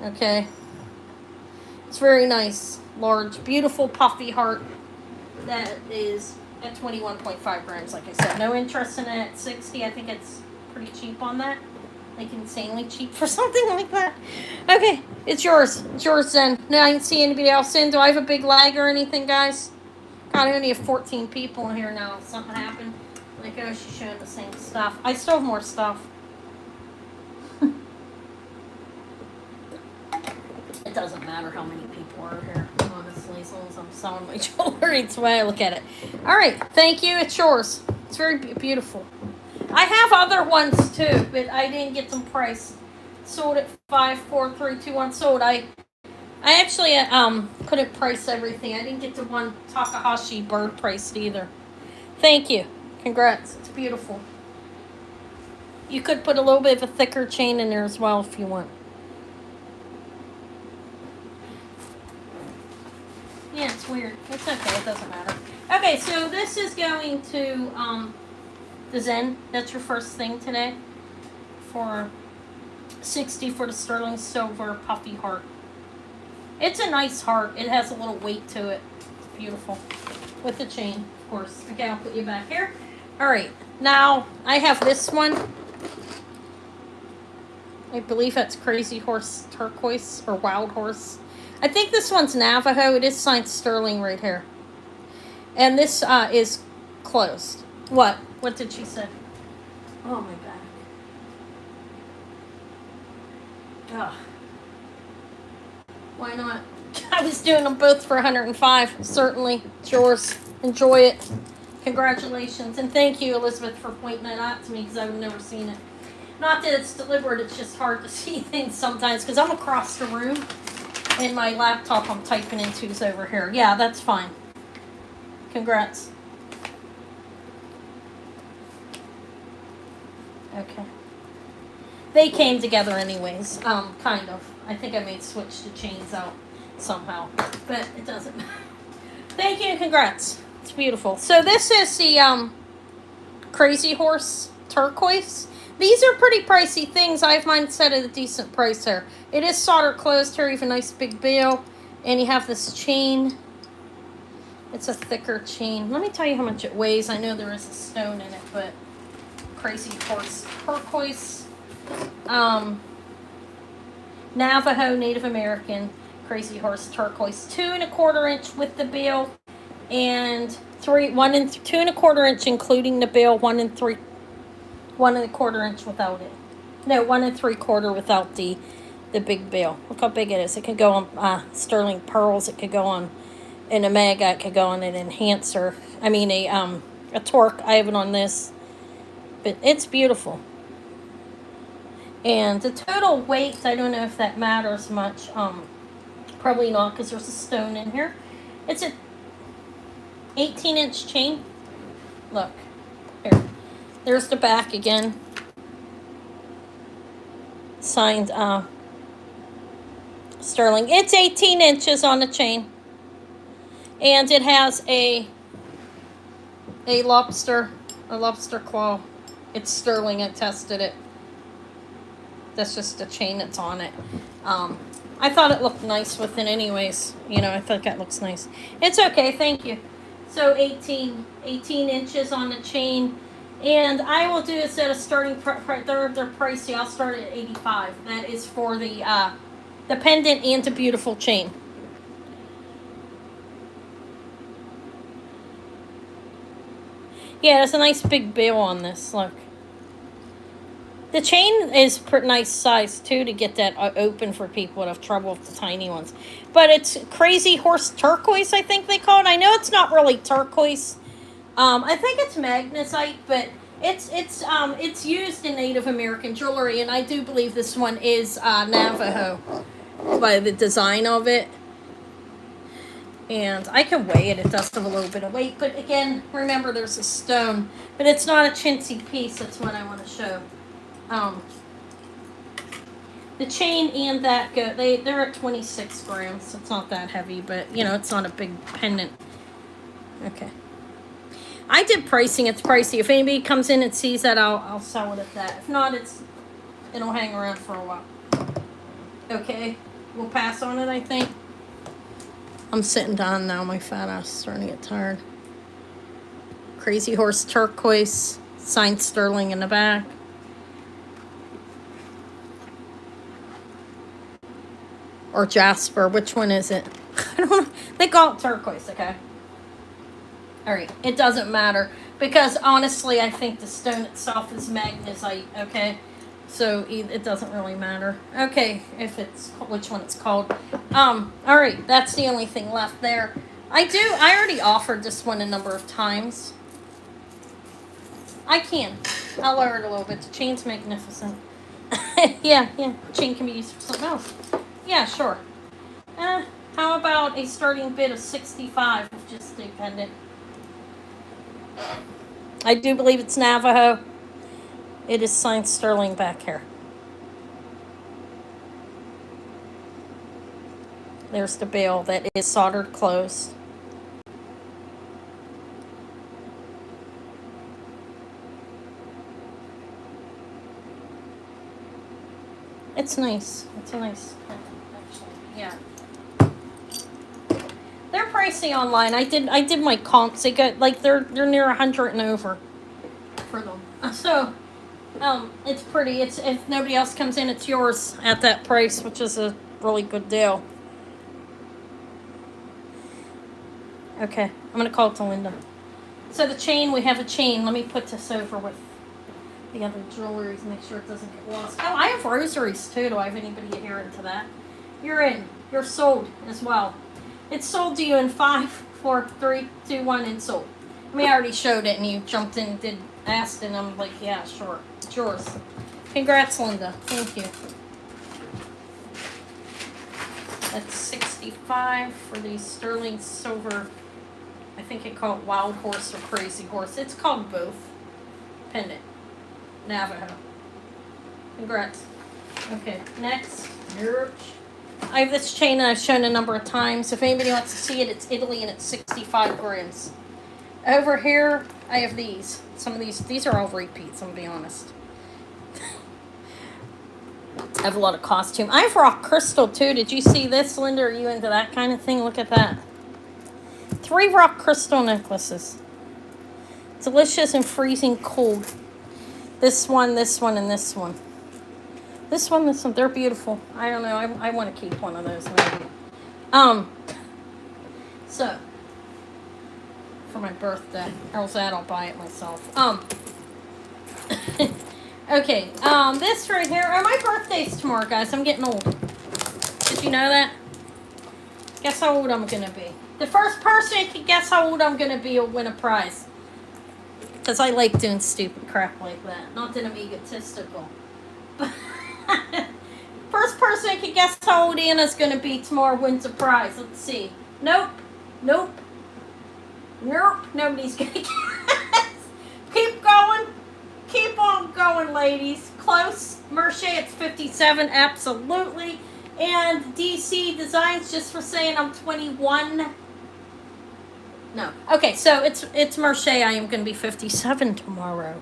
Okay, it's very nice, large, beautiful, puffy heart. That is at 21.5 grams. Like I said, no interest in it at 60. I think it's pretty cheap on that. Like insanely cheap for something like that. Okay, it's yours. It's yours then. No, I didn't see anybody else in. Do I have a big lag or anything, guys? God, I only have 14 people in here now. If something happened. Like, oh, she's showing the same stuff. I still have more stuff. It doesn't matter how many people are here, honestly, as long as I'm selling my jewelry. It's the way I look at it. All right, thank you. It's yours. It's very beautiful. I have other ones too, but I didn't get them priced. Sold at 5, 4, 3, 2, 1. Sold. I actually couldn't price everything. I didn't get the one Takahashi bird priced either. Thank you. Congrats. It's beautiful. You could put a little bit of a thicker chain in there as well if you want. Yeah, it's weird. It's okay. It doesn't matter. Okay, so this is going to the Zen. That's your first thing today. For 60 for the sterling silver puffy heart. It's a nice heart. It has a little weight to it. It's beautiful. With the chain, of course. Okay, I'll put you back here. Alright, now I have this one. I believe that's Crazy Horse Turquoise or Wild Horse. I think this one's Navajo. It is signed sterling right here. And this is closed. What? What did she say? Oh, my back. Ugh. Why not? I was doing them both for 105. Certainly. It's yours. Enjoy it. Congratulations. And thank you, Elizabeth, for pointing that out to me because I've never seen it. Not that it's deliberate. It's just hard to see things sometimes because I'm across the room and my laptop I'm typing into is over here. Yeah, that's fine. Congrats. Okay. They came together anyways, kind of. I think I may switch the chains out somehow, but it doesn't matter. Thank you and congrats. It's beautiful. So this is the Crazy Horse Turquoise. These are pretty pricey things. I have mine set at a decent price here. It is solder closed here. You have a nice big bill, and you have this chain. It's a thicker chain. Let me tell you how much it weighs. I know there is a stone in it, but Crazy Horse Turquoise. Navajo, Native American, Crazy Horse Turquoise. 2 1/4 inch with the bill, and 2 1/4 inch including the bill. 1 1/4 inch without it. No, 1 3/4 without the big bill. Look how big it is. It could go on sterling pearls. It could go on an Omega. It could go on an enhancer. I mean a torque. I have it on this, but it's beautiful. And the total weight, I don't know if that matters much. Probably not, because there's a stone in here. It's a 18-inch chain. Look, here. There's the back again. Signed sterling. It's 18 inches on the chain. And it has a lobster claw. It's sterling. I tested it. That's just the chain that's on it. I thought it looked nice with it anyways. You know, I thought that looks nice. It's okay, thank you. So 18 inches on the chain. And I will do this at a starting price. They're pricey. I'll start at $85. That is for the pendant and the beautiful chain. Yeah, there's a nice big bill on this. Look. The chain is pretty nice size, too, to get that open for people that have trouble with the tiny ones. But it's Crazy Horse Turquoise, I think they call it. I know it's not really turquoise. I think it's magnesite, but it's used in Native American jewelry, and I do believe this one is Navajo by the design of it. And I can weigh it. It does have a little bit of weight, but again, remember there's a stone, but it's not a chintzy piece. That's what I want to show. The chain and that go, they're at 26 grams. So it's not that heavy, but you know, it's not a big pendant. Okay. I did pricing. It's pricey. If anybody comes in and sees that, I'll sell it at that. If not, it'll hang around for a while. Okay. We'll pass on it, I think. I'm sitting down now. My fat ass is starting to get tired. Crazy Horse Turquoise. Signed sterling in the back. Or jasper. Which one is it? I don't know. They call it turquoise, okay? Alright. It doesn't matter. Because honestly, I think the stone itself is magnesite, okay? So it doesn't really matter. Okay, if it's which one it's called. Alright, that's the only thing left there. I already offered this one a number of times. I can. I'll lower it a little bit. The chain's magnificent. yeah. Chain can be used for something else. Yeah, sure. How about a starting bid of 65 with just a pendant? I do believe it's Navajo. It is signed sterling back here. There's the bail that is soldered closed. It's nice. It's a nice pendant, actually. Yeah. They're pricey online. I did my comps. They got like they're near 100 and over for them. So it's pretty. It's if nobody else comes in, it's yours at that price, which is a really good deal. Okay, I'm gonna call it to Linda. So the chain, we have a chain. Let me put this over with the other jewelry to make sure it doesn't get lost. Oh, I have rosaries too. Do I have anybody here into that? You're in. You're sold as well. It's sold to you in 5, 4, 3, 2, 1, and sold. I mean, I already showed it, and you jumped in and asked, and I'm like, yeah, sure. It's yours. Congrats, Linda. Thank you. That's 65 for the sterling silver. I think it called Wild Horse or Crazy Horse. It's called both. Pendant. Navajo. Congrats. Okay, next. I have this chain that I've shown a number of times. If anybody wants to see it, it's Italy and it's 65 grams. Over here, I have these. Some of these are all repeats, I'm going to be honest. I have a lot of costume. I have rock crystal too. Did you see this, Linda? Are you into that kind of thing? Look at that. 3 rock crystal necklaces. Delicious and freezing cold. This one, and this one. This one. They're beautiful. I don't know. I want to keep one of those maybe. So, for my birthday. Or else I'll buy it myself. Okay. This right here. Oh, my birthday's tomorrow, guys. I'm getting old. Did you know that? Guess how old I'm going to be. The first person who can guess how old I'm going to be will win a prize. Because I like doing stupid crap like that. Not that I'm egotistical. But First person who can guess how old Anna's going to be tomorrow wins a prize. Let's see. Nope. Nope. Nope. Nobody's going to guess. Keep going. Keep on going, ladies. Close. Merche, it's 57. Absolutely. And DC Designs, just for saying I'm 21. No. Okay, so it's Merche. I am going to be 57 tomorrow.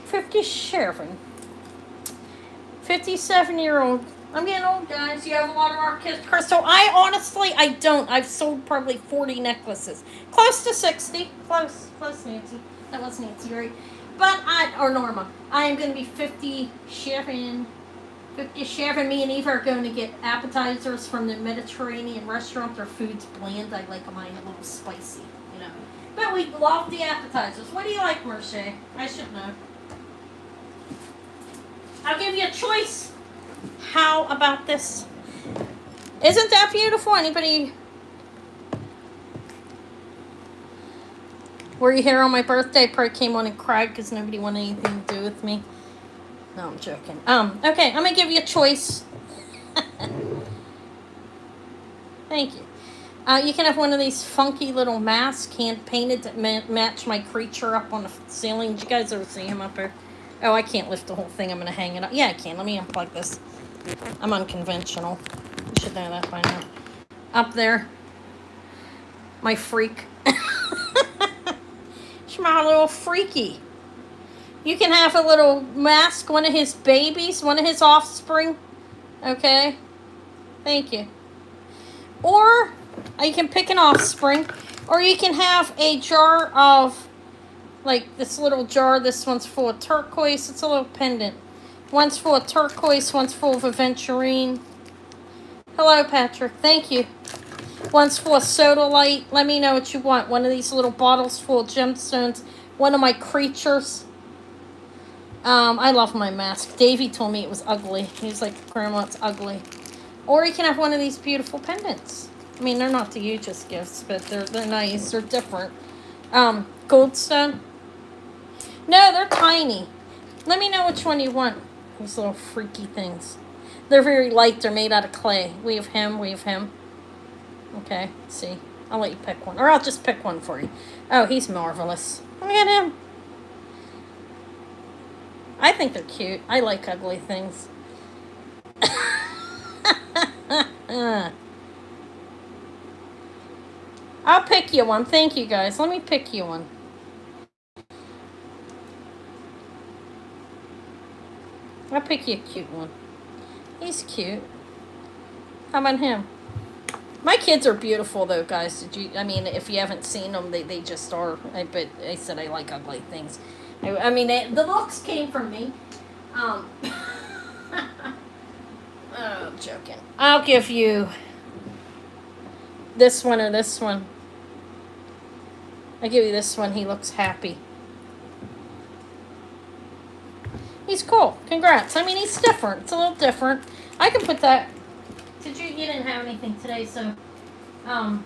57. 57-year-old. I'm getting old, guys. You have a lot of art crystal. I don't. I've sold probably 40 necklaces. Close to 60. Close, Nancy. That was Nancy, right? But or Norma. I am going to be 57. 57. Me and Eva are going to get appetizers from the Mediterranean restaurant. Their food's bland. I like mine a little spicy, you know. But we love the appetizers. What do you like, Merche? I should know. I'll give you a choice. How about this? Isn't that beautiful? Anybody? Were you here on my birthday? Probably came on and cried because nobody wanted anything to do with me. No, I'm joking. Okay, I'm gonna give you a choice. Thank you. You can have one of these funky little masks, hand painted to match my creature up on the ceiling. Did you guys ever see him up there? Oh, I can't lift the whole thing. I'm going to hang it up. Yeah, I can. Let me unplug this. I'm unconventional. You should know that by now. Up there. My freak. She's my little freaky. You can have a little mask, one of his babies, one of his offspring. Okay? Thank you. Or you can pick an offspring. Or you can have a jar of... like this little jar. This one's full of turquoise. It's a little pendant. One's full of turquoise. One's full of aventurine. Hello, Patrick. Thank you. One's full of soda light. Let me know what you want. One of these little bottles full of gemstones. One of my creatures. I love my mask. Davey told me it was ugly. He was like, Grandma, it's ugly. Or you can have one of these beautiful pendants. I mean, they're not the hugest gifts, but they're nice. They're different. Goldstone. No, they're tiny. Let me know which one you want. These little freaky things. They're very light. They're made out of clay. We have him. We have him. Okay, let's see. I'll let you pick one. Or I'll just pick one for you. Oh, he's marvelous. Look at him. I think they're cute. I like ugly things. I'll pick you one. Thank you, guys. Let me pick you one. I'll pick you a cute one. He's cute. How about him? My kids are beautiful, though, guys. I mean, if you haven't seen them, they just are. But I said I like ugly things. I mean, the looks came from me. Oh, I'm joking. I'll give you this one or this one. I'll give you this one. He looks happy. He's cool. Congrats. I mean, he's different. It's a little different. I can put that. You didn't have anything today, so I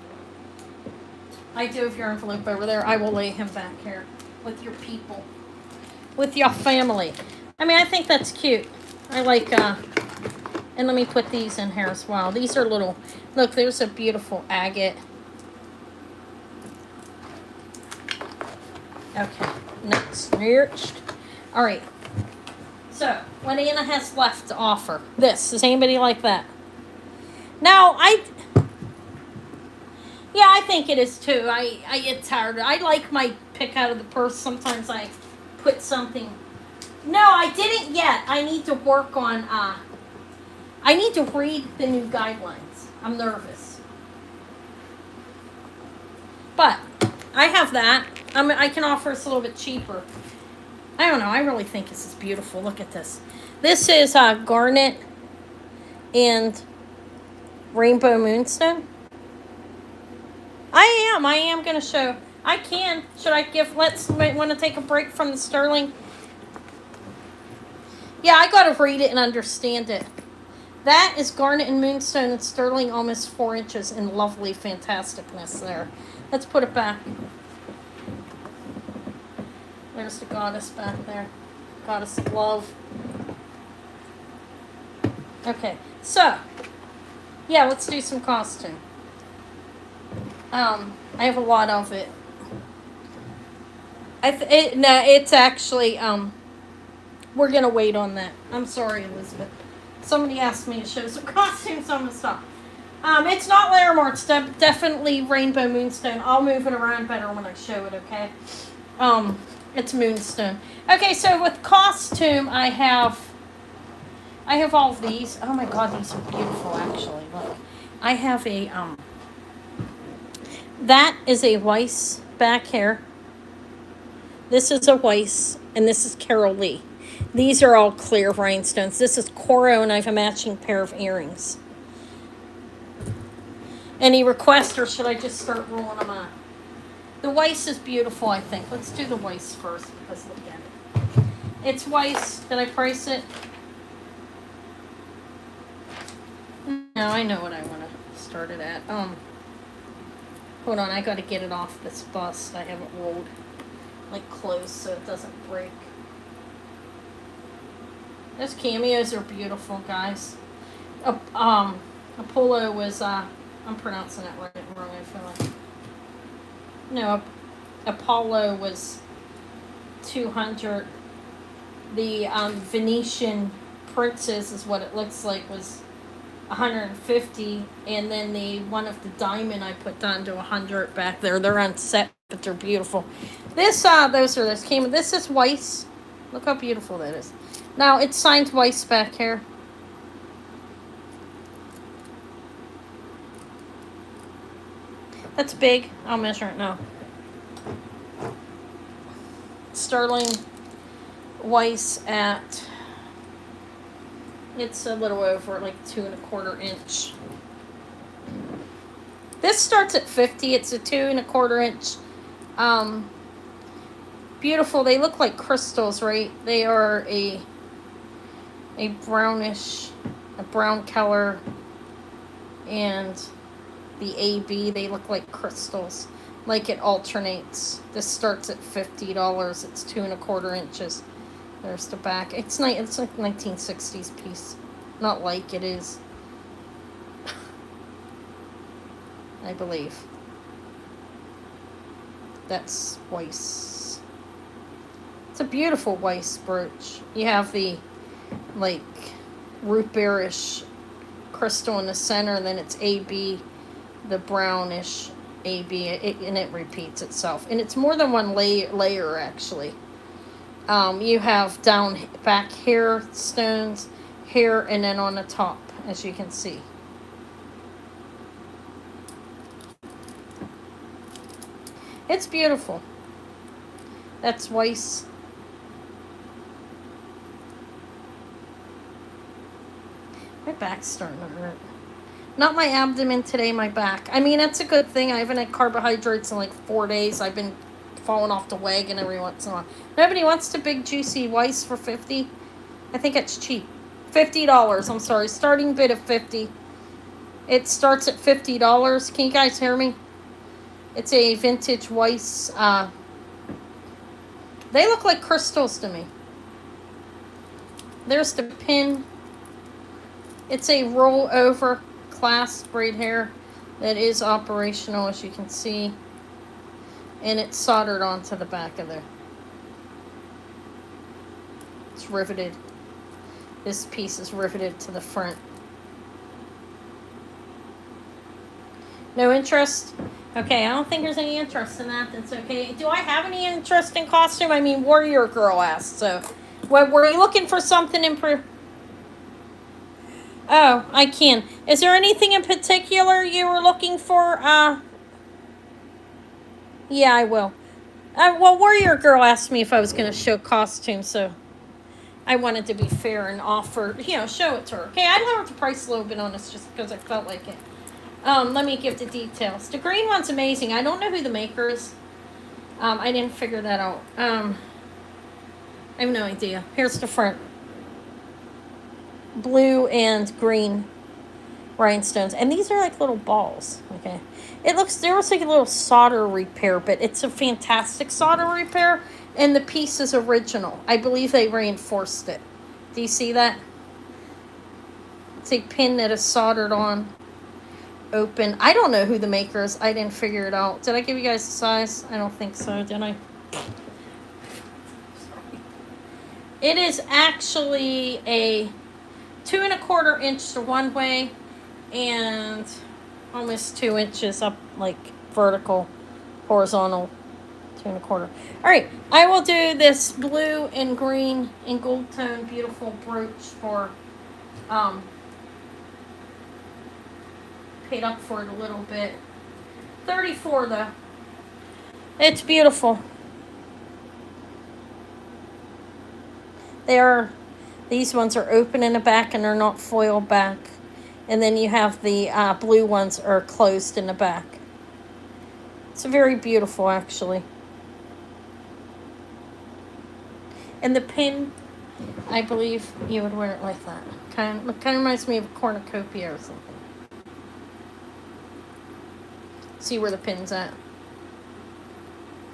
do have your envelope over there. I will lay him back here with your people, with your family. I mean, I think that's cute. I like, and let me put these in here as well. These are little, look, there's a beautiful agate. Okay, next. All right. So, what Anna has left to offer. This. Does anybody like that? Now, I think it is too. I get tired. I like my pick out of the purse. Sometimes I put something. No, I didn't yet. I need to work on, I need to read the new guidelines. I'm nervous. But, I have that. I can offer us a little bit cheaper. I don't know. I really think this is beautiful. Look at this. This is garnet and rainbow moonstone. I am going to show. I can. Should I want to take a break from the sterling? Yeah, I got to read it and understand it. That is garnet and moonstone and sterling, almost 4 inches in lovely fantasticness there. Let's put it back. There's the goddess back there. Goddess of love. Okay, so yeah, let's do some costume. I have a lot of it. No, it's actually we're gonna wait on that. I'm sorry, Elizabeth. Somebody asked me to show some costumes, so I'm gonna stop. It's not Larimore. It's definitely Rainbow Moonstone. I'll move it around better when I show it. Okay. It's Moonstone. Okay, so with costume, I have all of these. Oh my God, these are beautiful. Actually, look, I have a that is a Weiss back hair. This is a Weiss, and this is Carol Lee. These are all clear rhinestones. This is Coro, and I have a matching pair of earrings. Any requests, or should I just start rolling them out? The Weiss is beautiful, I think. Let's do the Weiss first, because look at it. It's Weiss. Did I price it? No, I know what I want to start it at. Hold on, I got to get it off this bust. I haven't rolled like close so it doesn't break. Those cameos are beautiful, guys. Apollo was I'm pronouncing that right and wrong, I feel like. No, Apollo was 200. The Venetian Princess is what it looks like, was 150, and then the one of the diamond I put down to 100 back there. They're on set, but they're beautiful. This this is Weiss. Look how beautiful that is. Now it's signed Weiss back here. That's big. I'll measure it now. Sterling Weiss at, it's a little over like 2 1/4 inch. This starts at 50. It's a 2 1/4 inch. Beautiful. They look like crystals, right? They are a brownish, a brown color, and the AB, they look like crystals. Like it alternates. This starts at $50. It's 2 1/4 inches. There's the back. It's like 1960s piece. Not like it is. I believe. That's Weiss. It's a beautiful Weiss brooch. You have the like root bearish crystal in the center, and then it's AB, the brownish AB, and it repeats itself. And it's more than one layer actually. You have down back hair stones, hair, and then on the top, as you can see. It's beautiful. That's Weiss. My back's starting to hurt. Not my abdomen today, my back. I mean, that's a good thing. I haven't had carbohydrates in like 4 days. I've been falling off the wagon every once in a while. Nobody wants the big juicy Weiss for $50. I think it's cheap. $50. I'm sorry. Starting bid of $50. It starts at $50. Can you guys hear me? It's a vintage Weiss. They look like crystals to me. There's the pin. It's a roll over clasp braid hair that is operational, as you can see. And it's soldered onto the back of there. It's riveted. This piece is riveted to the front. No interest? Okay, I don't think there's any interest in that. That's okay. Do I have any interest in costume? I mean, Warrior Girl asked, so. What, were you looking for something in Oh, I can. Is there anything in particular you were looking for? Yeah, I will. Well, Warrior Girl asked me if I was going to show costumes, so I wanted to be fair and offer, show it to her. Okay, I lowered the price a little bit on this just because I felt like it. Let me give the details. The green one's amazing. I don't know who the maker is. I didn't figure that out. I have no idea. Here's the front. Blue and green rhinestones. And these are like little balls. Okay. There looks like a little solder repair, but it's a fantastic solder repair. And the piece is original. I believe they reinforced it. Do you see that? It's a pin that is soldered on. Open. I don't know who the maker is. I didn't figure it out. Did I give you guys the size? I don't think so, did I? It is actually a 2 1/4 inch to one way and almost 2 inches up, like vertical, horizontal, 2 1/4. All right, I will do this blue and green and gold tone beautiful brooch for paid up for it a little bit. 34 though. It's beautiful. These ones are open in the back and they're not foiled back. And then you have the blue ones are closed in the back. It's very beautiful, actually. And the pin, I believe you would wear it like that. Kind of reminds me of a cornucopia or something. See where the pin's at.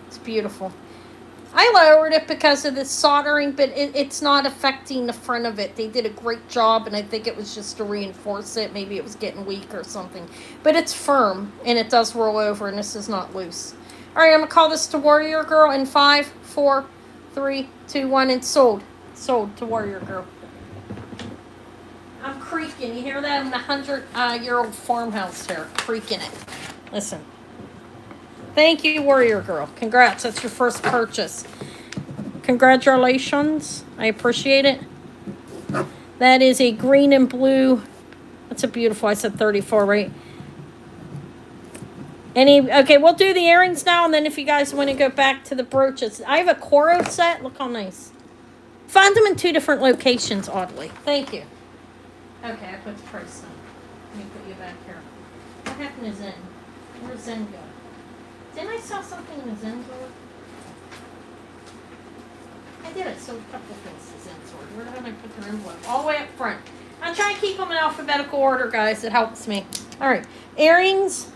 It's beautiful. I lowered it because of the soldering, but it's not affecting the front of it. They did a great job, and I think it was just to reinforce it. Maybe it was getting weak or something. But it's firm, and it does roll over, and this is not loose. All right, I'm going to call this to Warrior Girl in 5, 4, 3, 2, 1, and sold. Sold to Warrior Girl. I'm creaking. You hear that? I'm in a 100-year-old farmhouse here. Creaking it. Listen. Thank you, Warrior Girl. Congrats. That's your first purchase. Congratulations. I appreciate it. That is a green and blue. That's a beautiful. I said 34, right? Okay, we'll do the earrings now, and then if you guys want to go back to the brooches. I have a Coro set. Look how nice. Found them in 2 different locations, oddly. Thank you. Okay, I put the price on. Let me put you back here. What happened to Zen? Where's Zen go? Didn't I sell something in the Zen store? I did. I sold a couple things to Zen store. Where did I put their envelope? All the way up front. I'm trying to keep them in alphabetical order, guys. It helps me. All right. Earrings.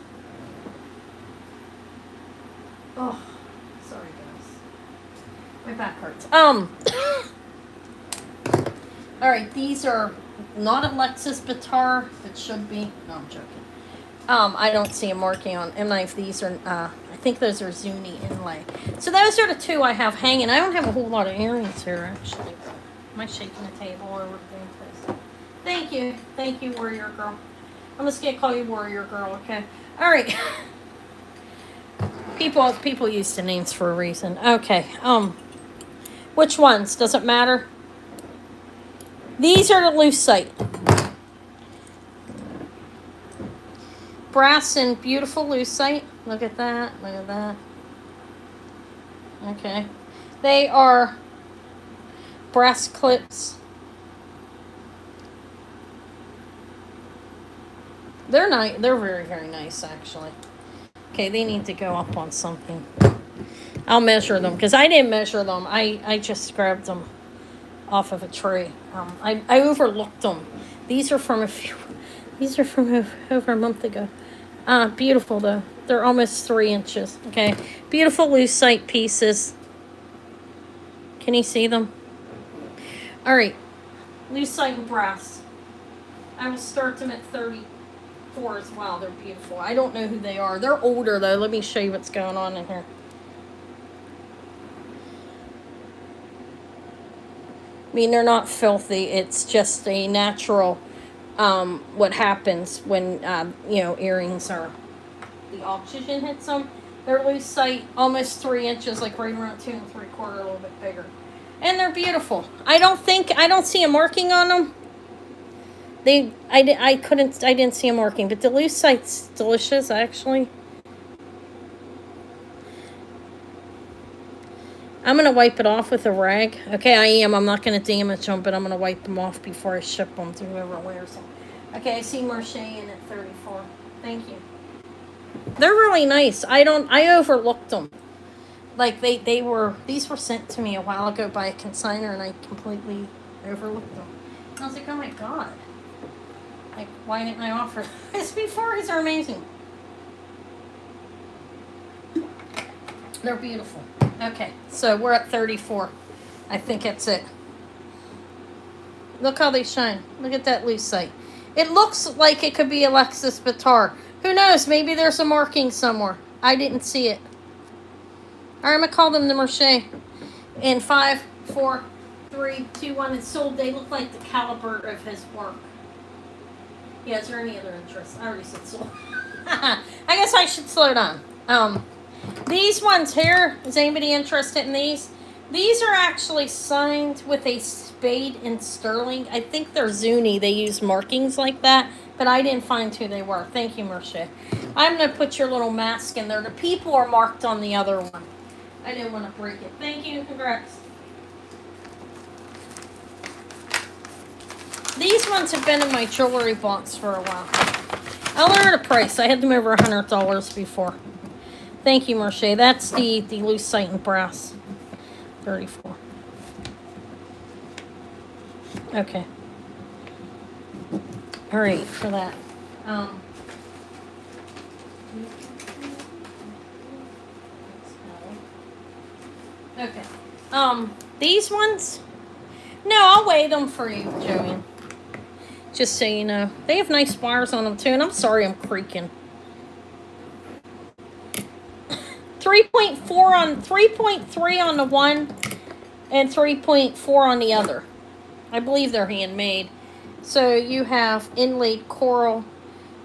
Oh, sorry, guys. My back hurts. All right. These are not a Lexus Batar. It should be. No, I'm joking. I don't see a marking on M-Knife. These are, I think those are Zuni inlay. So those are the 2 I have hanging. I don't have a whole lot of earrings here, actually. Am I shaking the table over the damn place? Thank you. Thank you, Warrior Girl. I'm just going to call you Warrior Girl, okay? All right. People use the names for a reason. Okay. Which ones? Does it matter? These are the lucite. Brass and beautiful lucite. Look at that. Look at that. Okay. They are brass clips. They're nice. They're very, very nice, actually. Okay, they need to go up on something. I'll measure them because I didn't measure them. I just grabbed them off of a tree. I overlooked them. These are from over a month ago. Beautiful though. They're almost 3 inches. Okay. Beautiful lucite pieces. Can you see them? All right. Lucite and brass. I will start them at 34 as well. They're beautiful. I don't know who they are. They're older though. Let me show you what's going on in here. I mean, they're not filthy. It's just a natural what happens when earrings are, the oxygen hits them. They're lucite, almost 3 inches, like right around 2 3/4, a little bit bigger, and they're beautiful. I don't see a marking on them. I didn't see a marking, but the lucite's delicious, actually. I'm going to wipe it off with a rag. Okay, I am. I'm not going to damage them, but I'm going to wipe them off before I ship them to whoever wears them. Okay, I see Marche in at 34. Thank you. They're really nice. I overlooked them. Like, these were sent to me a while ago by a consignor, and I completely overlooked them. I was like, oh my God. Like, why didn't I offer this before? These are amazing. They're beautiful. Okay, so we're at 34. I think that's it. Look how they shine. Look at that lucite. It looks like it could be Alexis Bitar. Who knows? Maybe there's a marking somewhere. I didn't see it. All right, I'm going to call them the Mercier. In 5, 4, 3, 2, 1, it's sold. They look like the caliber of his work. Yeah, is there any other interest? I already said sold. I guess I should slow down. These ones here, is anybody interested in these? These are actually signed with a spade in sterling. I think they're Zuni. They use markings like that, but I didn't find who they were. Thank you, Mercier. I'm going to put your little mask in there. The people are marked on the other one. I didn't want to break it. Thank you. Congrats. These ones have been in my jewelry box for a while. I'll learn the price. I had them over $100 before. Thank you, Mercier. That's the lucite and brass. 34. Okay. All right, for that. Okay. These ones? No, I'll weigh them for you, Joey. Just so you know. They have nice wires on them, too, and I'm sorry I'm creaking. 3.3 on the one and 3.4 on the other. I believe they're handmade. So you have inlaid coral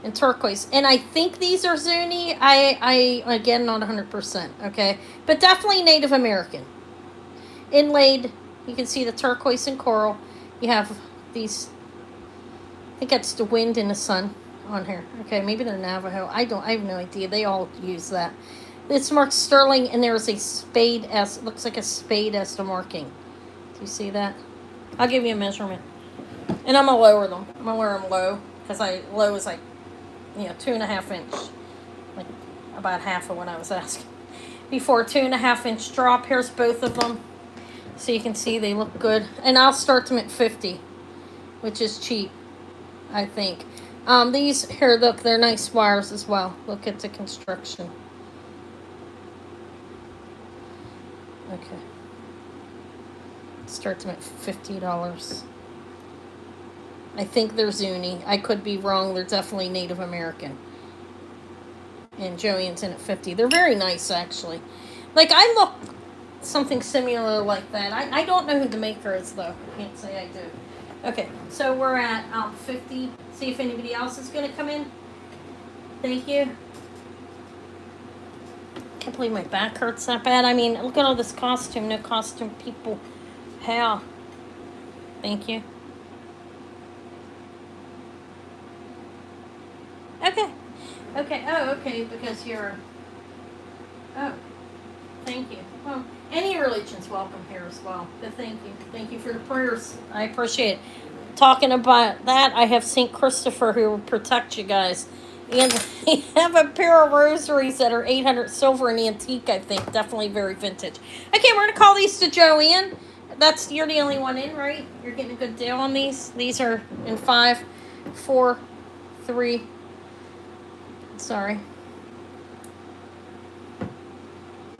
and turquoise. And I think these are Zuni. I again, not 100%, okay? But definitely Native American. Inlaid, you can see the turquoise and coral. You have these, I think that's the wind and the sun on here. Okay, maybe they're Navajo. I have no idea. They all use that. It's marked sterling, and there's a spade as, looks like a spade as the marking. Do you see that? I'll give you a measurement. And I'm going to lower them. I'm going to wear them low, because low is like, 2.5 inch. Like, about half of what I was asking. Before, 2.5 inch drop. Here's both of them. So you can see they look good. And I'll start them at 50, which is cheap, I think. These, here, look, they're nice wires as well. Look at the construction. Okay. Start them at $50. I think they're Zuni. I could be wrong. They're definitely Native American. And Joanne's in at 50. They're very nice, actually. Like, I look something similar like that. I don't know who the maker is, though. I can't say I do. Okay, so we're at 50. See if anybody else is going to come in. Thank you. Can't believe my back hurts that bad. I mean, look at all this costume. No costume people. Hell. Thank you. Okay. Okay. Oh, okay. Because you're... Oh. Thank you. Well, any religion's welcome here as well. But thank you. Thank you for the prayers. I appreciate it. Talking about that, I have St. Christopher who will protect you guys. And we have a pair of rosaries that are 800 silver and antique, I think. Definitely very vintage. Okay, we're going to call these to Joanne. You're the only one in, right? You're getting a good deal on these. These are in 5, 4, 3. Sorry.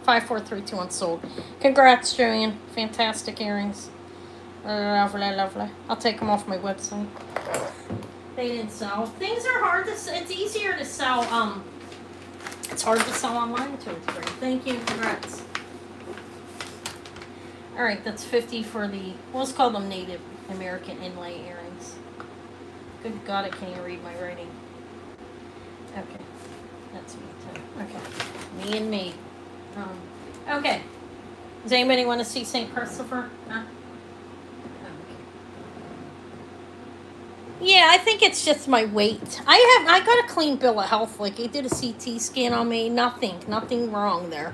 5, 4, 3, 2, 1 sold. Congrats, Joanne. Fantastic earrings. Lovely, lovely. I'll take them off my website. They didn't sell. Things are hard to sell. It's easier to sell. It's hard to sell online to a degree. Thank you. Congrats. All right, that's 50 for the. Let's call them Native American inlay earrings. Good God, I can't even read my writing. Okay, that's me too. Okay, me and me. Okay. Does anybody want to see St. Christopher? Huh? Yeah, I think it's just my weight. I got a clean bill of health. Like, they did a CT scan on me. Nothing wrong there.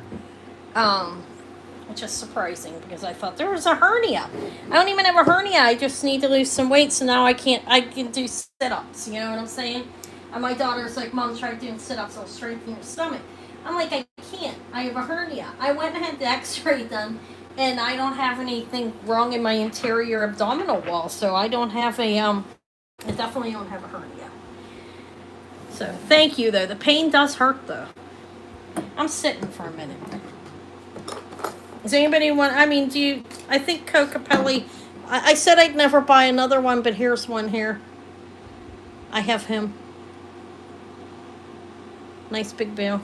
Which is surprising because I thought there was a hernia. I don't even have a hernia. I just need to lose some weight, so now I can do sit-ups. You know what I'm saying? And my daughter's like, Mom, try doing sit-ups. I'll strengthen your stomach. I'm like, I can't. I have a hernia. I went and had the x-ray done, and I don't have anything wrong in my interior abdominal wall, so I don't have I definitely don't have a hernia. So, thank you, though. The pain does hurt, though. I'm sitting for a minute. Does anybody want... I think Coca Pelli... I said I'd never buy another one, but here's one here. I have him. Nice big bill.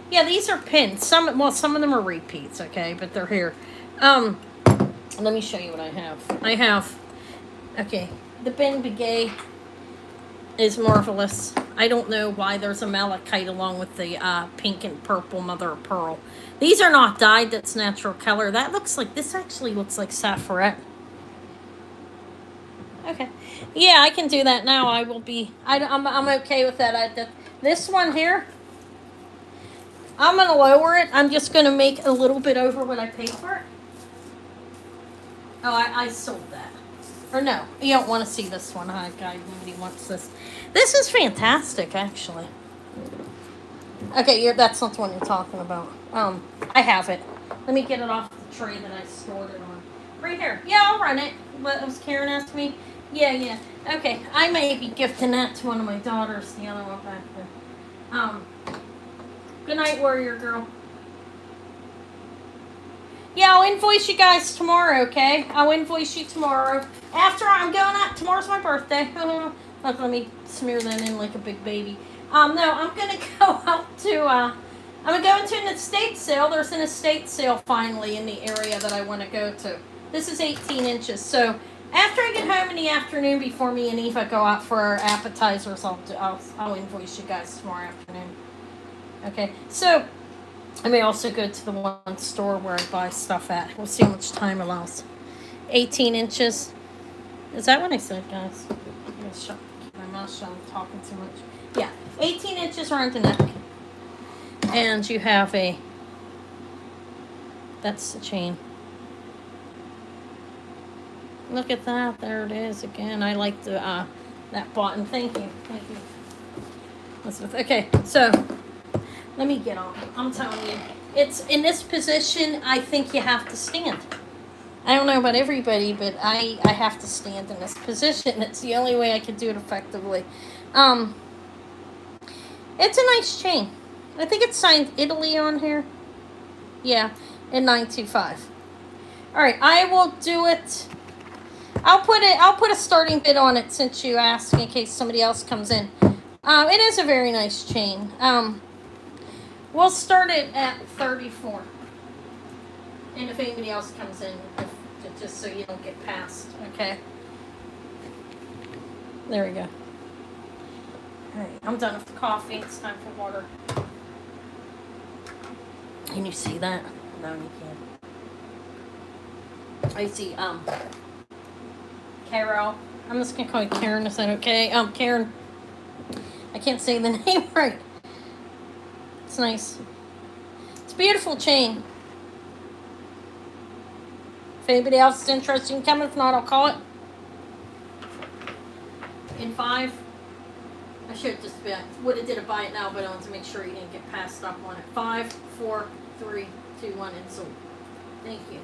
Yeah, these are pins. Some of them are repeats, okay, but they're here. Let me show you what I have. I have, okay, the Ben Begay is marvelous. I don't know why there's a malachite along with the pink and purple mother of pearl. These are not dyed. That's natural color. That looks like, this actually looks like saffron. Okay. Yeah, I can do that now. I will be, I'm okay with that. This one here, I'm going to lower it. I'm just going to make a little bit over what I paid for it. Oh, I sold that. Or no, you don't want to see this one, huh, guy? Nobody wants this. This is fantastic, actually. Okay, that's not the one you're talking about. I have it. Let me get it off the tray that I stored it on. Right here. Yeah, I'll run it. What was Karen asked me? Yeah. Okay, I may be gifting that to one of my daughters. The other one back there. Good night, warrior girl. Yeah, I'll invoice you guys tomorrow, okay? I'll invoice you tomorrow. After I'm going out, tomorrow's my birthday. Look, let me smear that in like a big baby. No, I'm going to go out to, I'm going to an estate sale. There's an estate sale finally in the area that I want to go to. This is 18 inches. So after I get home in the afternoon, before me and Eva go out for our appetizers, I'll invoice you guys tomorrow afternoon. Okay, so I may also go to the one store where I buy stuff at. We'll see how much time allows. 18 inches. Is that what I said, guys? I'm going to keep my mouth shut. I'm talking too much. Yeah, 18 inches around the neck. And you have that's the chain. Look at that. There it is again. I like the that button. Thank you. Elizabeth. Okay, so let me get on. I'm telling you, it's in this position. I think you have to stand. I don't know about everybody, but I have to stand in this position. It's the only way I can do it effectively. It's a nice chain. I think it's signed Italy on here. Yeah, in 925. All right, I will do it. I'll put a starting bid on it since you asked in case somebody else comes in. It is a very nice chain. We'll start it at 34. And if anybody else comes in, just so you don't get past, okay? There we go. All right, I'm done with the coffee. It's time for water. Can you see that? No, you can't. I see, Carol. I'm just gonna call you Karen. Is that okay? Karen. I can't say the name right. It's nice. It's a beautiful chain. If anybody else is interested in coming, if not, I'll call it. In 5. I should just would have did a buy it now, but I wanted to make sure you didn't get passed up on it. 5, 4, 3, 2, 1, and sold. Thank you.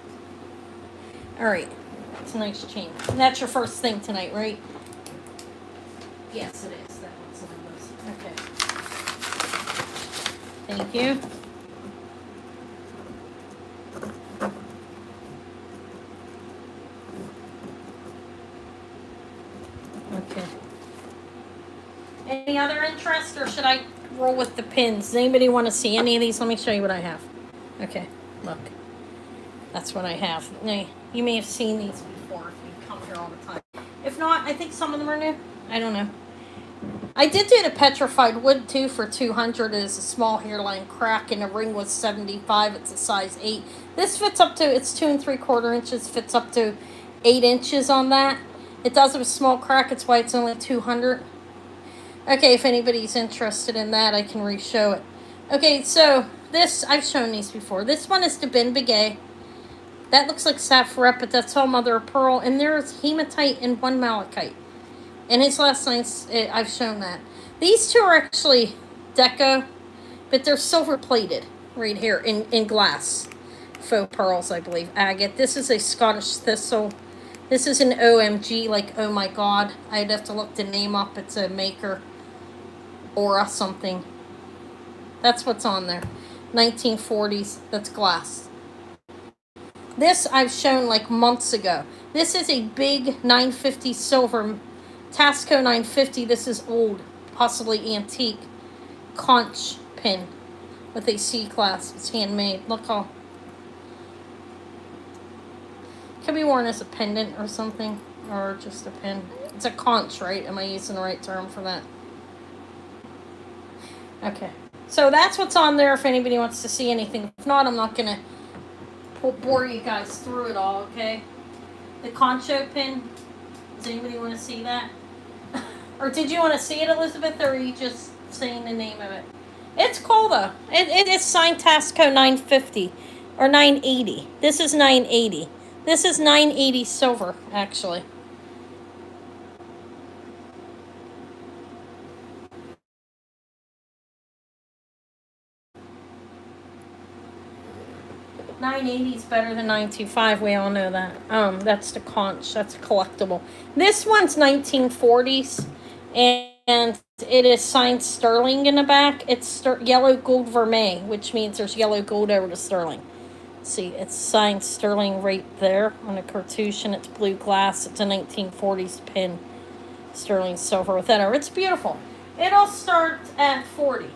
All right. It's a nice chain. And that's your first thing tonight, right? Yes, it is. That one's one of those. Okay. Thank you. Okay. Any other interest, or should I roll with the pins? Does anybody want to see any of these? Let me show you what I have. Okay, look. That's what I have. Now, you may have seen these before if you come here all the time. If not, I think some of them are new. I don't know. I did do the petrified wood too for 200. It is a small hairline crack, and the ring was 75. It's a size 8. This fits up to, it's 2 3/4 inches. Fits up to 8 inches on that. It does have a small crack. It's why it's only 200. Okay, if anybody's interested in that, I can re-show it. Okay, so this, I've shown these before. This one is the Ben Begay. That looks like saffron, but that's all mother of pearl. And there's hematite and 1 malachite. And his last name's, I've shown that. These two are actually deco, but they're silver plated right here in glass. Faux pearls, I believe. Agate. This is a Scottish thistle. This is an OMG, like, oh my god. I'd have to look the name up. It's a maker. Aura something. That's what's on there. 1940s. That's glass. This I've shown like months ago. This is a big 950 silver Tasco 950. This is old, possibly antique conch pin with a C clasp. It's handmade. Look how could be worn as a pendant or something, or just a pin. It's a conch, right? Am I using the right term for that? Okay. So that's what's on there if anybody wants to see anything. If not, I'm not going to bore you guys through it all, okay? The concho pin. Does anybody want to see that? Or did you want to see it, Elizabeth, or are you just saying the name of it? It's cool, though. It is signed Tasco 950 or 980. This is 980. This is 980 silver, actually. $980 is better than $925. We all know that. That's the conch. That's a collectible. This one's 1940s, and it is signed sterling in the back. It's yellow gold vermeil, which means there's yellow gold over the sterling. See, it's signed sterling right there on the cartouche, and it's blue glass. It's a 1940s pin, sterling silver with that over. It's beautiful. It'll start at $40.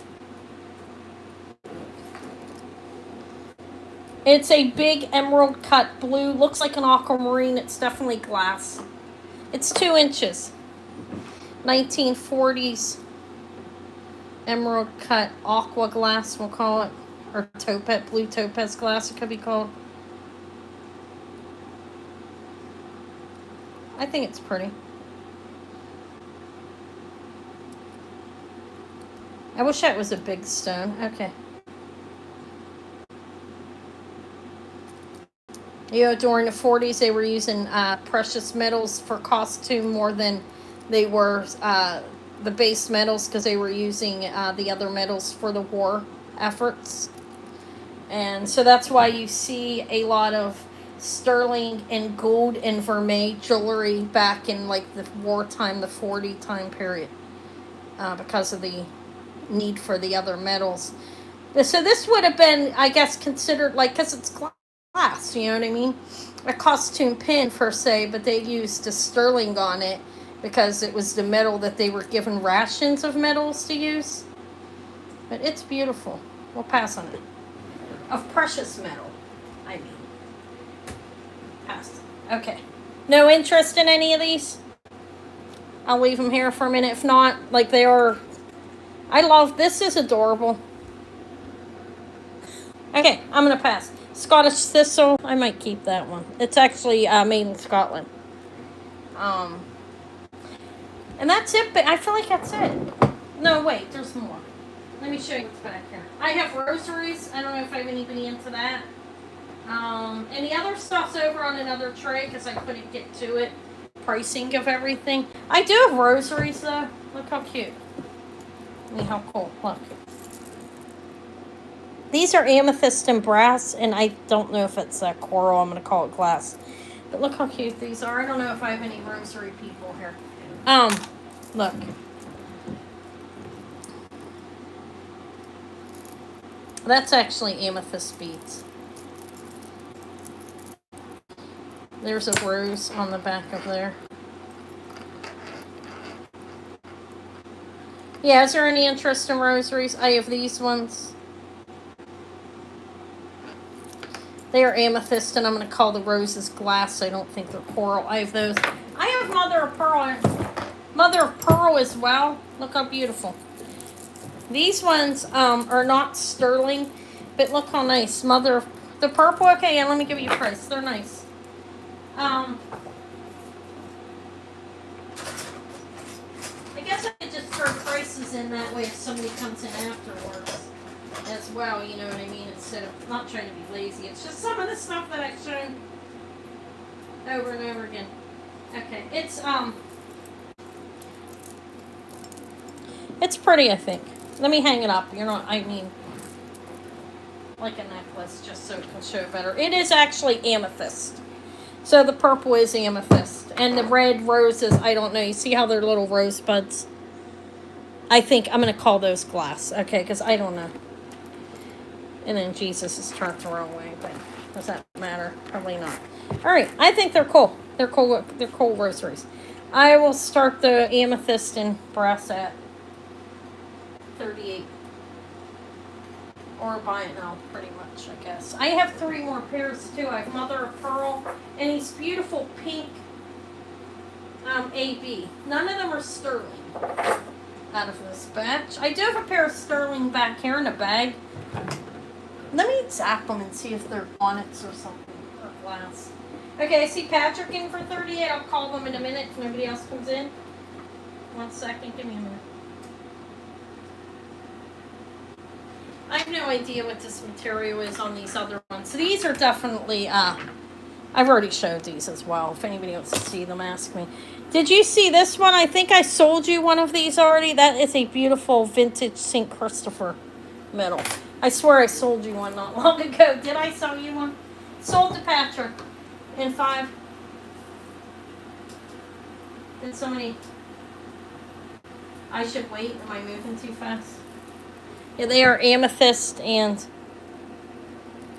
It's a big emerald cut blue. Looks like an aquamarine. It's definitely glass. It's 2 inches. 1940s emerald cut aqua glass, we'll call it. Or topaz, blue topaz glass, it could be called. I think it's pretty. I wish that was a big stone. Okay. You know, during the 40s, they were using precious metals for costume more than they were the base metals, because they were using the other metals for the war efforts. And so that's why you see a lot of sterling and gold and vermeil jewelry back in like the wartime, the 40 time period, because of the need for the other metals. So this would have been, I guess, considered like, because it's glass, you know what I mean? A costume pin per se, but they used a sterling on it because it was the metal that they were given rations of metals to use. But it's beautiful. We'll pass on it. Of precious metal, I mean. Pass. Okay. No interest in any of these? I'll leave them here for a minute. If not, like they are... I love... This is adorable. Okay, I'm going to pass. Scottish thistle. I might keep that one. It's actually made in Scotland. And that's it. But I feel like that's it. No, wait. There's more. Let me show you what's back here. I have rosaries. I don't know if I have anybody into that. And the other stuff's over on another tray because I couldn't get to it. Pricing of everything. I do have rosaries though. Look how cute. I mean, how cool. Look. These are amethyst and brass, and I don't know if it's coral. I'm going to call it glass. But look how cute these are. I don't know if I have any rosary people here. Look. That's actually amethyst beads. There's a rose on the back of there. Yeah, is there any interest in rosaries? I have these ones. They are amethyst, and I'm going to call the roses glass. I don't think they're coral. I have those. I have mother of pearl. Mother of pearl as well. Look how beautiful. These ones are not sterling, but look how nice. Mother of the purple. Okay, yeah, let me give you a price. They're nice. I guess I could just throw prices in that way if somebody comes in afterwards as well, you know what I mean, instead of not trying to be lazy. It's just some of the stuff that I've shown over and over again. Okay, it's pretty, I think. Let me hang it up. You're not, I mean, like a necklace, just so it can show better. It is actually amethyst. So the purple is amethyst. And the red roses, I don't know. You see how they're little rosebuds? I think I'm going to call those glass. Okay, because I don't know. And then Jesus is turned the wrong way. But Does that matter? Probably not. All right, I think they're cool. They're cool. They're cool rosaries. I will start the amethyst and brass at 38. Or buy it now, pretty much, I guess. I have 3 more pairs too. I have mother of pearl and these beautiful pink AB. None of them are sterling out of this batch. I do have a pair of sterling back here in a bag. Let me zap them and see if they're onyx or something, or glass. Okay, I see Patrick in for 38. I'll call them in a minute if nobody else comes in. 1 second, give me a minute. I have no idea what this material is on these other ones. So these are definitely, I've already showed these as well. If anybody wants to see them, ask me. Did you see this one? I think I sold you one of these already. That is a beautiful vintage St. Christopher medal. I swear I sold you one not long ago. Did I sell you one? Sold to Patrick in 5. Did somebody... I should wait. Am I moving too fast? Yeah, they are amethyst and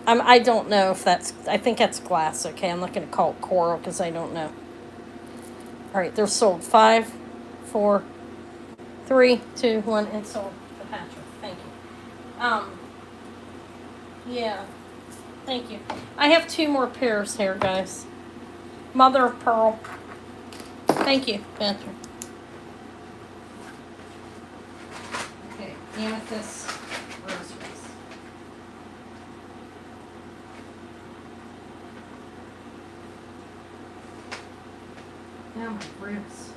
I don't know if that's, I think that's glass, okay? I'm not going to call it coral because I don't know. All right, they're sold. 5, 4, 3, 2, 1, and sold to Patrick. Thank you. Yeah, thank you. I have 2 more pairs here, guys. Mother of pearl. Thank you, Patrick. Okay, amethyst rosaries. Now my ribs.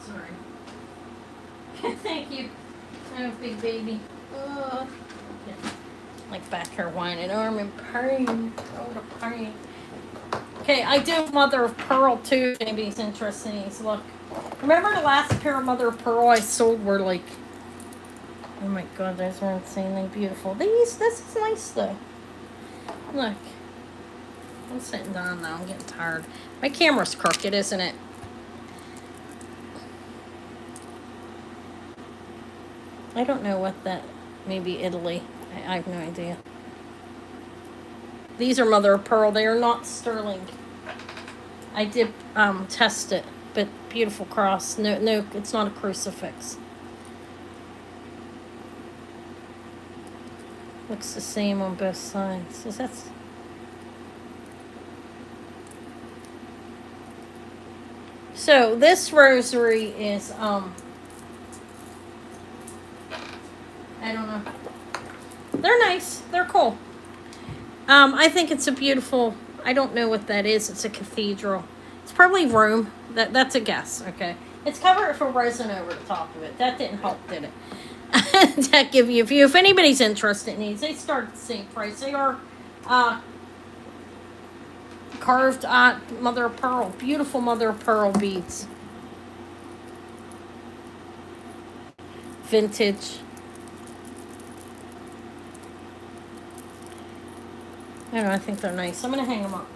Sorry. Thank you. I'm a big baby. Yeah. Like back here whining. Oh, I'm in pain. Oh, the pain. Okay, I do mother of pearl too. If anybody's interested in these, look. Remember the last pair of mother of pearl I sold were like, oh my god, those were insanely beautiful. This is nice though. Look. I'm sitting down now. I'm getting tired. My camera's crooked, isn't it? I don't know what that... Maybe Italy. I have no idea. These are mother of pearl. They are not sterling. I did test it, but beautiful cross. No, it's not a crucifix. Looks the same on both sides. Is that... So this rosary is I don't know. They're nice. They're cool. I think it's a beautiful, I don't know what that is. It's a cathedral. It's probably Rome. That's a guess, okay? It's covered with a resin over the top of it. That didn't help, did it? That give you a view. If anybody's interested in these, they start at the same price. They are carved mother of pearl. Beautiful mother of pearl beads. Vintage. I don't know, I think they're nice. I'm going to hang them up.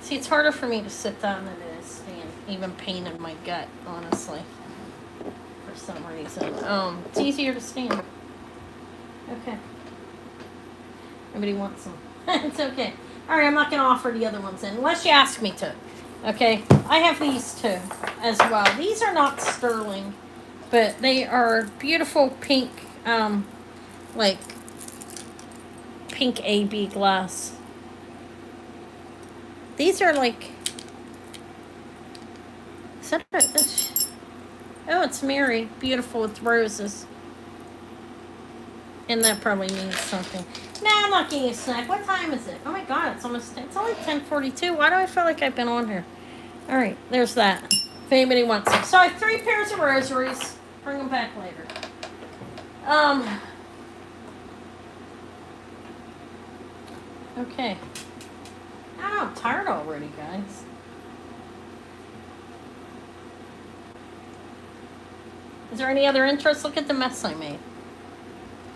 See, it's harder for me to sit down than it is stand. Even pain in my gut, honestly. For some reason. It's easier to stand. Okay. Nobody wants them. It's okay. Alright, I'm not going to offer the other ones in. Unless you ask me to. Okay? I have these too as well. These are not sterling. But they are beautiful pink, like... pink AB glass. These are like... Is that this? Oh, it's Mary. Beautiful with roses. And that probably means something. Nah, I'm not getting a snack. What time is it? Oh my god, it's only 10:42. Why do I feel like I've been on here? Alright, there's that. If anybody wants them. So I have 3 pairs of rosaries. Bring them back later. Okay. I don't know, I'm tired already, guys. Is there any other interest? Look at the mess I made.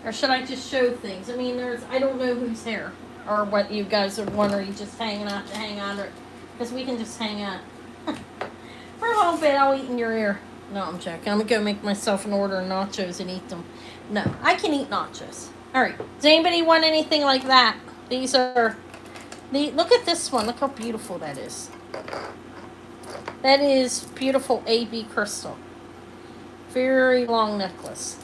Or should I just show things? I mean, I don't know who's here. Or what you guys would want. Are you just hanging out to hang on? Because we can just hang out. For a little bit, I'll eat in your ear. No, I'm joking. I'm going to go make myself an order of nachos and eat them. No, I can eat nachos. All right. Does anybody want anything like that? These are look at this one. Look how beautiful that is. That is beautiful AB crystal. Very long necklace.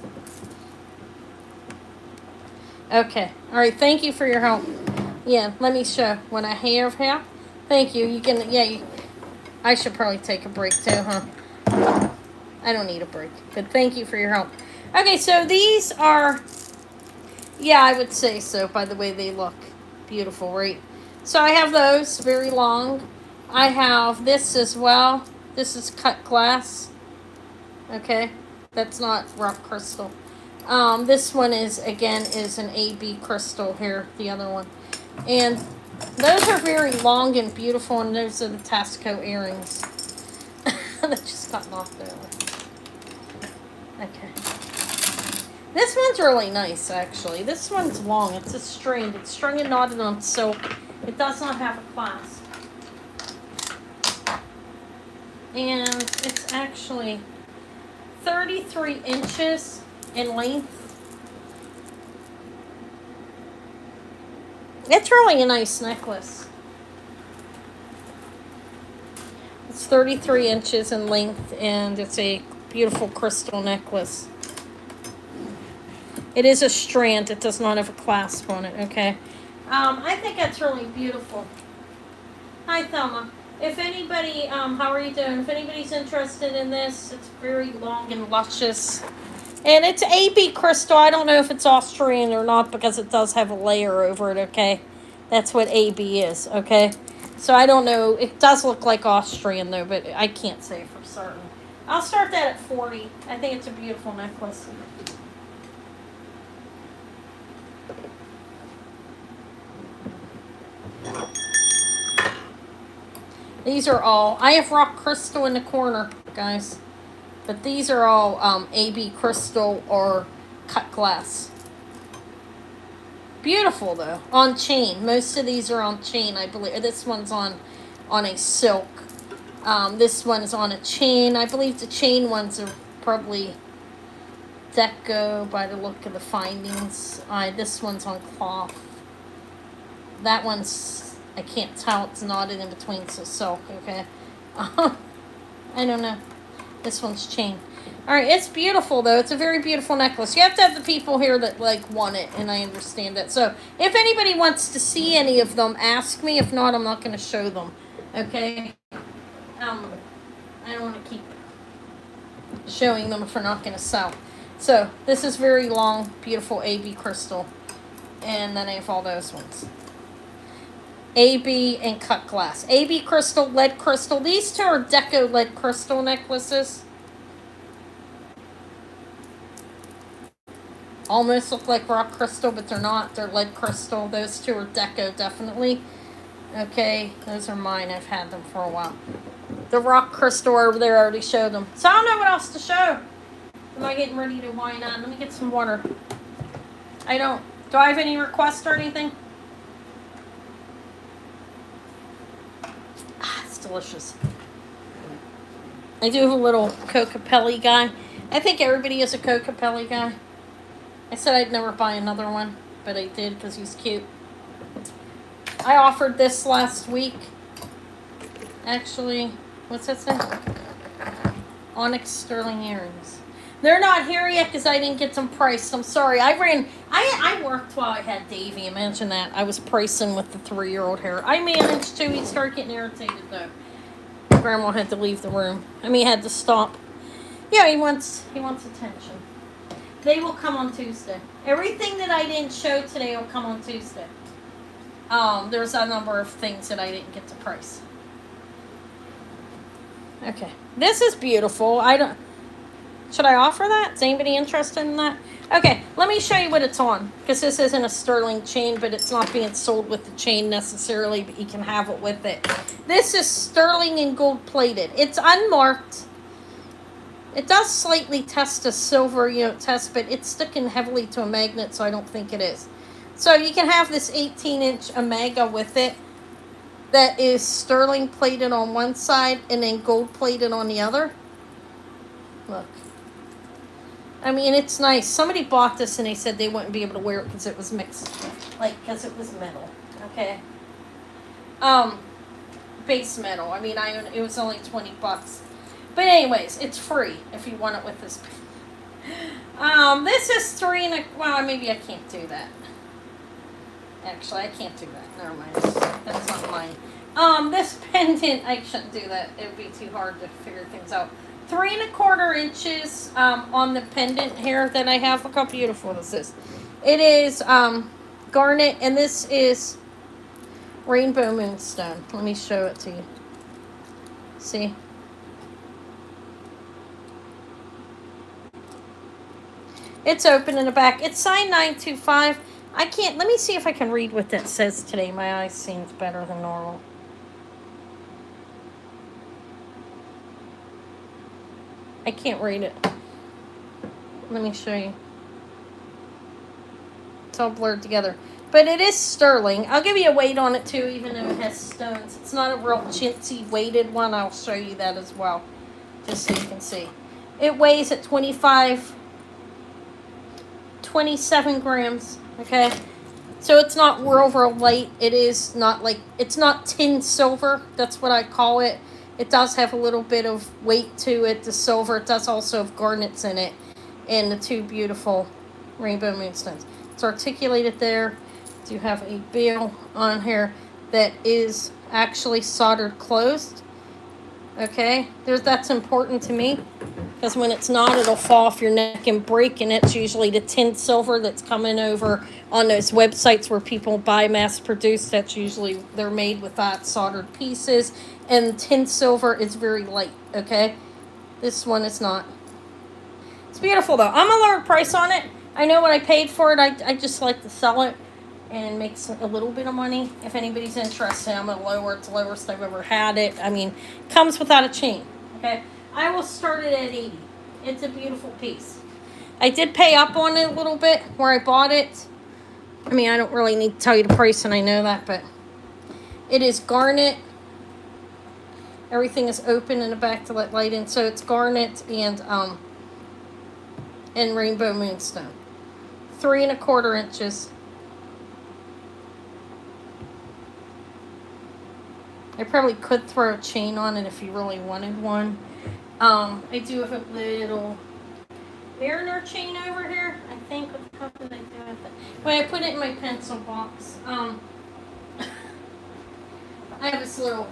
Okay. All right. Thank you for your help. Yeah. Let me show what I have here. Thank you. You can. Yeah. I should probably take a break too, huh? I don't need a break. But thank you for your help. Okay. So these are. Yeah, I would say so. By the way they look. Beautiful, right? So I have those. Very long. I have this as well. This is cut glass. Okay, that's not rock crystal. This one is an AB crystal here. The other one, and those are very long and beautiful. And those are the Tasco earrings that just got knocked over. Okay, this one's really nice actually. This one's long. It's a string. It's strung and knotted on silk. It does not have a clasp, and it's actually 33 inches in length. It's really a nice necklace. It's 33 inches in length and it's a beautiful crystal necklace. It is a strand. It does not have a clasp on it, okay? I think that's really beautiful. Hi, Thelma. If anybody, how are you doing? If anybody's interested in this, it's very long and luscious. And it's AB crystal. I don't know if it's Austrian or not because it does have a layer over it, okay? That's what AB is, okay? So I don't know. It does look like Austrian, though, but I can't say for certain. I'll start that at 40. I think it's a beautiful necklace. These are all, I have rock crystal in the corner, guys. But these are all AB crystal or cut glass. Beautiful, though. On chain. Most of these are on chain, I believe. This one's on a silk. This one's on a chain. I believe the chain ones are probably deco by the look of the findings. This one's on cloth. That one's, I can't tell. It's knotted in between, so silk, okay? I don't know. This one's chain. Alright, it's beautiful, though. It's a very beautiful necklace. You have to have the people here that, want it, and I understand it. So, if anybody wants to see any of them, ask me. If not, I'm not going to show them. Okay? I don't want to keep showing them if we're not going to sell. So, this is very long, beautiful AB crystal. And then I have all those ones. AB and cut glass. AB crystal, lead crystal. These two are deco lead crystal necklaces. Almost look like rock crystal, but they're not. They're lead crystal. Those two are deco, definitely. Okay, those are mine. I've had them for a while. The rock crystal over there, I already showed them. So I don't know what else to show. Am I getting ready to wind on? Let me get some water. I don't. Do I have any requests or anything? It's delicious. I do have a little Cocapelli guy. I think everybody is a Cocapelli guy. I said I'd never buy another one, but I did because he's cute. I offered this last week. Actually, what's that say? Onyx sterling earrings. They're not here yet because I didn't get them priced. I'm sorry. I worked while I had Davey. Imagine that. I was pricing with the 3-year-old hair. I managed to. He started getting irritated, though. Grandma had to leave the room. He had to stop. Yeah, he wants attention. They will come on Tuesday. Everything that I didn't show today will come on Tuesday. There's a number of things that I didn't get to price. Okay. This is beautiful. Should I offer that? Is anybody interested in that? Okay, let me show you what it's on. Because this isn't a sterling chain, but it's not being sold with the chain necessarily, but you can have it with it. This is sterling and gold plated. It's unmarked. It does slightly test a silver, test, but it's sticking heavily to a magnet, so I don't think it is. So you can have this 18-inch Omega with it that is sterling plated on one side and then gold plated on the other. Look. I mean, it's nice. Somebody bought this and they said they wouldn't be able to wear it because it was mixed, like, because it was metal. Okay. Base metal. I mean, it was only $20. But anyways, it's free if you want it with this. This is 3 and a, well, maybe I can't do that. Actually, I can't do that. Never mind. That's not mine. This pendant, I shouldn't do that. It would be too hard to figure things out. 3 1/4 inches on the pendant here that I have. Look how beautiful this is. It is garnet, and this is rainbow moonstone. Let me show it to you. See? It's open in the back. It's signed 925. I can't, let me see if I can read what that says today. My eyes seems better than normal. I can't read it. Let me show you. It's all blurred together. But it is sterling. I'll give you a weight on it too, even though it has stones. It's not a real chintzy weighted one. I'll show you that as well, just so you can see. It weighs at 27 grams. Okay, so it's not real light. It is not like, it's not tin silver. That's what I call it. It does have a little bit of weight to it. The silver, it does also have garnets in it, and the 2 beautiful rainbow moonstones. It's articulated there. You have a bail on here that is actually soldered closed. Okay, that's important to me, because when it's not, it'll fall off your neck and break, and it's usually the tin silver that's coming over on those websites where people buy mass produced. That's usually, they're made with that soldered pieces, and tin silver is very light. Okay, this one is not. It's beautiful though. I'm a lower price on it. I know what I paid for it. I just like to sell it and make a little bit of money. If anybody's interested, I'm going to lower it to the lowest I've ever had it. I mean, comes without a chain. Okay, I will start it at 80. It's a beautiful piece. I did pay up on it a little bit where I bought it. I mean, I don't really need to tell you the price, and I know that, but it is garnet. Everything is open in the back to let light in, so it's garnet and rainbow moonstone. 3 1/4 inches. I probably could throw a chain on it if you really wanted one. I do have a little Mariner chain over here. I think, what the fuck did I do with it? Well, I put it in my pencil box. I have this little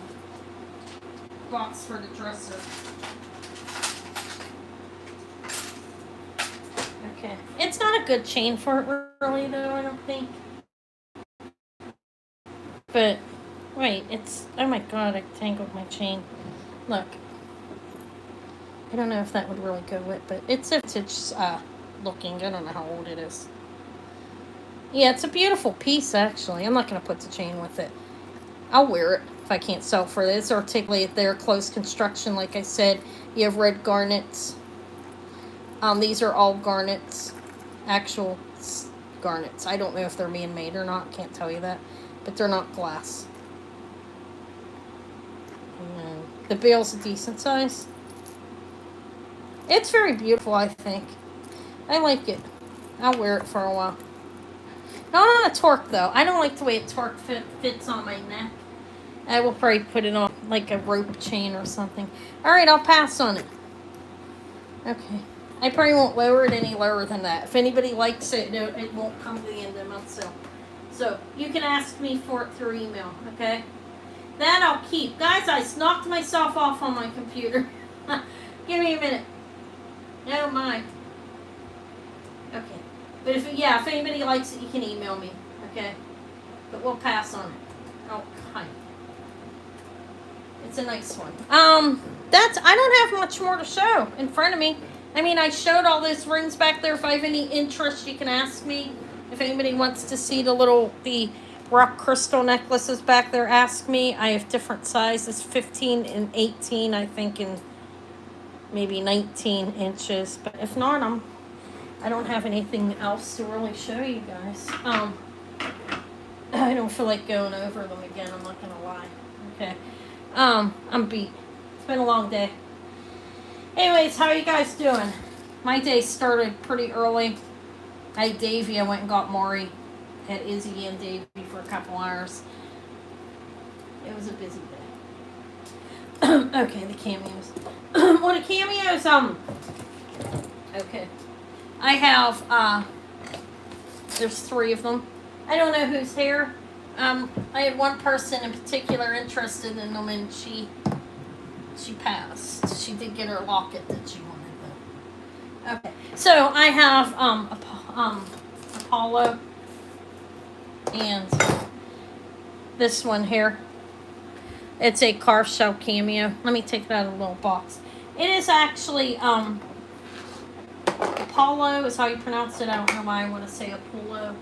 box for the dresser. Okay. It's not a good chain for it really though, I don't think. But wait, it's, oh my god, I tangled my chain. Look. I don't know if that would really go with, but it's a vintage looking. I don't know how old it is. Yeah, it's a beautiful piece, actually. I'm not going to put the chain with it. I'll wear it if I can't sell for it. It's articulated there, close construction, like I said. You have red garnets. These are all garnets. Actual garnets. I don't know if they're man-made or not. Can't tell you that. But they're not glass. And the bale's a decent size. It's very beautiful, I think. I like it. I'll wear it for a while. Not on a torque, though. I don't like the way a torque fits on my neck. I will probably put it on like a rope chain or something. Alright, I'll pass on it. Okay. I probably won't lower it any lower than that. If anybody likes it, it won't come to the end of the month sale. So, you can ask me for it through email, okay? That I'll keep. Guys, I knocked myself off on my computer. Give me a minute. No, mine. Okay. But if anybody likes it, you can email me. Okay? But we'll pass on it. Okay. It's a nice one. I don't have much more to show in front of me. I mean, I showed all those rings back there. If I have any interest, you can ask me. If anybody wants to see the rock crystal necklaces back there, ask me. I have different sizes, 15 and 18, I think, and maybe 19 inches. But if not, I don't have anything else to really show you guys. I don't feel like going over them again, I'm not gonna lie. Okay. I'm beat. It's been a long day. Anyways, how are you guys doing? My day started pretty early. I had Davey. I went and got Maury. Had Izzy and Davey for a couple hours. It was a busy day. Okay, the cameos. Well, the cameos, okay. I have, there's 3 of them. I don't know whose hair. I had one person in particular interested in them, and she passed. She did get her locket that she wanted, though. Okay, so I have, Apollo, and this one here. It's a carved shell cameo. Let me take that out of a little box. It is actually, Apollo is how you pronounce it. I don't know why I want to say Apollo.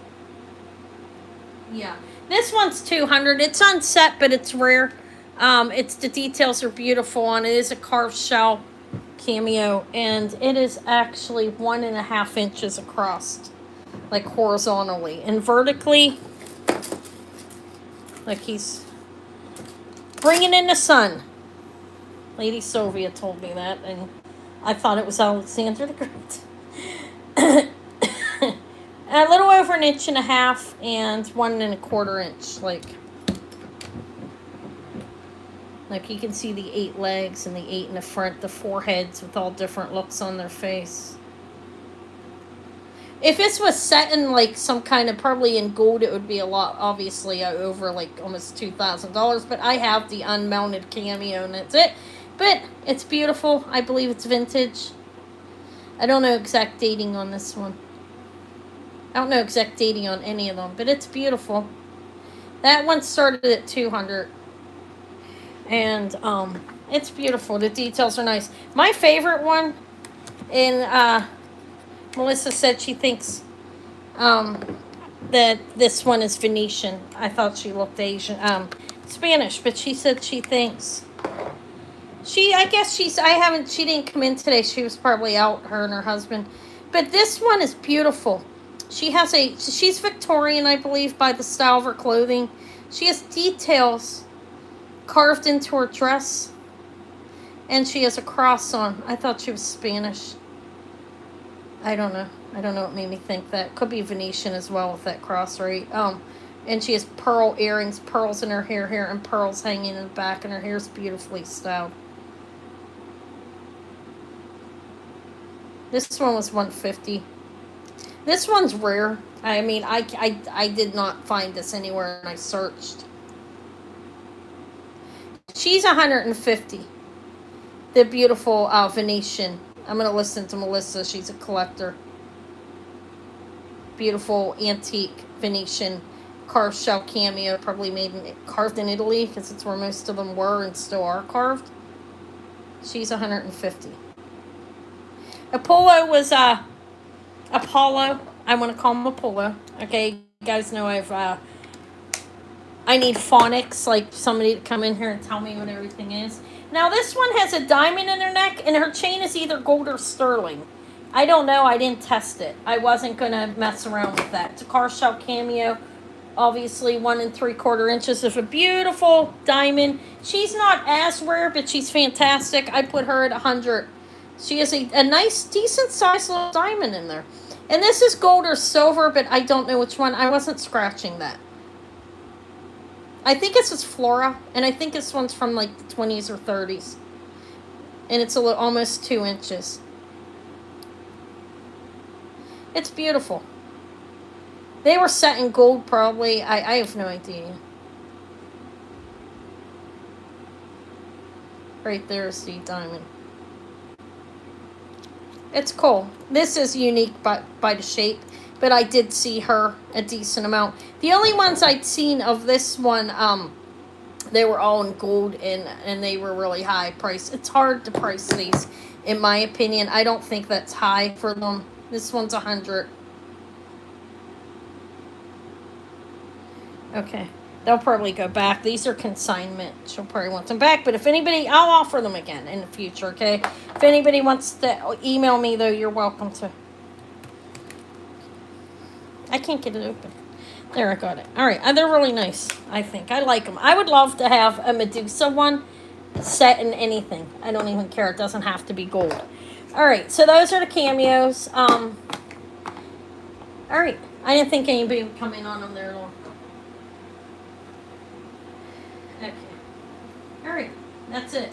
Yeah. This one's $200. It's unset, but it's rare. The details are beautiful on it. It is a carved shell cameo, and it is actually 1.5 inches across, like horizontally, and vertically, like he's bringing in the sun. Lady Sylvia told me that, and I thought it was Alexander the Great. A little over 1.5 inches and 1.25 inches, like you can see the 8 legs and the 8 in the front, the 4 heads with all different looks on their face. If this was set in like some kind of, probably in gold, it would be a lot, obviously, over like almost $2,000. But I have the unmounted cameo, and that's it. But it's beautiful. I believe it's vintage. I don't know exact dating on this one. I don't know exact dating on any of them, but it's beautiful. That one started at $200. And it's beautiful. The details are nice. My favorite one, and Melissa said she thinks that this one is Venetian. I thought she looked Asian, Spanish, but she said she thinks she didn't come in today. She was probably out, her and her husband. But this one is beautiful. She's Victorian, I believe, by the style of her clothing. She has details carved into her dress, and she has a cross on. I thought she was Spanish. I don't know what made me think that. Could be Venetian as well with that cross, right? And she has pearl earrings, pearls in her hair, and pearls hanging in the back, and her hair's beautifully styled. This one was $150. This one's rare. I mean, I did not find this anywhere, and I searched. She's $150. The beautiful Venetian. I'm going to listen to Melissa. She's a collector. Beautiful antique Venetian carved shell cameo. Probably carved in Italy, because it's where most of them were and still are carved. She's $150. Apollo was Apollo. I want to call him Apollo. Okay, you guys know I need phonics, like somebody to come in here and tell me what everything is. Now, this one has a diamond in her neck, and her chain is either gold or sterling. I don't know. I didn't test it. I wasn't going to mess around with that. It's a carved shell cameo. Obviously, 1 3/4 inches of a beautiful diamond. She's not as rare, but she's fantastic. I put her at 100. She has a nice, decent-sized little diamond in there. And this is gold or silver, but I don't know which one. I wasn't scratching that. I think this is Flora, and I think this one's from like the 20s or 30s. And it's almost 2 inches. It's beautiful. They were set in gold, probably. I have no idea. Right there is the diamond. It's cool. This is unique by the shape, but I did see her a decent amount. The only ones I'd seen of this one, they were all in gold, and they were really high price. It's hard to price these, in my opinion. I don't think that's high for them. This one's 100. Okay. They'll probably go back. These are consignment. She'll probably want them back. But if anybody, I'll offer them again in the future, okay? If anybody wants to email me, though, you're welcome to. I can't get it open. There, I got it. All right. They're really nice, I think. I like them. I would love to have a Medusa one set in anything. I don't even care. It doesn't have to be gold. All right, so those are the cameos. All right, I didn't think anybody would come in on them there long. Okay. All right, that's it.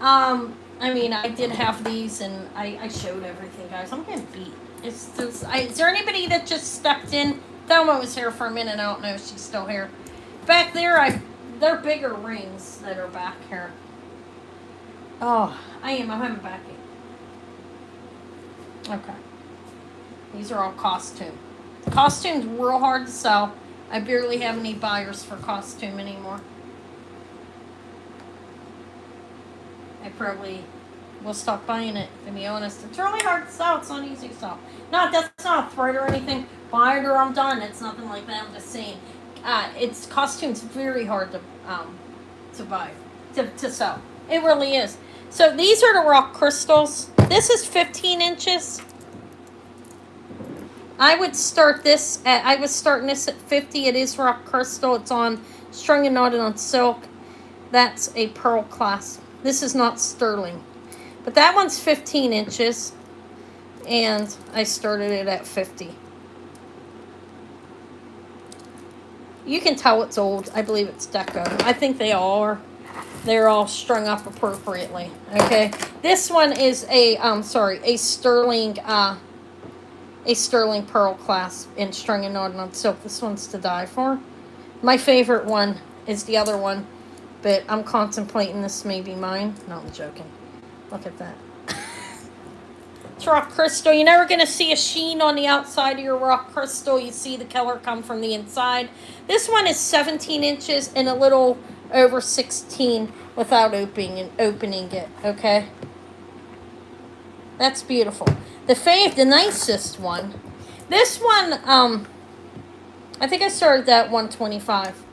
I mean, I did have these, and I showed everything, guys. I'm getting beat. It's just, is there anybody that just stepped in? Thelma was here for a minute. I don't know if she's still here. Back there, they're bigger rings that are back here. Oh, I'm having backache. Okay. These are all costume. Costume's real hard to sell. I barely have any buyers for costume anymore. I probably will stop buying it, to be honest. It's really hard to sell. It's not easy to sell. That's not a threat or anything. Buy it or I'm done. It's nothing like that. I'm just saying. It's costume's very hard to buy, to sell. It really is. So these are the rock crystals. This is 15 inches. I was starting this at 50. It is rock crystal. It's on strung and knotted on silk. That's a pearl clasp. This is not sterling. But that one's 15 inches. And I started it at 50. You can tell it's old. I believe it's deco. I think they all are. They're all strung up appropriately. Okay. This one is a sterling pearl clasp in strung and knotted on silk. This one's to die for. My favorite one is the other one, but I'm contemplating this may be mine. No, I'm joking. Look at that. It's rock crystal. You're never going to see a sheen on the outside of your rock crystal. You see the color come from the inside. This one is 17 inches and a little over 16 without opening it. Okay? That's beautiful. The nicest one. This one, I think I started at 125.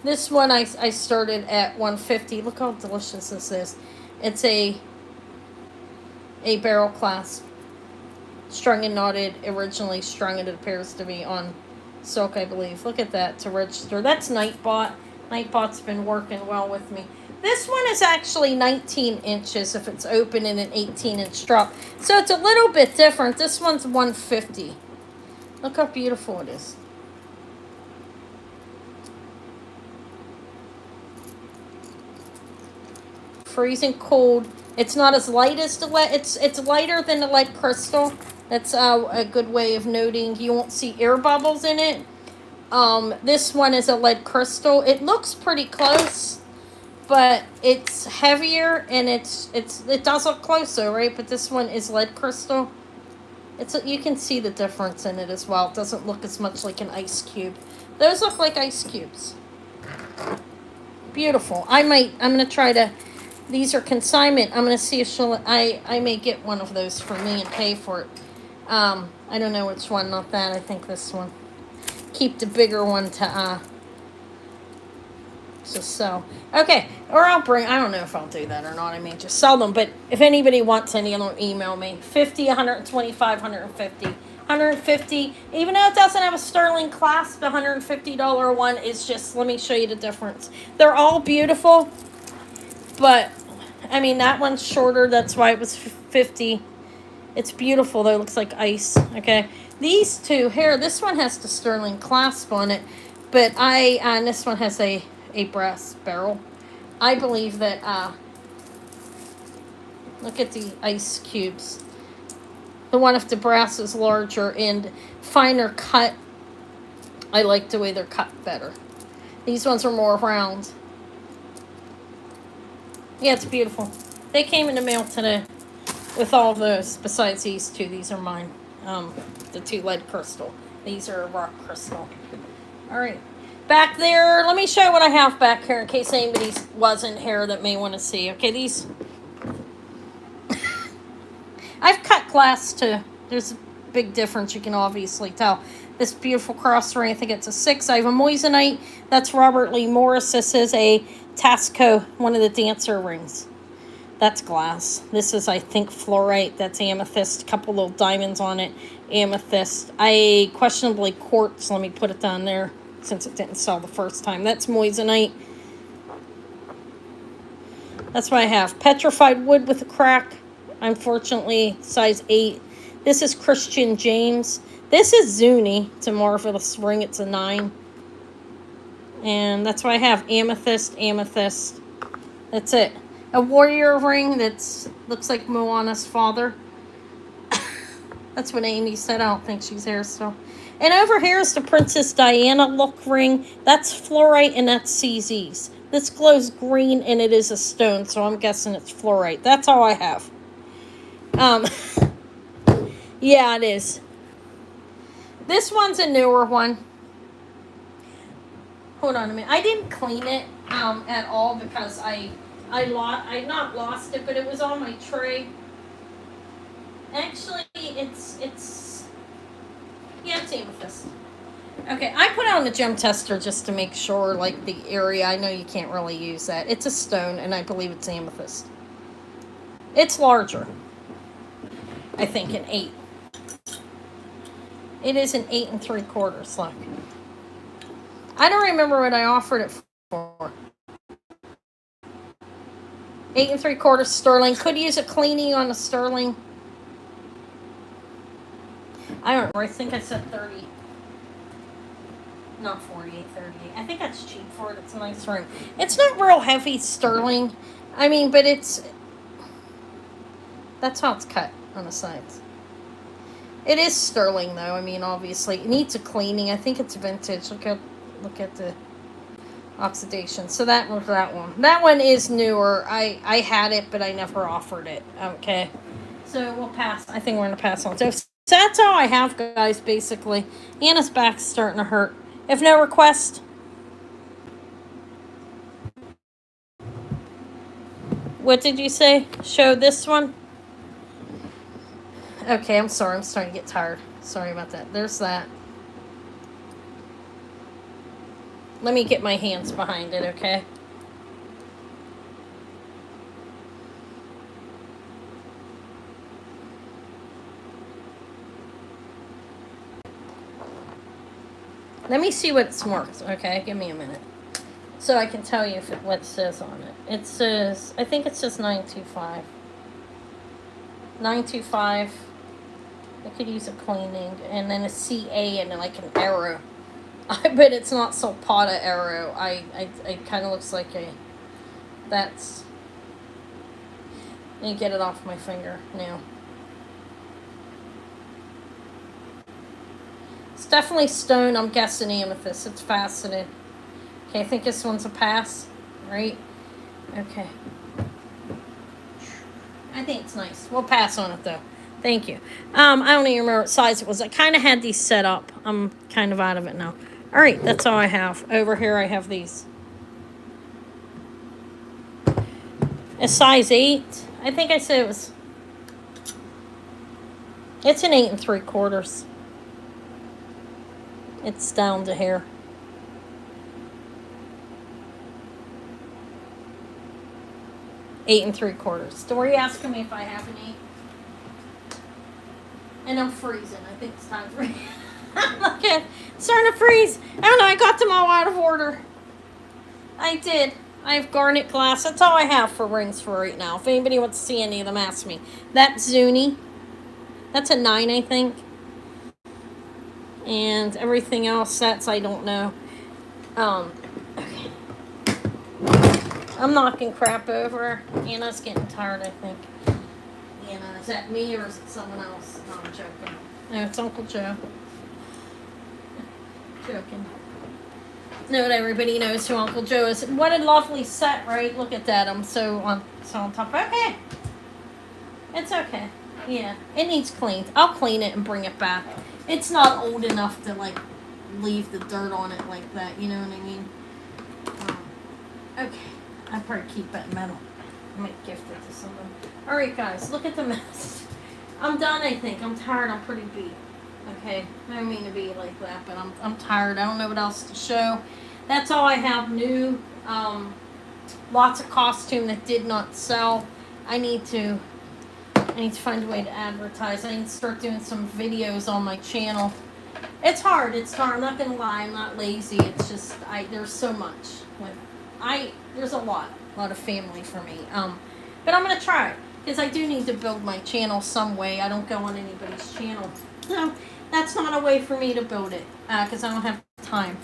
This one I started at 150. Look how delicious this is. It's a barrel clasp. Strung and knotted. Originally strung, it appears to be on silk, I believe. Look at that to register. That's Nightbot. Nightbot's been working well with me. This one is actually 19 inches if it's open in an 18-inch drop. So it's a little bit different. This one's 150. Look how beautiful it is. Freezing cold. It's not as light as the lead. It's lighter than the lead crystal. That's a good way of noting. You won't see air bubbles in it. This one is a lead crystal. It looks pretty close, but it's heavier and it does look closer, right? But this one is lead crystal. You can see the difference in it as well. It doesn't look as much like an ice cube. Those look like ice cubes. Beautiful. I'm gonna try to. These are consignment. I'm gonna see if I may get one of those for me and pay for it. I don't know which one. Not that. I think this one. Keep the bigger one to sell. Okay, or I don't know if I'll do that or not. I may just sell them. But if anybody wants any, they'll email me. 50, 125, 150. 150, even though it doesn't have a sterling clasp, the $150 one is just, let me show you the difference. They're all beautiful, but, I mean, that one's shorter. That's why it was 50. It's beautiful, though. It looks like ice, okay? These two here, this one has the sterling clasp on it, but and this one has a brass barrel. I believe that, look at the ice cubes. The one with the brass is larger and finer cut. I like the way they're cut better. These ones are more round. Yeah, it's beautiful. They came in the mail today with all of those. Besides these two, these are mine. The two lead crystal. These are rock crystal. All right. Back there, let me show you what I have back here in case anybody wasn't here that may want to see. Okay, these... I've cut glass too. There's a big difference, you can obviously tell. This beautiful cross ring, I think it's a 6. I have a moissanite. That's Robert Lee Morris. This is a Tasco, one of the dancer rings. That's glass. This is, I think, fluorite. That's amethyst. A couple little diamonds on it. Amethyst. Questionably quartz. Let me put it down there since it didn't sell the first time. That's moissanite. That's what I have. Petrified wood with a crack. Unfortunately, size 8. This is Christian James. This is Zuni. To Marvelous Ring, it's a 9. And that's why I have amethyst, amethyst. That's it. A warrior ring that's looks like Moana's father. That's what Amy said. I don't think she's here still. And over here is the Princess Diana look ring. That's fluorite and that's CZ's. This glows green and it is a stone, so I'm guessing it's fluorite. That's all I have. Yeah, it is. This one's a newer one. Hold on a minute. I didn't clean it at all because I not lost it, but it was on my tray. Actually, it's amethyst. Okay, I put it on the gem tester just to make sure, like, the area. I know you can't really use that. It's a stone, and I believe it's amethyst. It's larger. I think an 8. It is an 8 3/4. Look. I don't remember what I offered it for. 8 3/4 sterling. Could use a cleaning on a sterling. I don't remember. I think I said 30. Not 48, 38. I think that's cheap for it. It's a nice ring. It's not real heavy sterling. I mean, but that's how it's cut on the sides. It is sterling, though. I mean, obviously. It needs a cleaning. I think it's vintage. Look at the oxidation. So that was that one. That one is newer. I had it, but I never offered it. Okay. So we'll pass. I think we're going to pass on. So that's all I have, guys, basically. Anna's back's starting to hurt. If no request. What did you say? Show this one? Okay, I'm sorry. I'm starting to get tired. Sorry about that. There's that. Let me get my hands behind it, okay? Let me see what it's marked, okay? Give me a minute. So I can tell you what it says on it. It says, I think it says 925. 925. I could use a cleaning. And then a CA and then like an arrow. I bet it's not Sulpata arrow. It kind of looks like a... That's... Let me get it off my finger now. It's definitely stone. I'm guessing amethyst. It's faceted. Okay, I think this one's a pass. Right? Okay. I think it's nice. We'll pass on it, though. Thank you. I don't even remember what size it was. I kind of had these set up. I'm kind of out of it now. All right, that's all I have. Over here, I have these. A size 8. I think I said it was... It's an 8 3/4. It's down to here. 8 3/4. Dory asking me if I have an 8. And I'm freezing. I think it's time for me. Look at it's starting to freeze. I don't know. I got them all out of order. I did. I have garnet glass. That's all I have for rings for right now. If anybody wants to see any of them, ask me. That's Zuni. That's a 9, I think. And everything else, that's I don't know. Okay. I'm knocking crap over. Anna's getting tired, I think. Anna, is that me or is it someone else? No, I'm joking. No, it's Uncle Joe. Joking. No, everybody knows who Uncle Joe is. What a lovely set, right? Look at that. I'm so on top. Okay. It's okay. Yeah, it needs cleaned. I'll clean it and bring it back. It's not old enough to, like, leave the dirt on it like that. You know what I mean? Okay. I'll probably keep that metal. I might gift it to someone. Alright, guys. Look at the mess. I'm done, I think. I'm tired. I'm pretty beat. Okay? I don't mean to be like that, but I'm tired. I don't know what else to show. That's all I have new. Lots of costume that did not sell. I need to find a way to advertise. I need to start doing some videos on my channel. It's hard. It's hard. I'm not going to lie. I'm not lazy. It's just, there's so much. There's a lot of family for me. But I'm going to try. because I do need to build my channel some way. I don't go on anybody's channel. So that's not a way for me to build it, because I don't have time.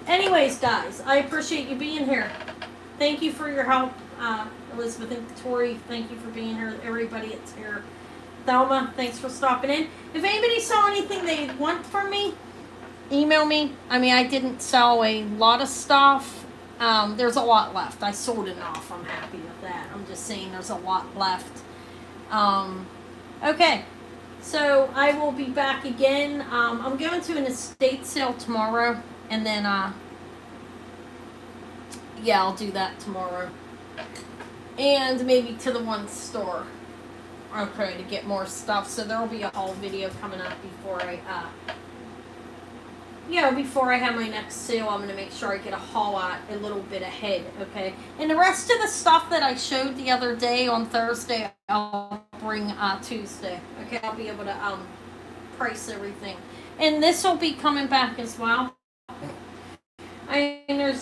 Anyways, guys, I appreciate you being here. Thank you for your help. Elizabeth and Tori, thank you for being here. Everybody that's here. Thelma, thanks for stopping in. If anybody saw anything they want from me, email me. I mean, I didn't sell a lot of stuff. There's a lot left. I sold enough. I'm happy with that. I'm just saying there's a lot left. Okay. So I will be back again. I'm going to an estate sale tomorrow. And then, yeah, I'll do that tomorrow. And maybe to the one store. Okay, to get more stuff. So there will be a haul video coming up before before I have my next sale. I'm going to make sure I get a haul out a little bit ahead, okay? And the rest of the stuff that I showed the other day on Thursday, I'll bring Tuesday, okay? I'll be able to price everything. And this will be coming back as well. I mean,